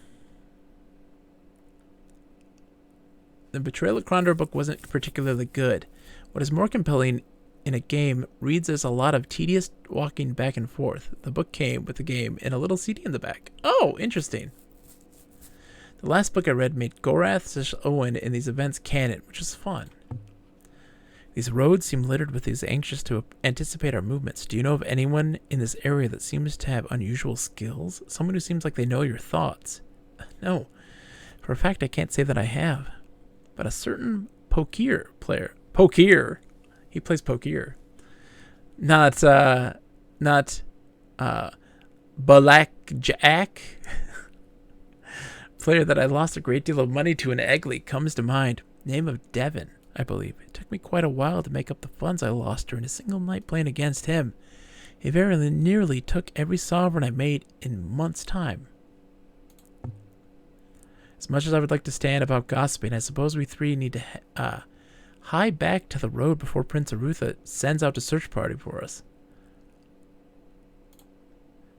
The Betrayal of Krondor book wasn't particularly good. What is more compelling in a game reads as a lot of tedious walking back and forth. The book came with the game and a little CD in the back. Oh, interesting. The last book I read made Gorath/Owen in these events canon, which was fun. These roads seem littered with those anxious to anticipate our movements. Do you know of anyone in this area that seems to have unusual skills? Someone who seems like they know your thoughts? No. For a fact, I can't say that I have. But a certain poker player. Poker. He plays poker. Not Blackjack. Player that I lost a great deal of money to in Egley comes to mind. Name of Devon, I believe. It took me quite a while to make up the funds I lost during a single night playing against him. He very nearly took every sovereign I made in months' time. As much as I would like to stand about gossiping, I suppose we three need to hie back to the road before Prince Arutha sends out a search party for us.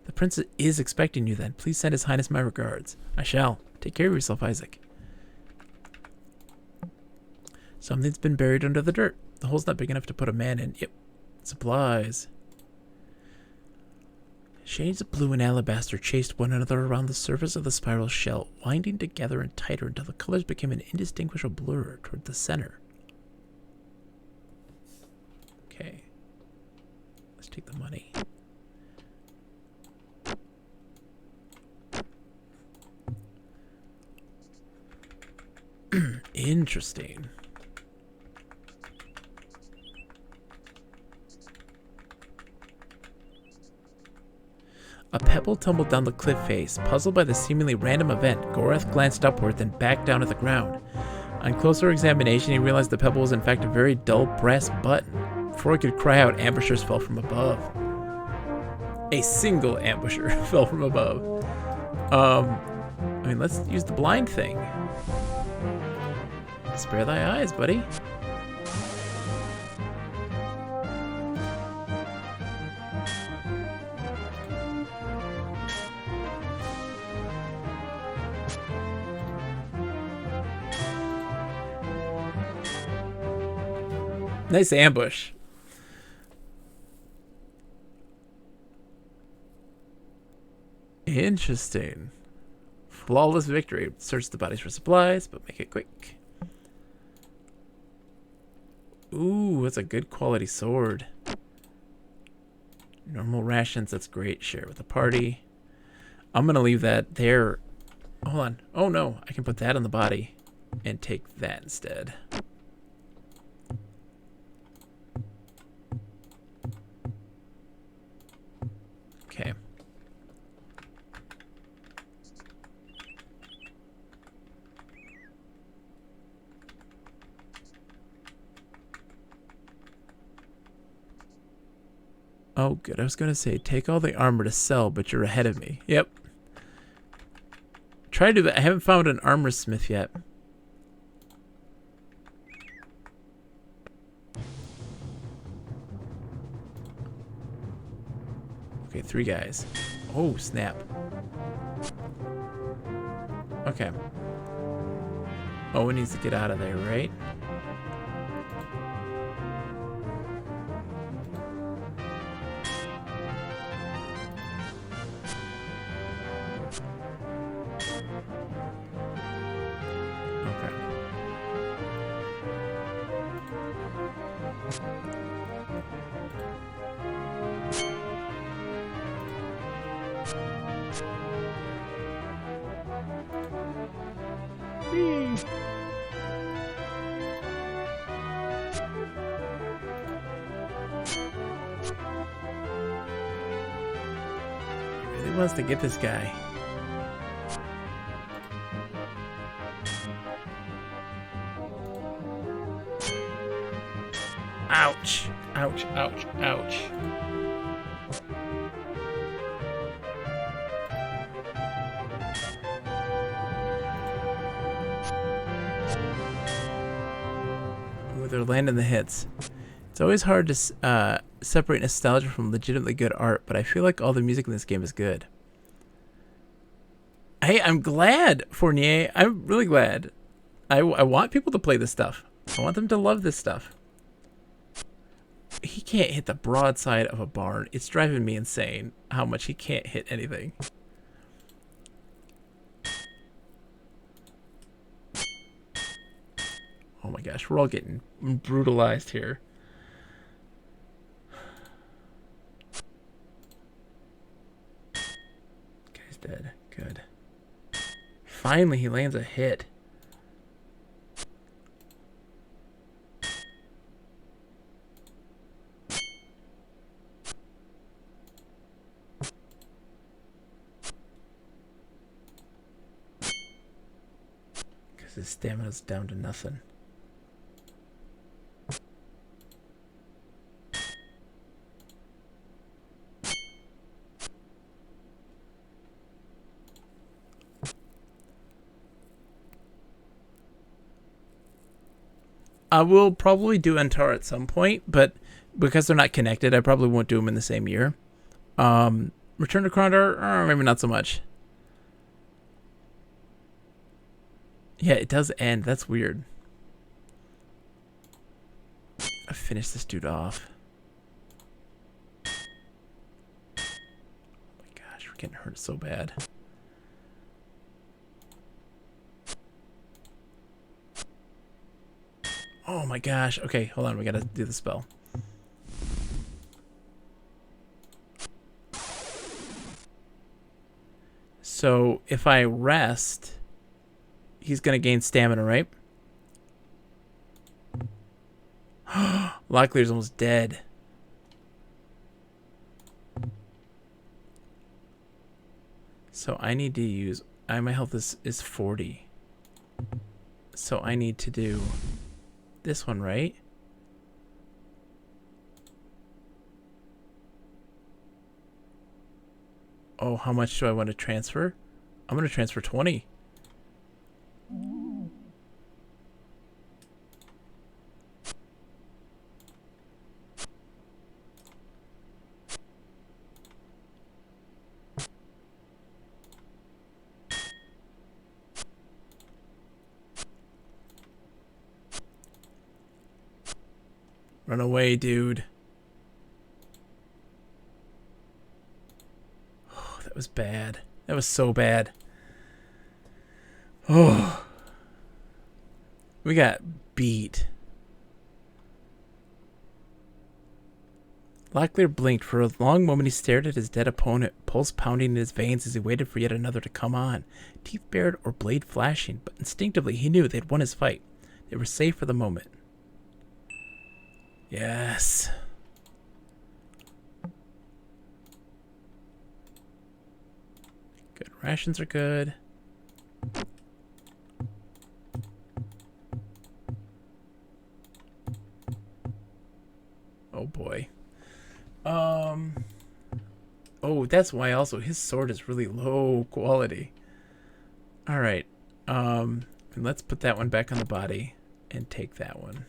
The prince is expecting you then. Please send His Highness my regards. I shall. Take care of yourself, Isaac. Something's been buried under the dirt. The hole's not big enough to put a man in. Yep. Supplies. Shades of blue and alabaster chased one another around the surface of the spiral shell, winding together and tighter until the colors became an indistinguishable blur toward the center. Okay. Let's take the money. Interesting. A pebble tumbled down the cliff face. Puzzled by the seemingly random event, Gorath glanced upward, then back down to the ground. On closer examination, he realized the pebble was in fact a very dull brass button. Before he could cry out, ambushers fell from above. A single ambusher fell from above. I mean, let's use the blind thing. Spare thy eyes, buddy. Nice ambush. Interesting. Flawless victory. Search the bodies for supplies, but make it quick. Ooh, that's a good quality sword. Normal rations, that's great. Share with the party. I'm going to leave that there. Hold on. Oh no, I can put that on the body and take that instead. Okay. Oh, good. I was going to say, take all the armor to sell, but you're ahead of me. Yep. Try to do that. I haven't found an armor smith yet. Okay, 3 guys. Oh, snap. Okay. Owen needs to get out of there, right? He really wants to get this guy. Ouch. Ouch, ouch, ouch. Ooh, they're landing the hits. It's always hard to separate nostalgia from legitimately good art, but I feel like all the music in this game is good. Hey, I'm glad, Fournier. I'm really glad. I want people to play this stuff. I want them to love this stuff. He can't hit the broadside of a barn. It's driving me insane how much he can't hit anything. Oh my gosh, we're all getting brutalized here. Guy's dead. Good. Finally, he lands a hit. Because his stamina's down to nothing. I will probably do Antar at some point, but because they're not connected, I probably won't do them in the same year. Return to Krondor, maybe not so much. Yeah, it does end. That's weird. I finished this dude off. Oh my gosh, we're getting hurt so bad. Oh my gosh. Okay, hold on. We gotta do the spell. So if I rest, he's gonna gain stamina, right? Locklear's almost dead. So I need to use... my health is 40. So I need to do this one, right? Oh, how much do I want to transfer? I'm going to transfer 20. Run away, dude. Oh, that was bad. That was so bad. Oh. We got beat. Locklear blinked. For a long moment he stared at his dead opponent, pulse pounding in his veins as he waited for yet another to come on. Teeth bared or blade flashing, but instinctively he knew they'd won his fight. They were safe for the moment. Yes. Good. Rations are good. Oh boy. Oh, that's why also his sword is really low quality. All right. And let's put that one back on the body and take that one.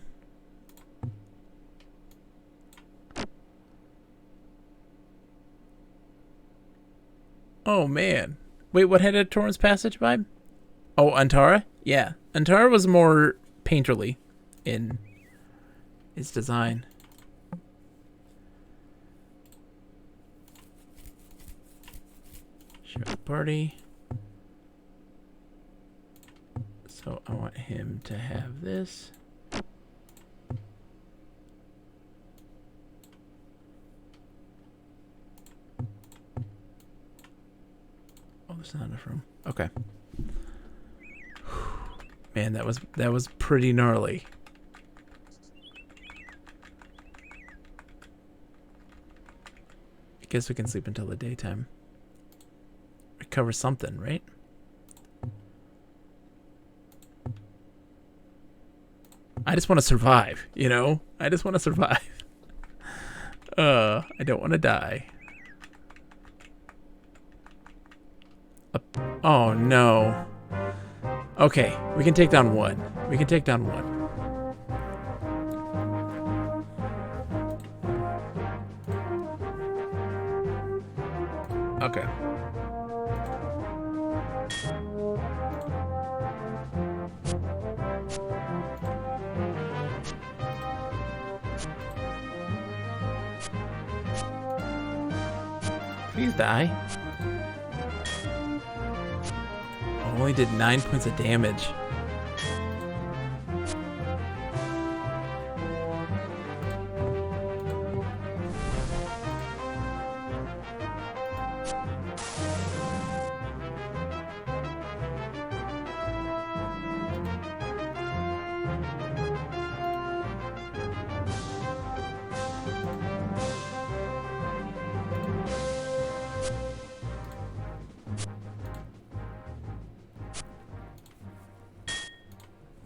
Oh man. Wait, what had a Torrance Passage vibe? Oh, Antara? Yeah. Antara was more painterly in its design. Share the party. So I want him to have this. Oh, there's not enough room. Okay. Man, that was pretty gnarly. I guess we can sleep until the daytime. Recover something, right? I just want to survive, you know? I just want to survive. I don't want to die. Oh, no. Okay, we can take down one. We can take down one. Okay. Please die. Only did 9 points of damage.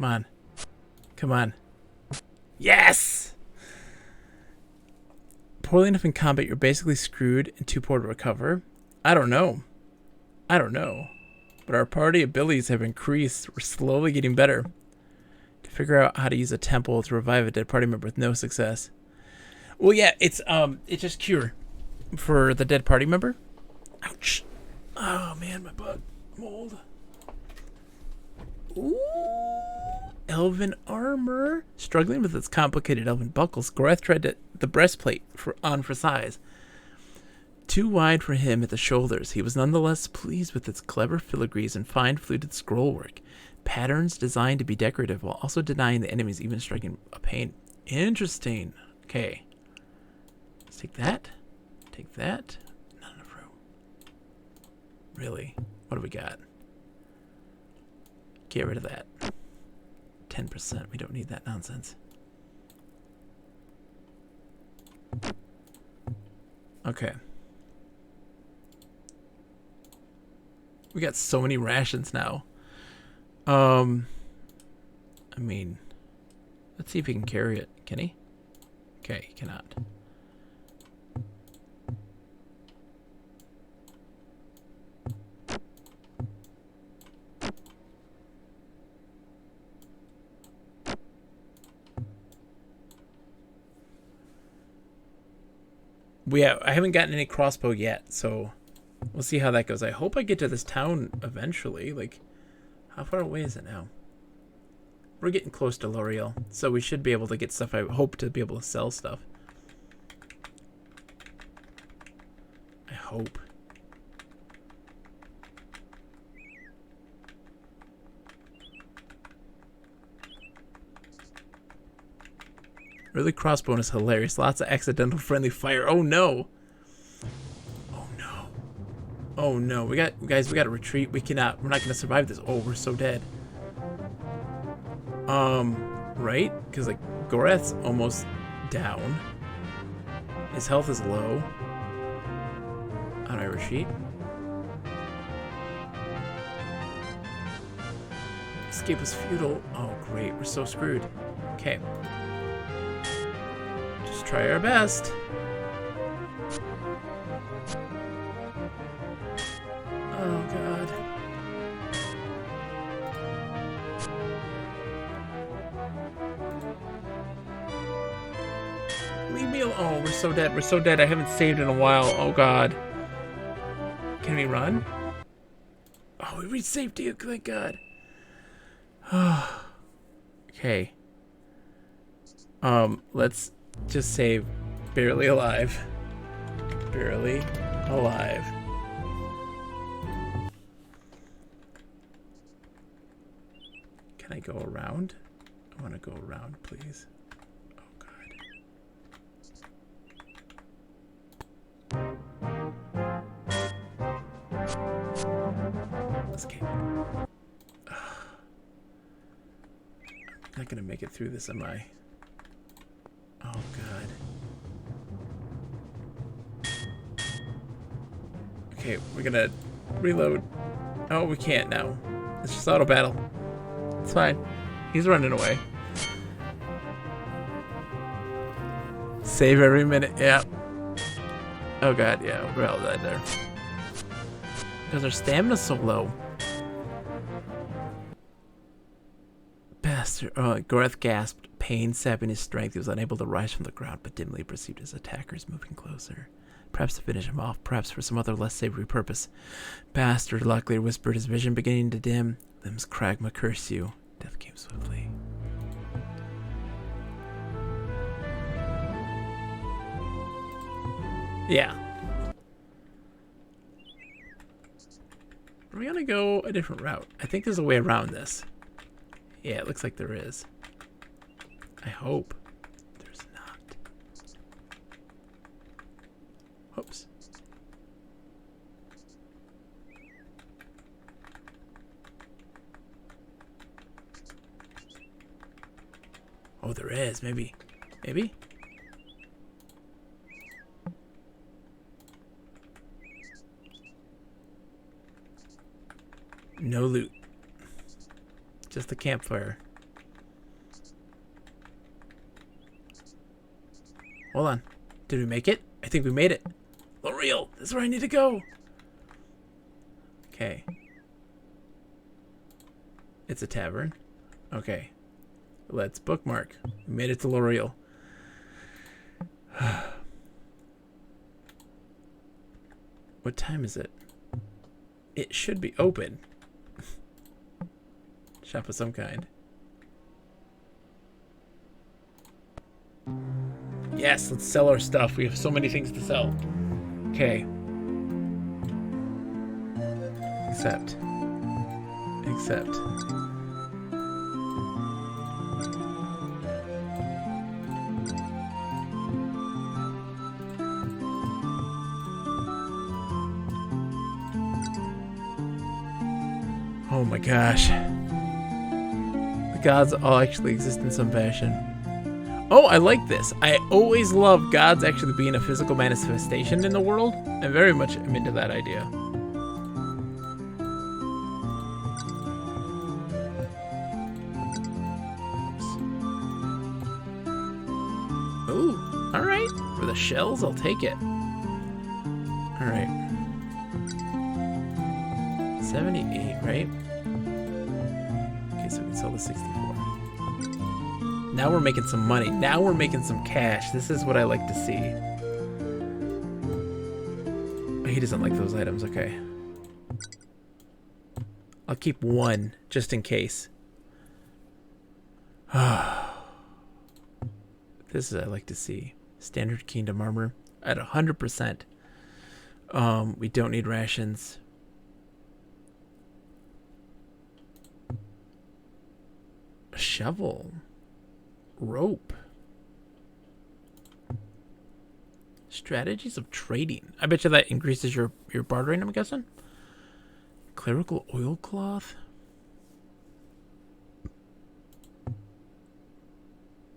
Come on. Come on. Yes! Poorly enough in combat, you're basically screwed and too poor to recover. I don't know. I don't know. But our party abilities have increased. We're slowly getting better. To figure out how to use a temple to revive a dead party member with no success. Well, yeah, it's just cure for the dead party member. Ouch. Oh, man, my butt. Mold. Ooh. Elven armor. Struggling with its complicated elven buckles, Gorath tried the breastplate for size. Too wide for him at the shoulders, he was nonetheless pleased with its clever filigrees and fine fluted scrollwork. Patterns designed to be decorative while also denying the enemies even striking a pain. Interesting. Okay. Let's take that. Take that. Not enough room. Really? What do we got? Get rid of that. 10%. We don't need that nonsense. Okay. We got so many rations now. I mean, let's see if he can carry it. Can he? Okay, he cannot. I haven't gotten any crossbow yet, so we'll see how that goes. I hope I get to this town eventually. Like, how far away is it now? We're getting close to L'Oreal, so we should be able to get stuff. I hope to be able to sell stuff. I hope. Early crossbow is hilarious. Lots of accidental friendly fire. Oh no. Oh no. Oh no. We got to retreat. We're not gonna survive this. Oh, we're so dead. Right? Because like Gorath's almost down. His health is low. How do I retreat? Escape was futile. Oh great, we're so screwed. Okay. Try our best. Oh god. Leave me alone. Oh, we're so dead. We're so dead. I haven't saved in a while. Oh god. Can we run? Oh, we reached safety. Thank god. Okay. Let's just save barely alive. Barely alive. Can I go around? I want to go around, please. Oh, God. Escape. Not gonna make it through this, am I? Oh god. Okay, we're gonna reload. Oh, we can't now. It's just auto battle. It's fine. He's running away. Save every minute. Yeah. Oh god, yeah, we're all dead there. Because our stamina's so low. Bastard. Gareth gasped, pain sapping his strength. He was unable to rise from the ground, but dimly perceived his attackers moving closer. Perhaps to finish him off, perhaps for some other less savory purpose. Bastard, Locklear whispered, his vision beginning to dim. Limbs Kragma, curse you. Death came swiftly. Yeah. We're gonna go a different route. I think there's a way around this. Yeah, it looks like there is. I hope there's not. Oops. Oh, there is. Maybe. Maybe? No loot. Just a campfire. Hold on. Did we make it? I think we made it. L'Oreal, this is where I need to go. Okay. It's a tavern. Okay. Let's bookmark. We made it to L'Oreal. What time is it? It should be open. Shop of some kind. Yes, let's sell our stuff. We have so many things to sell. Okay. Accept. Accept. Oh my gosh. The gods all actually exist in some fashion. Oh, I like this. I always love gods actually being a physical manifestation in the world. I very much am into that idea. Ooh, alright. For the shells, I'll take it. Alright. 78, right? Okay, so we can sell the 64. Now we're making some money. Now we're making some cash. This is what I like to see. Oh, he doesn't like those items. Okay. I'll keep one just in case. This is what I like to see. Standard Kingdom armor at 100%. We don't need rations. A shovel. Rope. Strategies of trading. I bet you that increases your bartering, I'm guessing. Clerical oilcloth.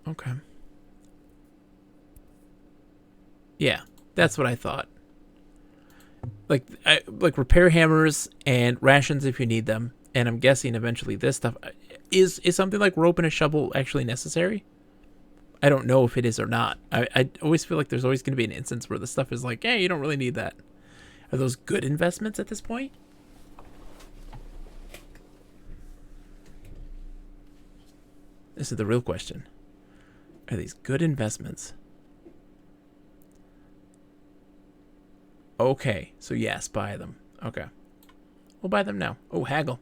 Okay. Yeah, that's what I thought. Like repair hammers and rations if you need them. And I'm guessing eventually this stuff is something like rope and a shovel actually necessary? I don't know if it is or not. I always feel like there's always going to be an instance where the stuff is like, hey, you don't really need that. Are those good investments at this point? This is the real question. Are these good investments? Okay, so yes, buy them. Okay. We'll buy them now. Oh, haggle.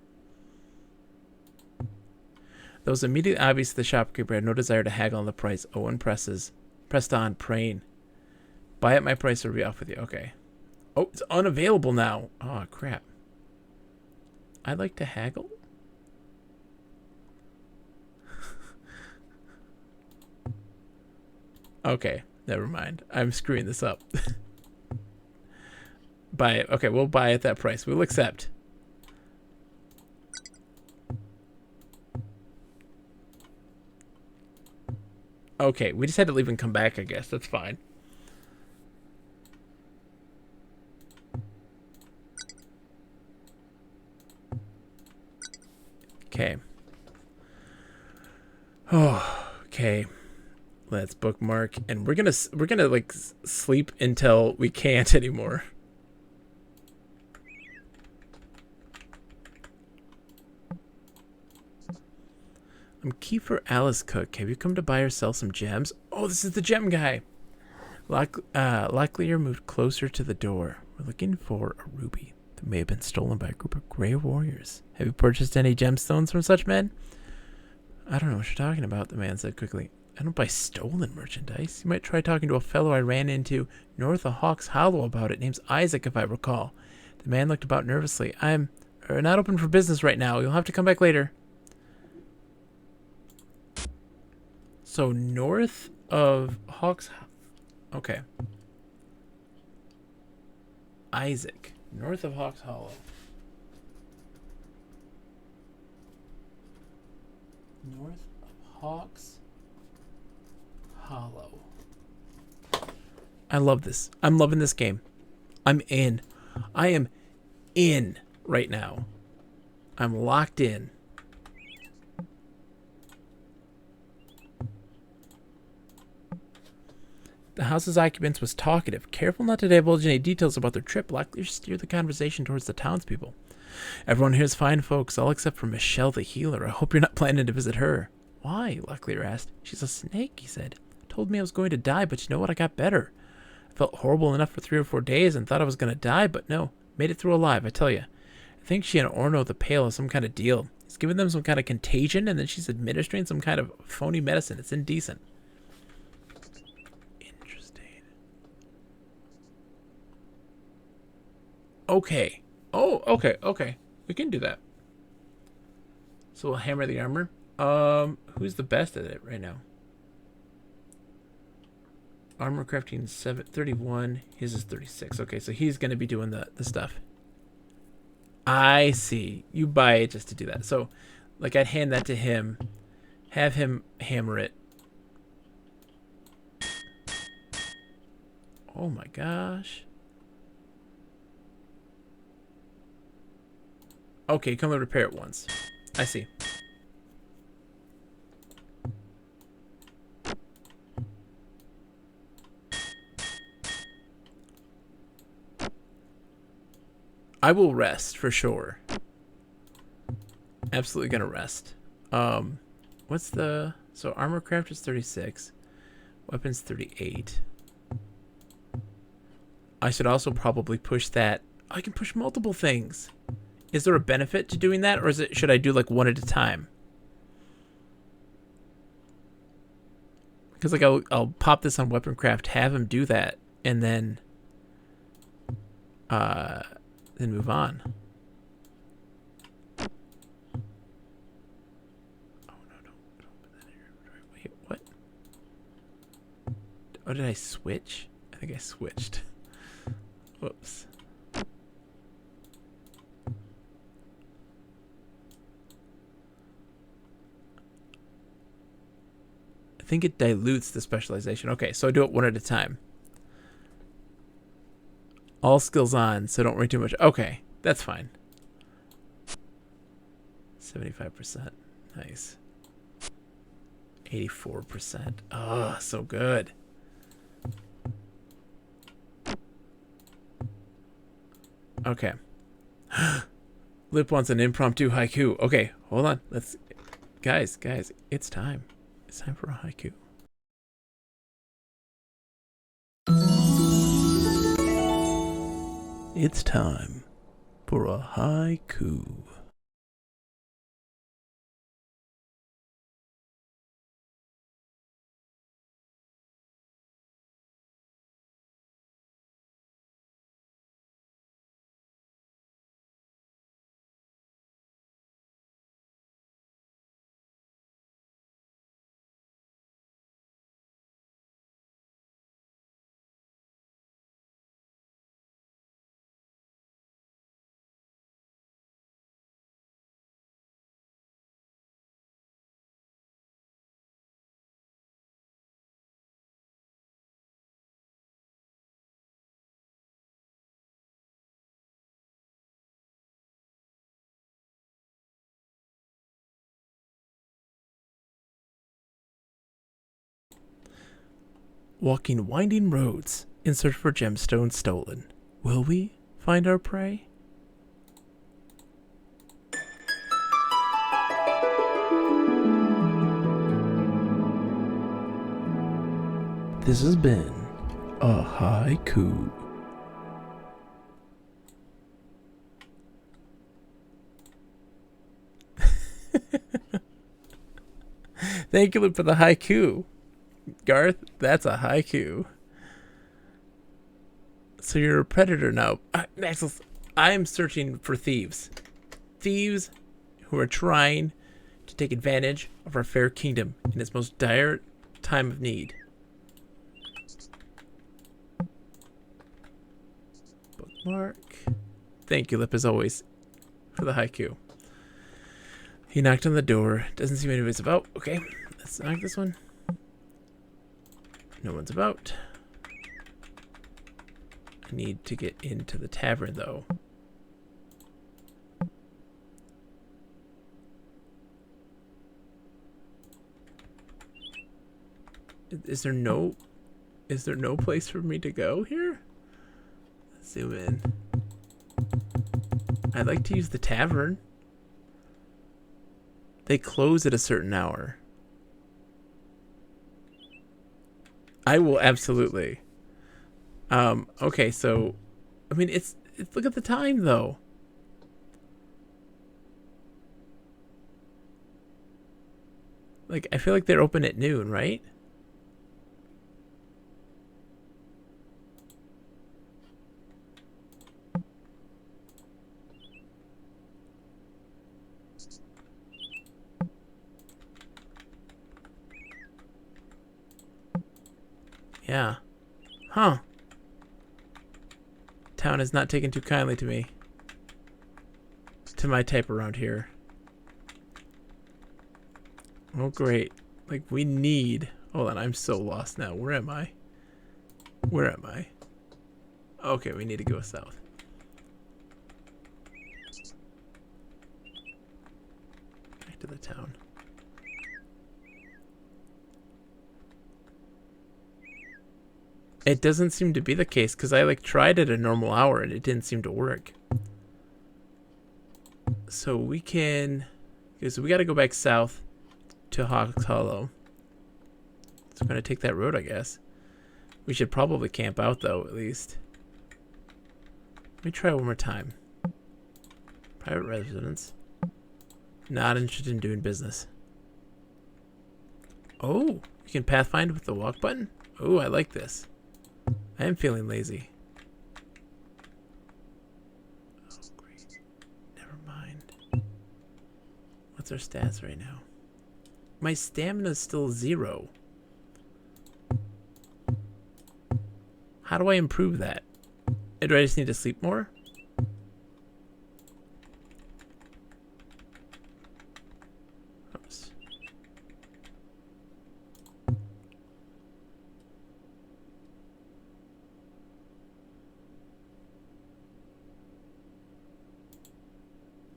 Though it was immediately obvious to the shopkeeper had no desire to haggle on the price, Owen pressed on, praying. Buy at my price or be off with you. Okay. Oh, it's unavailable now. Oh, crap. I'd like to haggle? Okay, never mind. I'm screwing this up. Buy it. Okay, we'll buy at that price. We'll accept. Okay, we just had to leave and come back, I guess. That's fine. Okay. Oh, okay. Let's bookmark, and we're gonna like sleep until we can't anymore. I'm Kiefer Alice Cook. Have you come to buy or sell some gems? Oh, this is the gem guy. Locklear moved closer to the door. We're looking for a ruby that may have been stolen by a group of gray warriors. Have you purchased any gemstones from such men? I don't know what you're talking about, the man said quickly. I don't buy stolen merchandise. You might try talking to a fellow I ran into north of Hawks Hollow about it. Name's Isaac, if I recall. The man looked about nervously. I'm not open for business right now. You'll have to come back later. So north of Hawks... Okay. Isaac. North of Hawks Hollow. North of Hawks Hollow. I love this. I'm loving this game. I'm in. I am in right now. I'm locked in. The house's occupants was talkative, careful not to divulge any details about their trip. Locklear steered the conversation towards the townspeople. Everyone here is fine folks, all except for Michelle the healer. I hope you're not planning to visit her. Why? Locklear asked. She's a snake, he said. Told me I was going to die, but you know what? I got better. I felt horrible enough for 3 or 4 days and thought I was going to die, but no. Made it through alive, I tell you. I think she and Orno the Pale have some kind of deal. He's giving them some kind of contagion, and then she's administering some kind of phony medicine. It's indecent. Okay. Oh, okay, okay. We can do that. So we'll hammer the armor. Who's the best at it right now? Armor crafting 31. His is 36. Okay, so he's gonna be doing the stuff. I see. You buy it just to do that. So, like, I'd hand that to him, have him hammer it. Oh my gosh. Okay, come and repair it once. I see. I will rest for sure. Absolutely gonna rest. What's the... So armor craft is 36. Weapons 38. I should also probably push that. I can push multiple things. Is there a benefit to doing that, or is it should I do like one at a time? Because like I'll pop this on weapon craft, have him do that, and then move on. Oh no, don't put that in your inventory. Wait, what? Oh, did I switch? I think I switched. Whoops. I think it dilutes the specialization. Okay, so I do it one at a time. All skills on, so don't worry too much. Okay, that's fine. 75%. Nice. 84%. Oh, so good. Okay. Lip wants an impromptu haiku. Okay, hold on. Let's... Guys, it's time. It's time for a haiku. It's time for a haiku. walking winding roads in search for gemstones stolen. Will we find our prey? This has been a haiku. Thank you for the haiku. Garth, that's a haiku. So you're a predator now. Axel, I am searching for thieves. Thieves who are trying to take advantage of our fair kingdom in its most dire time of need. Bookmark. Thank you, Lip, as always, for the haiku. He knocked on the door. Doesn't seem anybody's about. Okay, let's knock this one. No one's about. I need to get into the tavern, though. Is there no place for me to go here? Let's zoom in. I'd like to use the tavern. They close at a certain hour. I will absolutely. Okay, so I mean it's look at the time though. Like I feel like they're open at noon, right? Yeah. Huh. Town is not taken too kindly to me. To my type around here. Oh, great. Like, we need... Hold on, I'm so lost now. Where am I? Where am I? Okay, we need to go south. Back to the town. It doesn't seem to be the case because I like tried it at a normal hour and it didn't seem to work. So we can, so we got to go back south to Hawks Hollow. So we're gonna take that road, I guess. We should probably camp out though, at least. Let me try one more time. Private residence. Not interested in doing business. Oh, you can pathfind with the walk button. Oh, I like this. I am feeling lazy. Oh, great. Never mind. What's our stats right now? My stamina is still 0. How do I improve that? Do I just need to sleep more? Oops.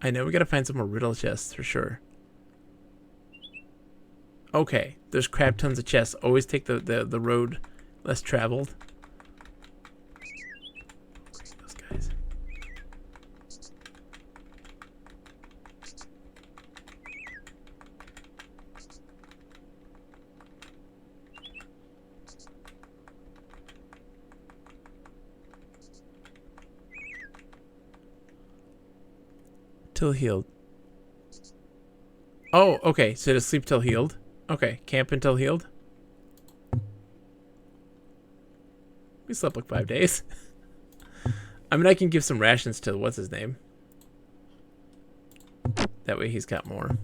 I know we gotta find some more riddle chests for sure. Okay, there's crap tons of chests. Always take the road less traveled. Those guys. Till healed. Oh, okay. So to sleep till healed. Okay, camp until healed. We slept like 5 days. I mean, I can give some rations to what's his name. That way he's got more.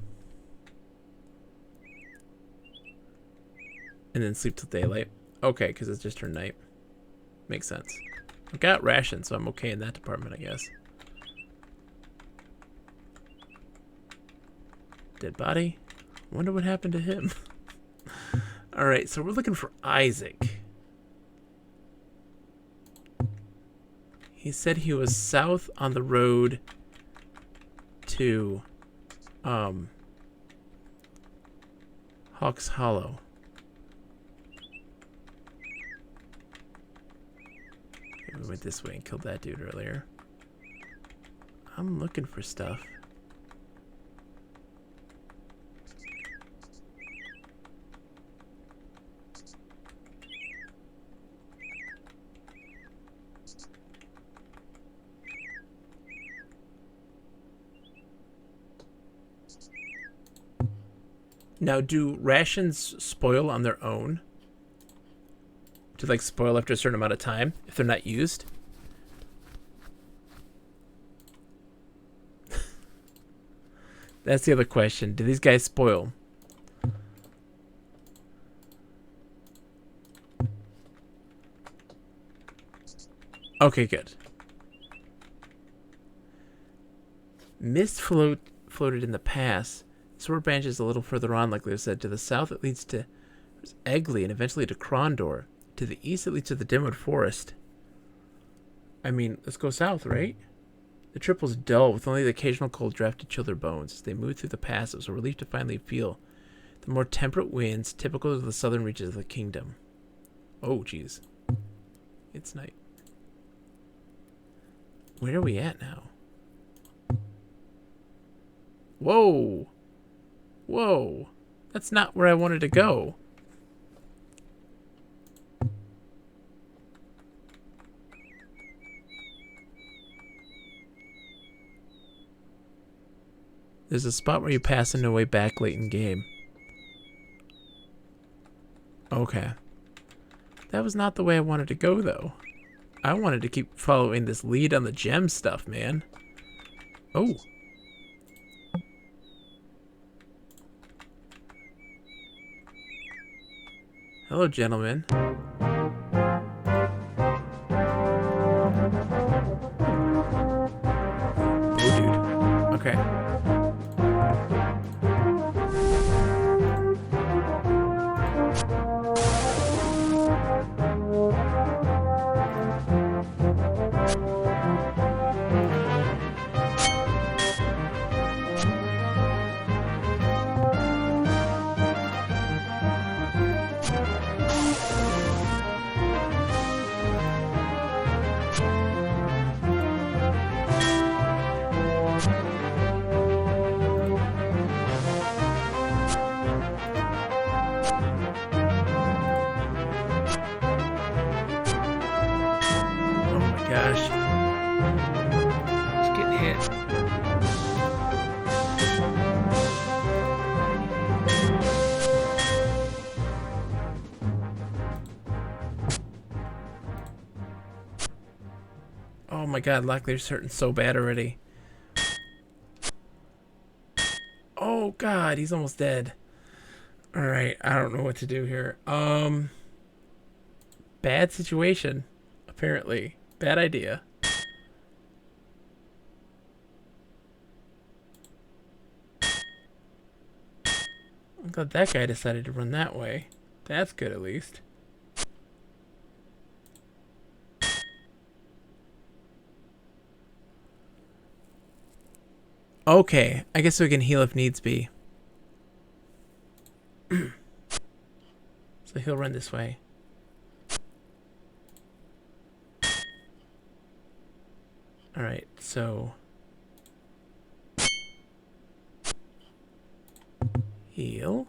And then sleep till daylight. Okay, because it's just her night. Makes sense. I've got rations, so I'm okay in that department, I guess. Dead body. Wonder what happened to him. Alright, so we're looking for Isaac. He said he was south on the road to Hawks Hollow. We went this way and killed that dude earlier. I'm looking for stuff. Now, do rations spoil on their own? Do like spoil after a certain amount of time if they're not used? That's the other question. Do these guys spoil? Okay, good. Mist floated in the pass. Sword branch is a little further on, like they said. To the south, it leads to Eggley and eventually to Krondor. To the east, it leads to the Dimwood Forest. I mean, let's go south, right? The trip was dull, with only the occasional cold draft to chill their bones. As they moved through the pass, it was a relief to finally feel the more temperate winds typical of the southern reaches of the kingdom. Oh, jeez. It's night. Where are we at now? Whoa! Whoa! That's not where I wanted to go. There's a spot where you pass on your way back late in game. Okay. That was not the way I wanted to go, though. I wanted to keep following this lead on the gem stuff, man. Oh. Hello, gentlemen. Oh, dude. Okay. Gosh. Just getting hit. Oh my god, Locklear's hurting so bad already. Oh god, he's almost dead. Alright, I don't know what to do here. Bad situation, apparently. Bad idea. I'm glad that guy decided to run that way. That's good, at least. Okay, I guess we can heal if needs be. So he'll run this way. Alright, so... heal.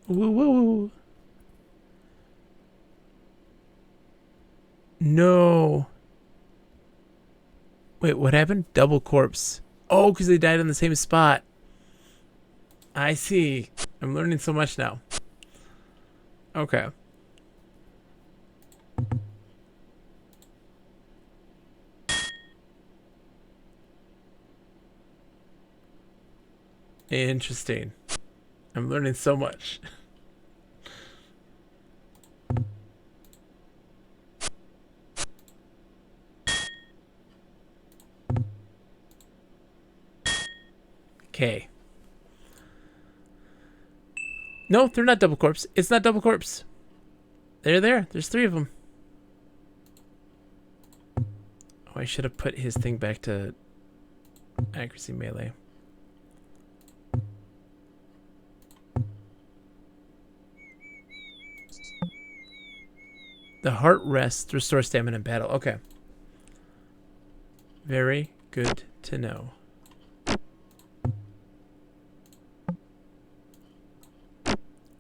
Woo woo. No. Wait, what happened? Double corpse. Oh, because they died on the same spot. I see. I'm learning so much now. Okay. Interesting. I'm learning so much. Okay. No, they're not double corpse. It's not double corpse. They're there. There's 3 of them. Oh, I should have put his thing back to Accuracy melee. The heart rests, restores stamina in battle. Okay. Very good to know.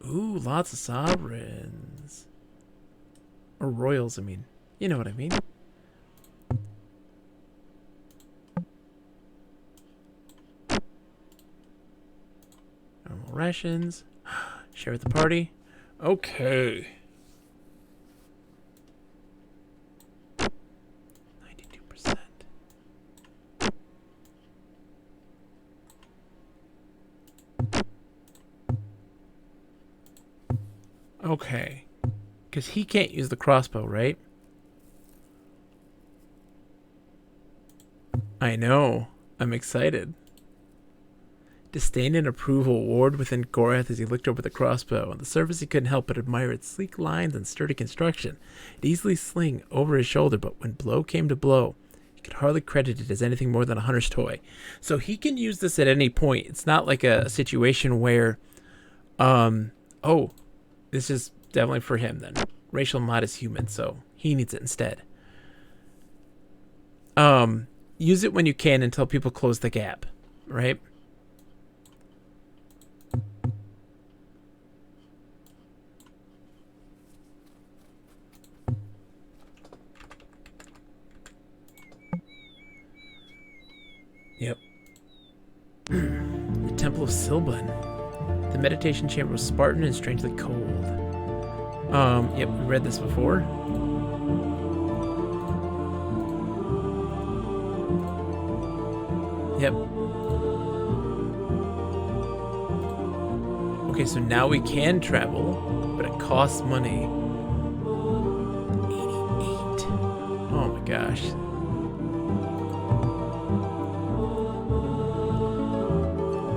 Ooh, lots of sovereigns. Or royals, I mean. You know what I mean. Normal rations. Share with the party. Okay. 92%. Okay. Because he can't use the crossbow, right? I know. I'm excited. Disdain and approval warred within Gorath as he looked over the crossbow. On the surface, he couldn't help but admire its sleek lines and sturdy construction. It easily sling over his shoulder, but when blow came to blow, he could hardly credit it as anything more than a hunter's toy. So he can use this at any point. It's not like a situation where, oh, this is definitely for him then. Racial mod is human, so he needs it instead. Use it when you can until people close the gap, right? Yep. The Temple of Silban. The meditation chamber was Spartan and strangely cold. Yep, we read this before. Yep. Okay, so now we can travel, but it costs money. 88. Oh my gosh.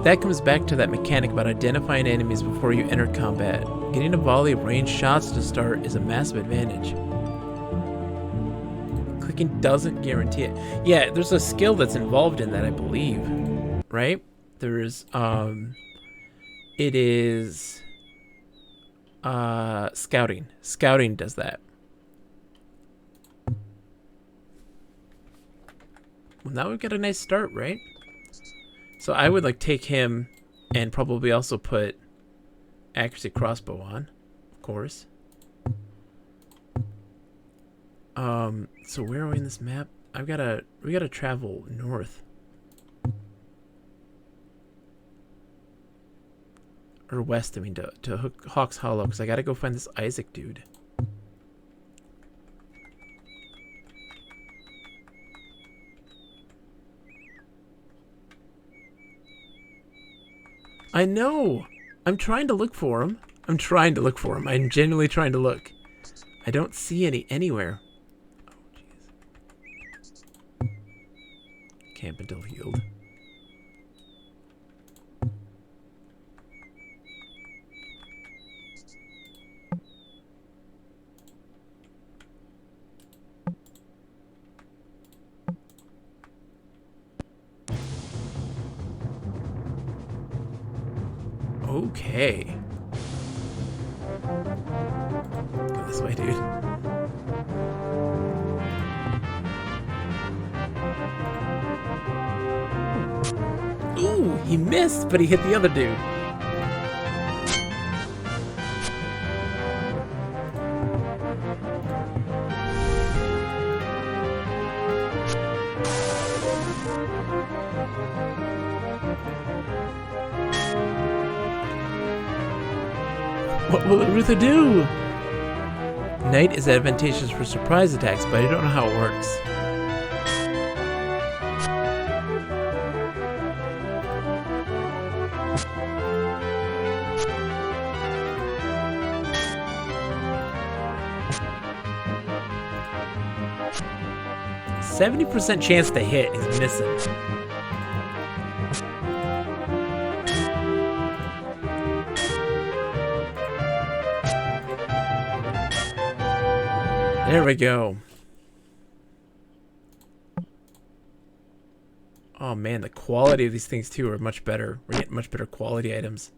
That comes back to that mechanic about identifying enemies before you enter combat. Getting a volley of ranged shots to start is a massive advantage. Clicking doesn't guarantee it. Yeah, there's a skill that's involved in that, I believe. Right? There's, it is, scouting. Scouting does that. Well, now we've got a nice start, right? So I would like take him and probably also put accuracy crossbow on, of course. So where are we in this map? We gotta travel north. Or west, I mean, to Hawk's Hollow, because I gotta go find this Isaac dude. I know! I'm trying to look for him. I'm genuinely trying to look. I don't see any anywhere. Oh, jeez. Camp until healed. Okay. Go this way, dude. Ooh, he missed, but he hit the other dude. What will Ruther do? Night is advantageous for surprise attacks, but I don't know how it works. %70 chance to hit. He's missing. There we go. Oh man, the quality of these things too are much better. We're getting much better quality items.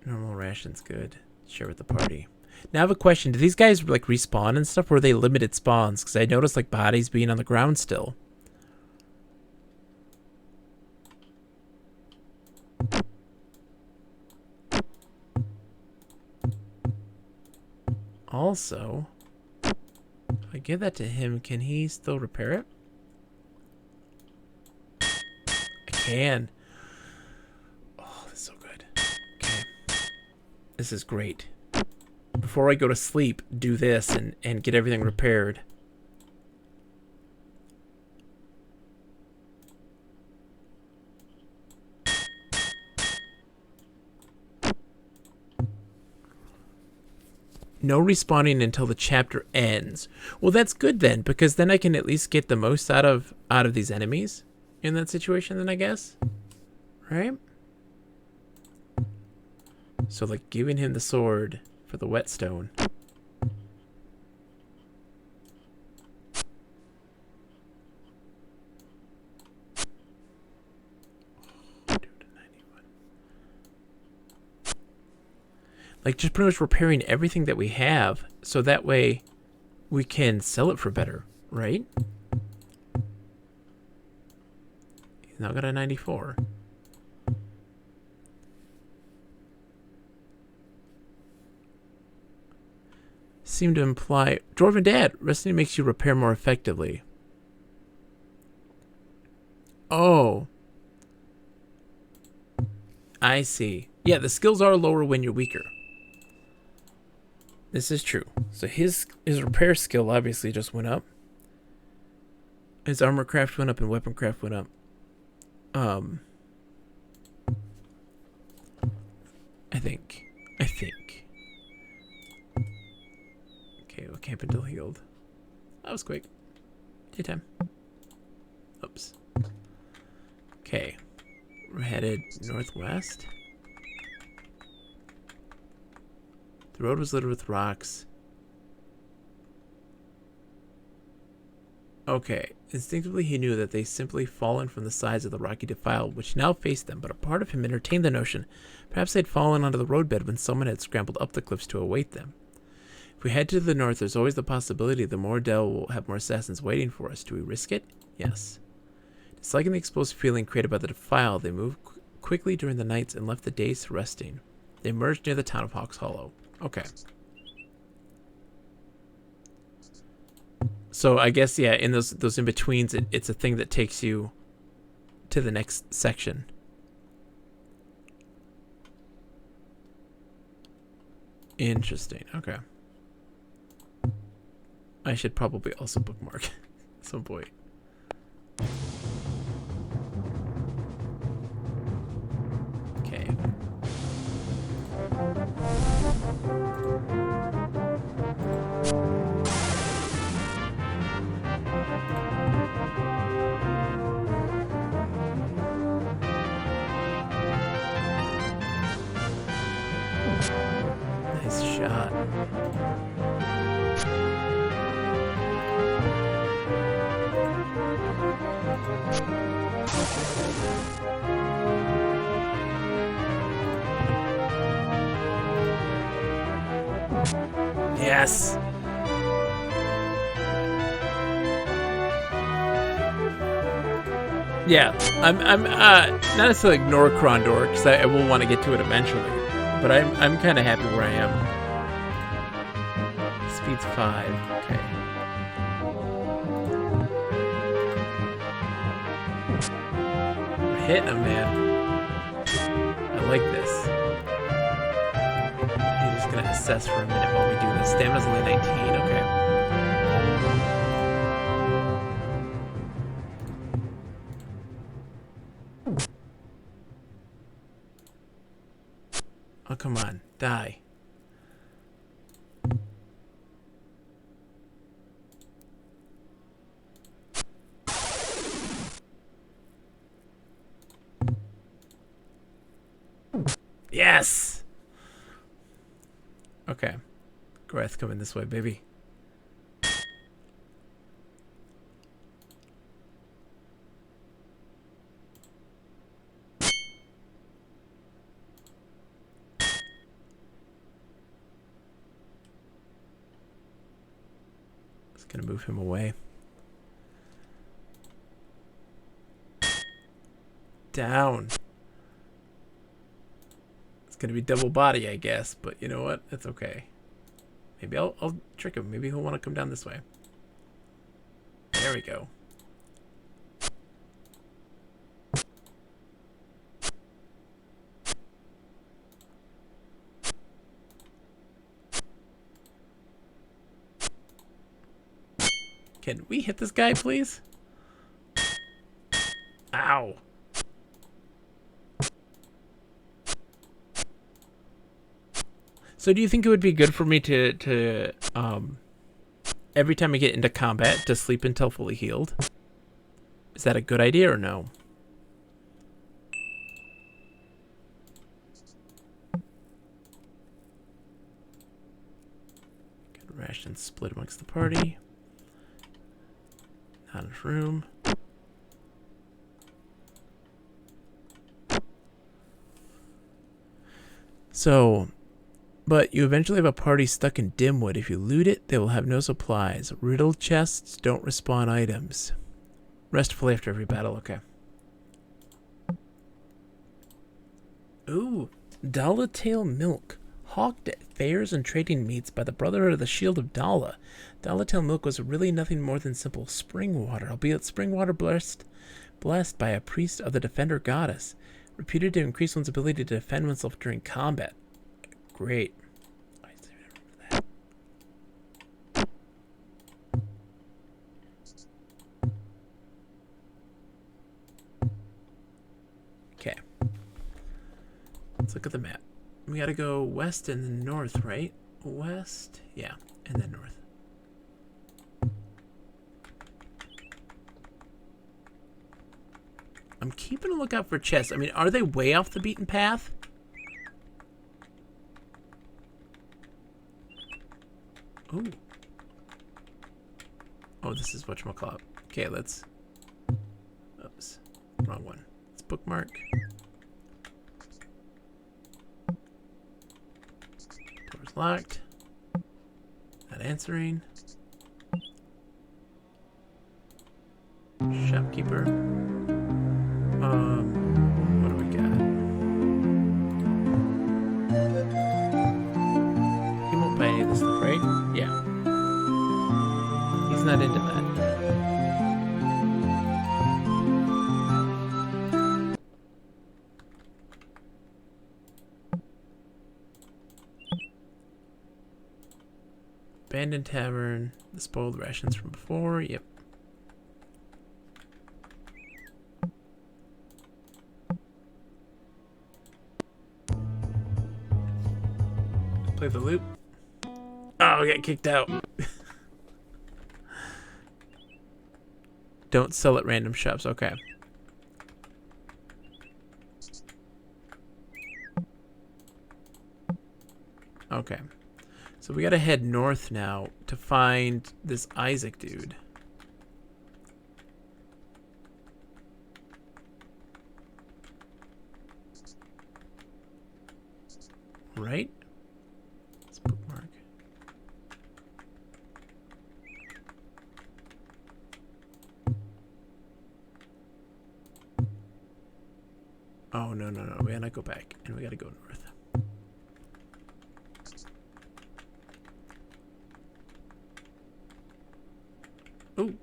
Normal rations, good. Share with the party. Now I have a question. Do these guys like respawn and stuff, or are they limited spawns? Because I noticed like bodies being on the ground still. Also, if I give that to him, can he still repair it? I can. Oh, that's so good. Okay. This is great. Before I go to sleep, do this and get everything repaired. No respawning until the chapter ends. Well, that's good then, because then I can at least get the most out of these enemies in that situation then, I guess. Right? So like giving him the sword for the whetstone. Like just pretty much repairing everything that we have, so that way we can sell it for better, right? He's now got a 94. Seem to imply Dwarven Dad, resting makes you repair more effectively. Oh, I see. Yeah, the skills are lower when you're weaker. This is true. So his repair skill obviously just went up. His armor craft went up and weapon craft went up. I think. Okay, we'll camp until healed. That was quick. Daytime. Oops. Okay. We're headed northwest. The road was littered with rocks. Okay. Instinctively, he knew that they simply fallen from the sides of the rocky defile, which now faced them, but a part of him entertained the notion. Perhaps they'd fallen onto the roadbed when someone had scrambled up the cliffs to await them. If we head to the north, there's always the possibility the Mordell will have more assassins waiting for us. Do we risk it? Yes. Disliking the explosive feeling created by the defile, they moved quickly during the nights and left the days resting. They emerged near the town of Hawks Hollow. Okay. So I guess, yeah, in those in-betweens, it's a thing that takes you to the next section. Interesting. Okay. I should probably also bookmark at some point. Okay. Nice shot. Yes. Yeah, I'm not necessarily ignore Krondor because I will want to get to it eventually, but I'm kind of happy where I am. Speed's 5. Okay. We're hitting him, man. I like this. I'm just gonna assess for a minute while we do this. Stamina's only 19. Okay. Oh, come on. Die. Yes! Okay. Greth coming this way, baby. Gonna move him away. Down. It's gonna be double body, I guess, but you know what? It's okay. Maybe I'll trick him. Maybe he'll want to come down this way. There we go. Can we hit this guy, please? Ow. So do you think it would be good for me to every time I get into combat to sleep until fully healed? Is that a good idea or no? Get rations split amongst the party. Not enough room. So, but you eventually have a party stuck in Dimwood. If you loot it, they will have no supplies. Riddled chests don't respawn items. Restful after every battle, okay. Ooh, Dalatail milk. Hawked at fairs and trading meets by the Brotherhood of the Shield of Dala. Dalatail milk was really nothing more than simple spring water, albeit spring water blessed by a priest of the Defender Goddess, reputed to increase one's ability to defend oneself during combat. Great. Okay. Let's look at the map. We gotta go west and then north, right? West, yeah, and then north. I'm keeping a lookout for chests. I mean, are they way off the beaten path? Ooh. Oh, this is whatchamacallit. Okay, let's... Oops. Wrong one. Let's bookmark. Door's locked. Not answering. Shopkeeper. What do we got? He won't buy any of this stuff, right? Yeah. He's not into that. Abandoned tavern. The spoiled rations from before. Yep. Play the loop. Oh, I got kicked out. Don't sell at random shops. Okay. Okay. So we gotta head north now to find this Isaac dude. Right? Let's bookmark. Oh, no. We gotta go back. And we gotta go north. Ooh.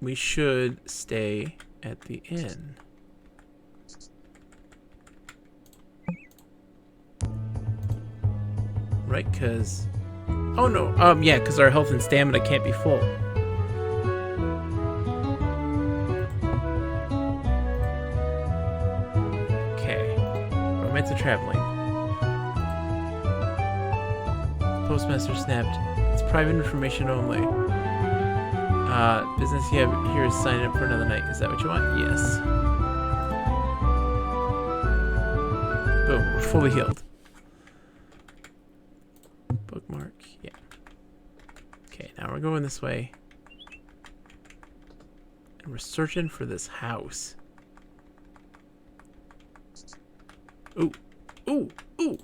We should stay at the inn. Right, because... Oh, no. Yeah, because our health and stamina can't be full. Okay. Romance of traveling. Postmaster snapped. It's private information only. Business you have here is signing up for another night. Is that what you want? Yes. Boom. We're fully healed. Bookmark. Yeah. Okay, now we're going this way. And we're searching for this house. Ooh. Ooh. Ooh.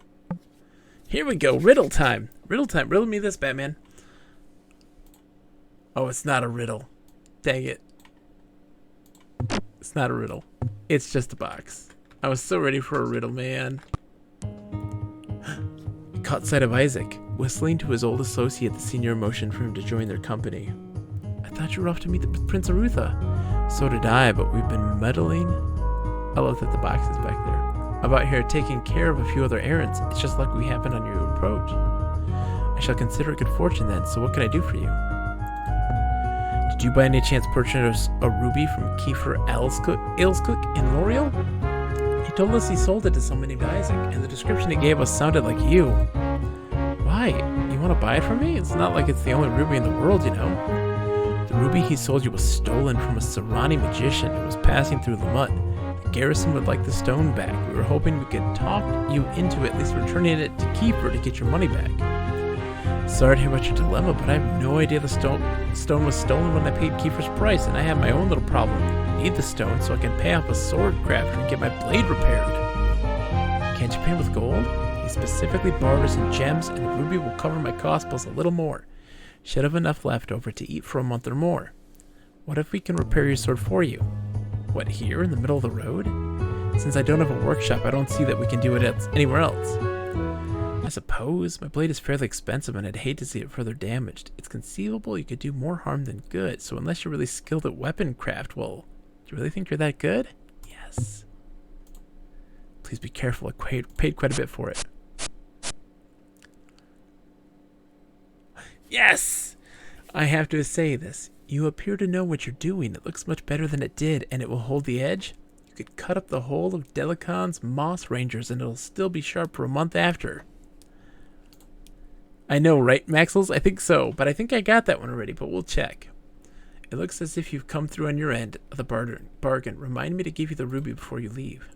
Here we go. Riddle time. Riddle time. Riddle me this, Batman. Oh, it's not a riddle. Dang it. It's not a riddle. It's just a box. I was so ready for a riddle, man. Caught sight of Isaac, whistling to his old associate, the senior motioned for him to join their company. I thought you were off to meet the Prince Arutha. So did I, but we've been meddling. I love that the box is back there. I'm out here taking care of a few other errands. It's just like we happened on your approach. I shall consider it good fortune then, so what can I do for you? Did you by any chance purchase a ruby from Kiefer Alescook in L'Oreal? He told us he sold it to someone named Isaac, and the description he gave us sounded like you. Why? You want to buy it from me? It's not like it's the only ruby in the world, you know. The ruby he sold you was stolen from a Serrani magician who was passing through Lamut. The garrison would like the stone back. We were hoping we could talk you into at least returning it to Kiefer to get your money back. Sorry to hear about your dilemma, but I have no idea the stone was stolen when I paid Kiefer's price, and I have my own little problem. I need the stone so I can pay off a sword crafter and get my blade repaired. Can't you pay him with gold? He specifically borrowed us in gems, and the ruby will cover my cost plus a little more. Should have enough left over to eat for a month or more. What if we can repair your sword for you? What, here in the middle of the road? Since I don't have a workshop, I don't see that we can do it anywhere else. I suppose my blade is fairly expensive and I'd hate to see it further damaged. It's conceivable you could do more harm than good, so unless you're really skilled at weapon craft, well, do you really think you're that good? Yes. Please be careful, I paid quite a bit for it. Yes! I have to say this. You appear to know what you're doing. It looks much better than it did, and it will hold the edge. You could cut up the whole of Delicon's Moss Rangers and it'll still be sharp for a month after. I know, right, Maxels? I think so, but I think I got that one already, but we'll check. It looks as if you've come through on your end of the bargain. Remind me to give you the ruby before you leave.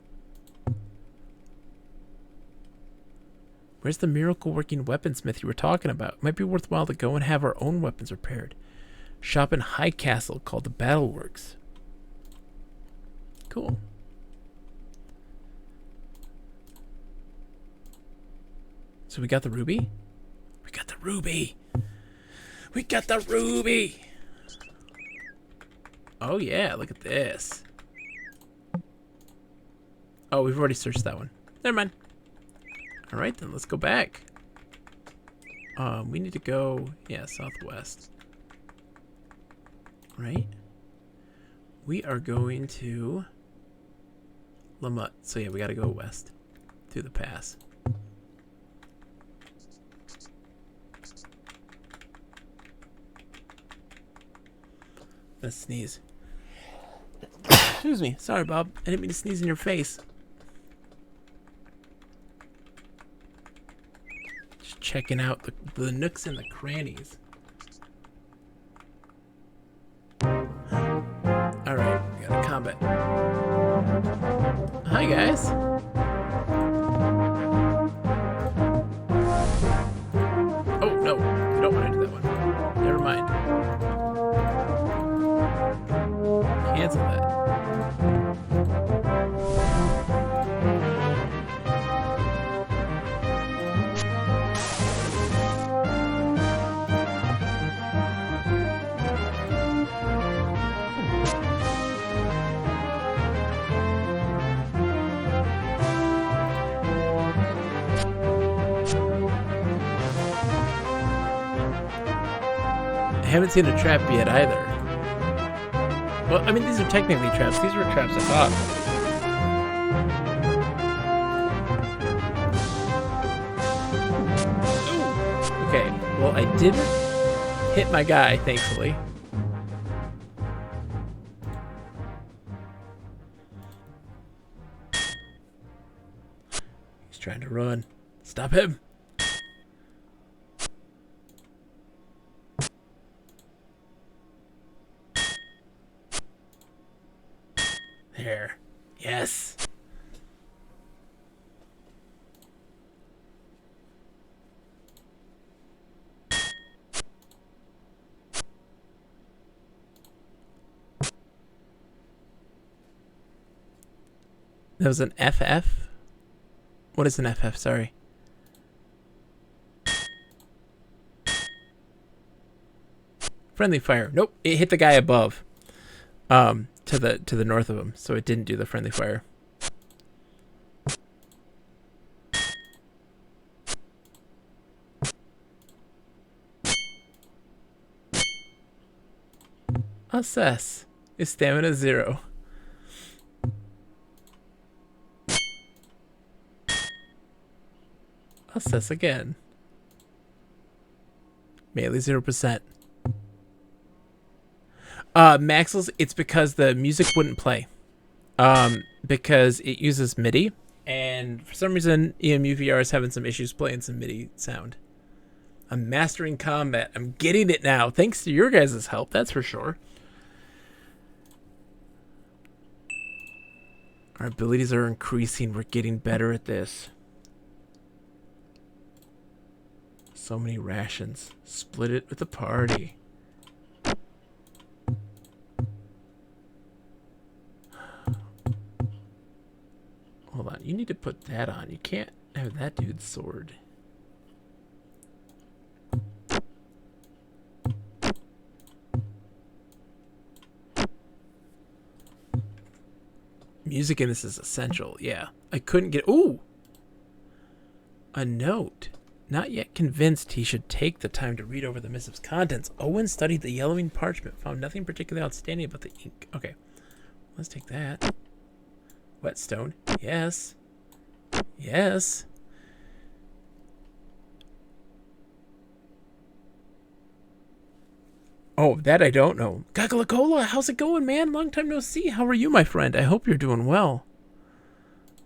Where's the miracle-working weaponsmith you were talking about? It might be worthwhile to go and have our own weapons repaired. Shop in High Castle called the Battleworks. Cool. So we got the ruby? We got the ruby! We got the ruby! Oh yeah, look at this. Oh, we've already searched that one. Never mind. Alright then, let's go back. We need to go, yeah, southwest. Right? We are going to Lamut. So yeah, we gotta go west. Through the pass. Let's sneeze. Excuse me. Sorry, Bob. I didn't mean to sneeze in your face. Just checking out the nooks and the crannies. Alright, we got a combat. Hi, guys. Oh, no. We don't want to do that one. Never mind. Cancel that. I haven't seen a trap yet either. Well, I mean, these are technically traps. These were traps I thought. Ooh. Okay, well, I didn't hit my guy, thankfully. He's trying to run. Stop him. There. Yes. That was an FF? What is an FF? Sorry. Friendly fire. Nope, it hit the guy above. To the north of him, so it didn't do the friendly fire. Assess. His stamina 0. Assess again. Melee 0%. Maxels, it's because the music wouldn't play. Because it uses MIDI, and for some reason EMUVR is having some issues playing some MIDI sound. I'm mastering combat. I'm getting it now, thanks to your guys' help, that's for sure. Our abilities are increasing. We're getting better at this. So many rations. Split it with the party. Hold on. You need to put that on. You can't have that dude's sword. Music in this is essential. Yeah. I couldn't get... Ooh! A note. Not yet convinced he should take the time to read over the missive's contents. Owen studied the yellowing parchment. Found nothing particularly outstanding about the ink. Okay. Let's take that. Whetstone. Yes. Yes. Oh, that I don't know. Gagalacola, how's it going, man? Long time no see. How are you, my friend? I hope you're doing well.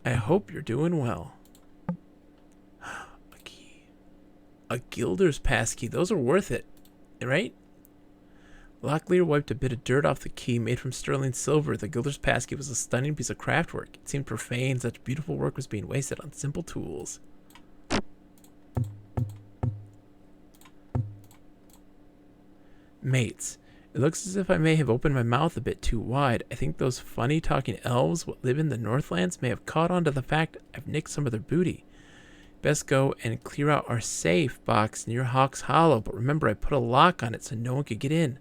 I hope you're doing well. A key. A Gilder's passkey. Those are worth it, right? Locklear wiped a bit of dirt off the key made from sterling silver. The Gilder's passkey was a stunning piece of craftwork. It seemed profane. Such beautiful work was being wasted on simple tools. Mates, it looks as if I may have opened my mouth a bit too wide. I think those funny talking elves what live in the Northlands may have caught on to the fact I've nicked some of their booty. Best go and clear out our safe box near Hawk's Hollow, but remember I put a lock on it so no one could get in.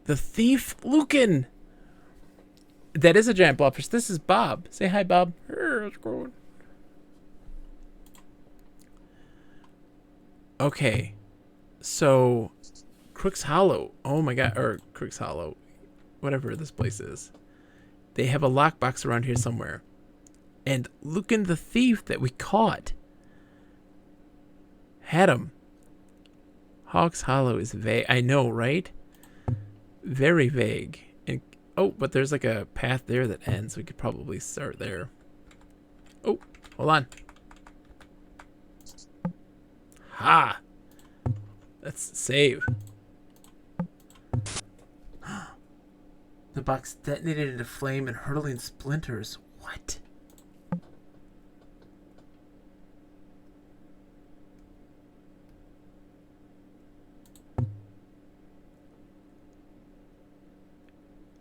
The thief Lucan! That is a giant blobfish. This is Bob. Say hi, Bob. How's it going? Okay, so Crook's Hollow. Oh my god, or Crook's Hollow, whatever this place is. They have a lockbox around here somewhere, and Lucan the thief that we caught had him. Hawk's Hollow is vague. I know, right? Very vague. And oh, but there's like a path there that ends. We could probably start there. Oh, hold on. Ha! Let's save. The box detonated into flame and hurtling splinters. What?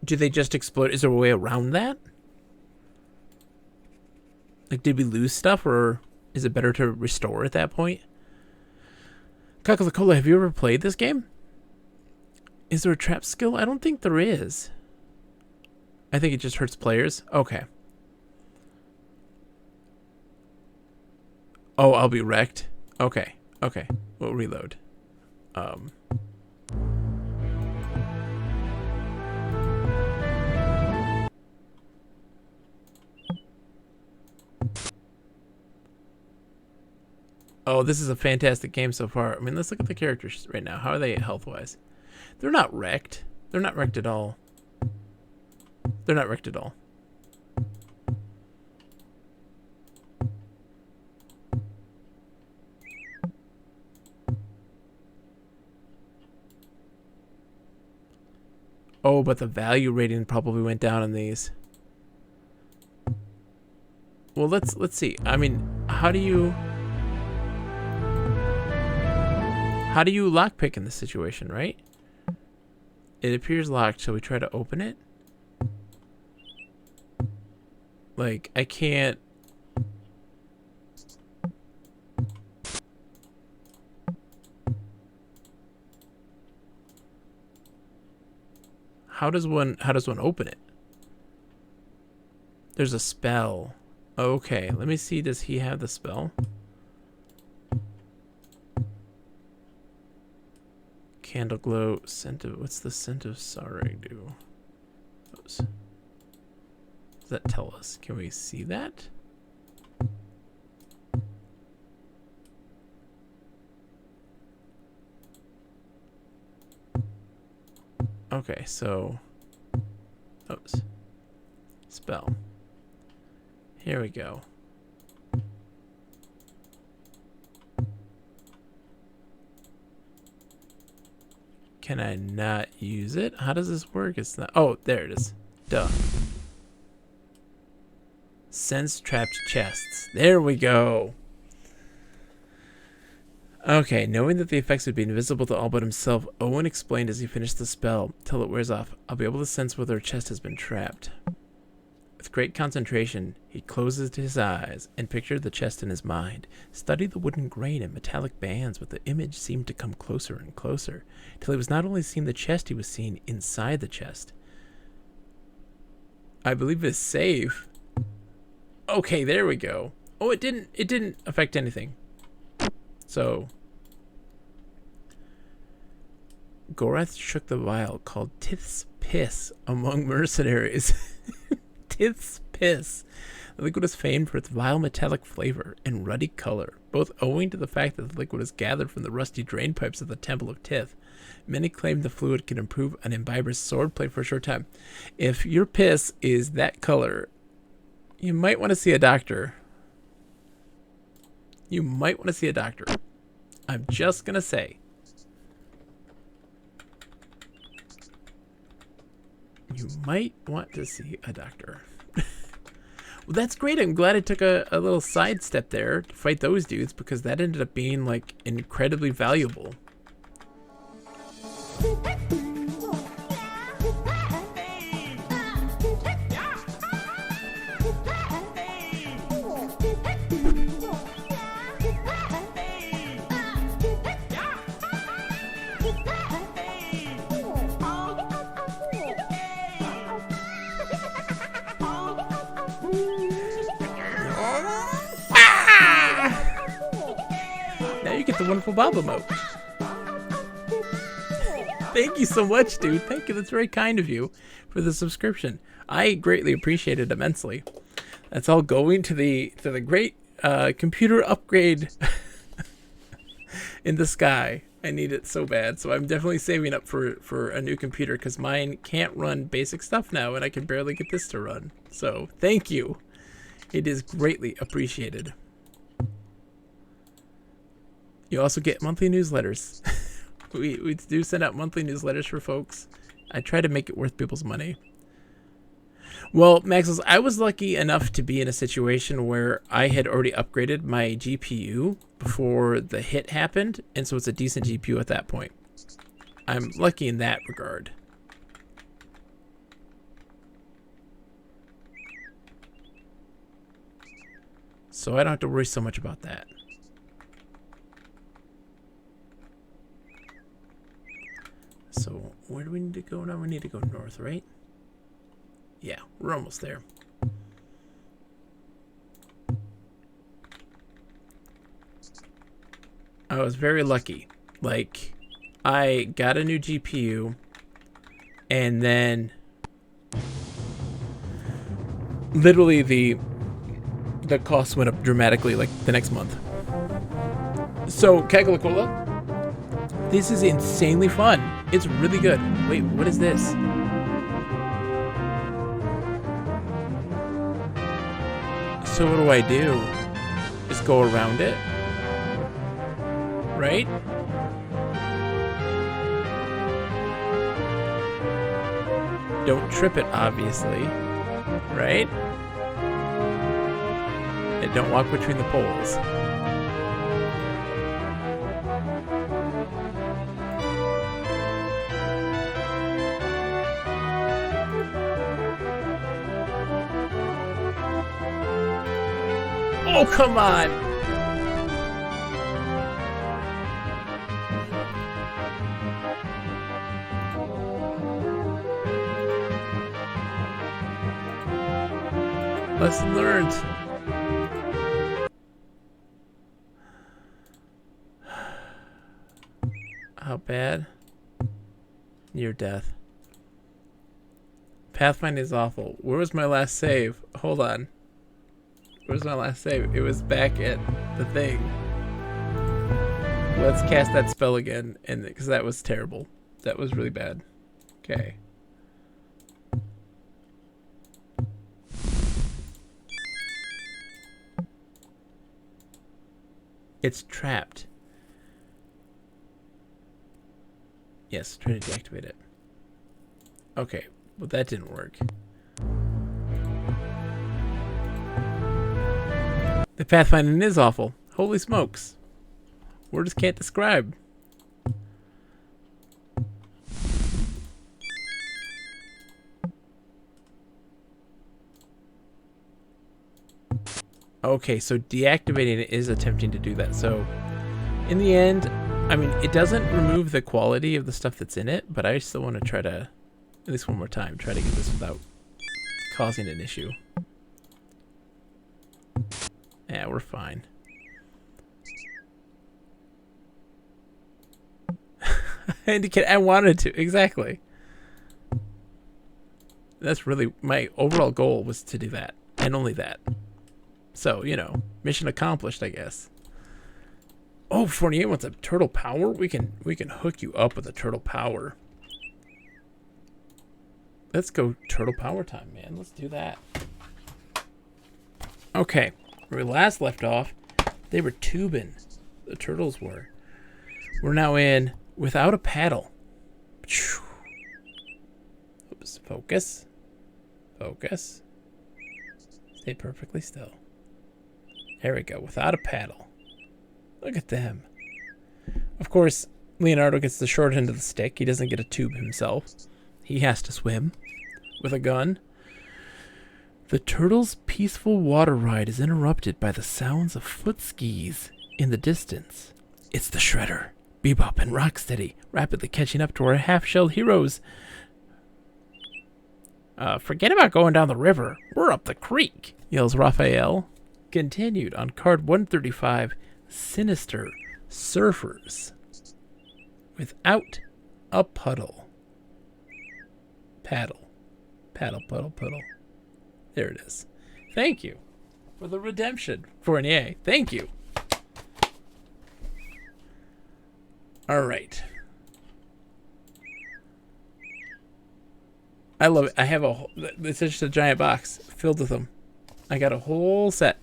Do they just explode? Is there a way around that? Like, did we lose stuff, or is it better to restore at that point? Kakalakola, have you ever played this game? Is there a trap skill? I don't think there is. I think it just hurts players. Okay. Oh, I'll be wrecked. Okay. Okay. We'll reload. Oh, this is a fantastic game so far. I mean, let's look at the characters right now. How are they health-wise? They're not wrecked. They're not wrecked at all. They're not wrecked at all. Oh, but the value rating probably went down on these. Well, let's see. I mean, how do you lockpick in this situation, right? It appears locked. Shall we try to open it? Like, I can't... How does one open it? There's a spell. Okay, let me see. Does he have the spell? Candle glow, scent of, what's the scent of Sareg do? What does that tell us? Can we see that? Okay, so, oops, spell. Here we go. Can I not use it? How does this work? It's not. Oh, there it is. Duh. Sense trapped chests. There we go. Okay, knowing that the effects would be invisible to all but himself, Owen explained as he finished the spell. Till it wears off, I'll be able to sense whether a chest has been trapped. With great concentration, he closed his eyes and pictured the chest in his mind, studied the wooden grain and metallic bands, but the image seemed to come closer and closer, till he was not only seeing the chest, he was seeing inside the chest. I believe it's safe. Okay, there we go. Oh, it didn't affect anything. So, Gorath shook the vial called Tith's Piss among mercenaries. Tith's Piss. The liquid is famed for its vile metallic flavor and ruddy color, both owing to the fact that the liquid is gathered from the rusty drain pipes of the Temple of Tith. Many claim the fluid can improve an imbiber's swordplay for a short time. If your piss is that color, you might want to see a doctor. You might want to see a doctor. I'm just going to say. You might want to see a doctor. Well, that's great. I'm glad I took a little sidestep there to fight those dudes, because that ended up being, like, incredibly valuable. Now you get the wonderful Bob emote. Thank you so much, dude. Thank you. That's very kind of you for the subscription. I greatly appreciate it immensely. That's all going to the great computer upgrade in the sky. I need it so bad, so I'm definitely saving up for a new computer, because mine can't run basic stuff now, and I can barely get this to run. So thank you. It is greatly appreciated. You also get monthly newsletters. we do send out monthly newsletters for folks. I try to make it worth people's money. Well, Maxwell, I was lucky enough to be in a situation where I had already upgraded my GPU before the hit happened, and so it's a decent GPU at that point. I'm lucky in that regard. So I don't have to worry so much about that. So where do we need to go now? We need to go north, right? Yeah, we're almost there. I was very lucky. Like, I got a new GPU, and then literally the cost went up dramatically, like, the next month. So, Kagalakola, this is insanely fun. It's really good. Wait, what is this? So what do I do? Just go around it? Right? Don't trip it, obviously. Right? And don't walk between the poles. Oh, come on! Lesson learned. How bad? Near death. Pathfinding is awful. Where was my last save? Hold on. Where's my last save? It was back at the thing. Let's cast that spell again, and because that was terrible. That was really bad. Okay. It's trapped. Yes, try to deactivate it. Okay, well that didn't work. The pathfinding is awful. Holy smokes. Words can't describe. Okay, so deactivating it is attempting to do that. So, in the end, I mean, it doesn't remove the quality of the stuff that's in it, but I still want to try to, at least one more time, try to get this without causing an issue. Yeah, we're fine. I wanted to, exactly. That's really, my overall goal was to do that, and only that. So, you know, mission accomplished, I guess. Oh, 48 wants a turtle power? We can hook you up with a turtle power. Let's go turtle power time, man. Let's do that. Okay, where we last left off, they were tubing. The turtles were. We're now in without a paddle. Oops, focus. Focus. Stay perfectly still. There we go, without a paddle. Look at them. Of course, Leonardo gets the short end of the stick. He doesn't get a tube himself. He has to swim with a gun. The turtle's peaceful water ride is interrupted by the sounds of foot skis in the distance. It's the Shredder, Bebop, and Rocksteady rapidly catching up to our half-shelled heroes. Forget about going down the river. We're up the creek, yells Raphael. Continued on card 135, Sinister Surfers. Without a puddle. Paddle. Paddle, puddle, puddle. There it is. Thank you for the redemption, Fournier. Thank you. All right. I love it. I have it's just a giant box filled with them. I got a whole set.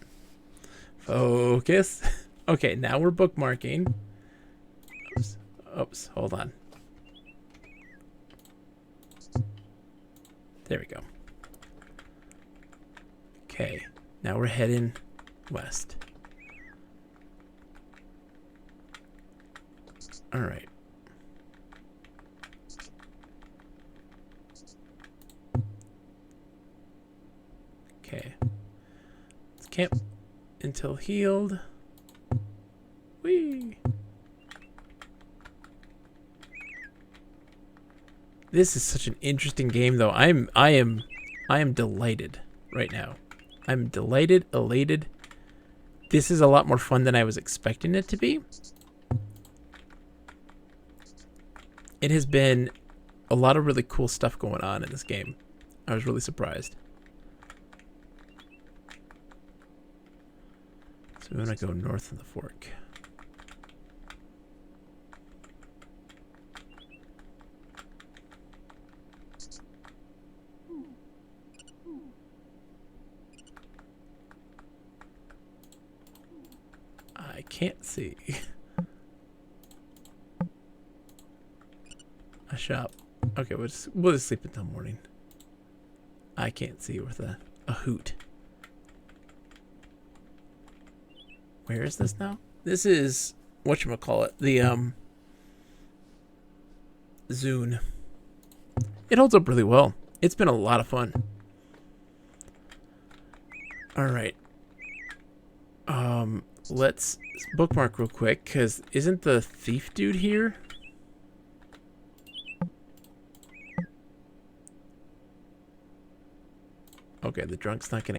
Focus. Okay, now we're bookmarking. Oops. Oops, hold on. There we go. Okay, now we're heading west. All right. Okay. Let's camp until healed. Whee! This is such an interesting game, though. I am delighted right now. I'm delighted, elated. This is a lot more fun than I was expecting it to be. It has been a lot of really cool stuff going on in this game. I was really surprised. So we want to go north of the fork. I can't see. A shop. Okay, we'll just sleep until morning. I can't see with a hoot. Where is this now? This is whatchamacallit, the Zune. It holds up really well. It's been a lot of fun. Alright. Let's bookmark real quick, because isn't the thief dude here? Okay, the drunk's not gonna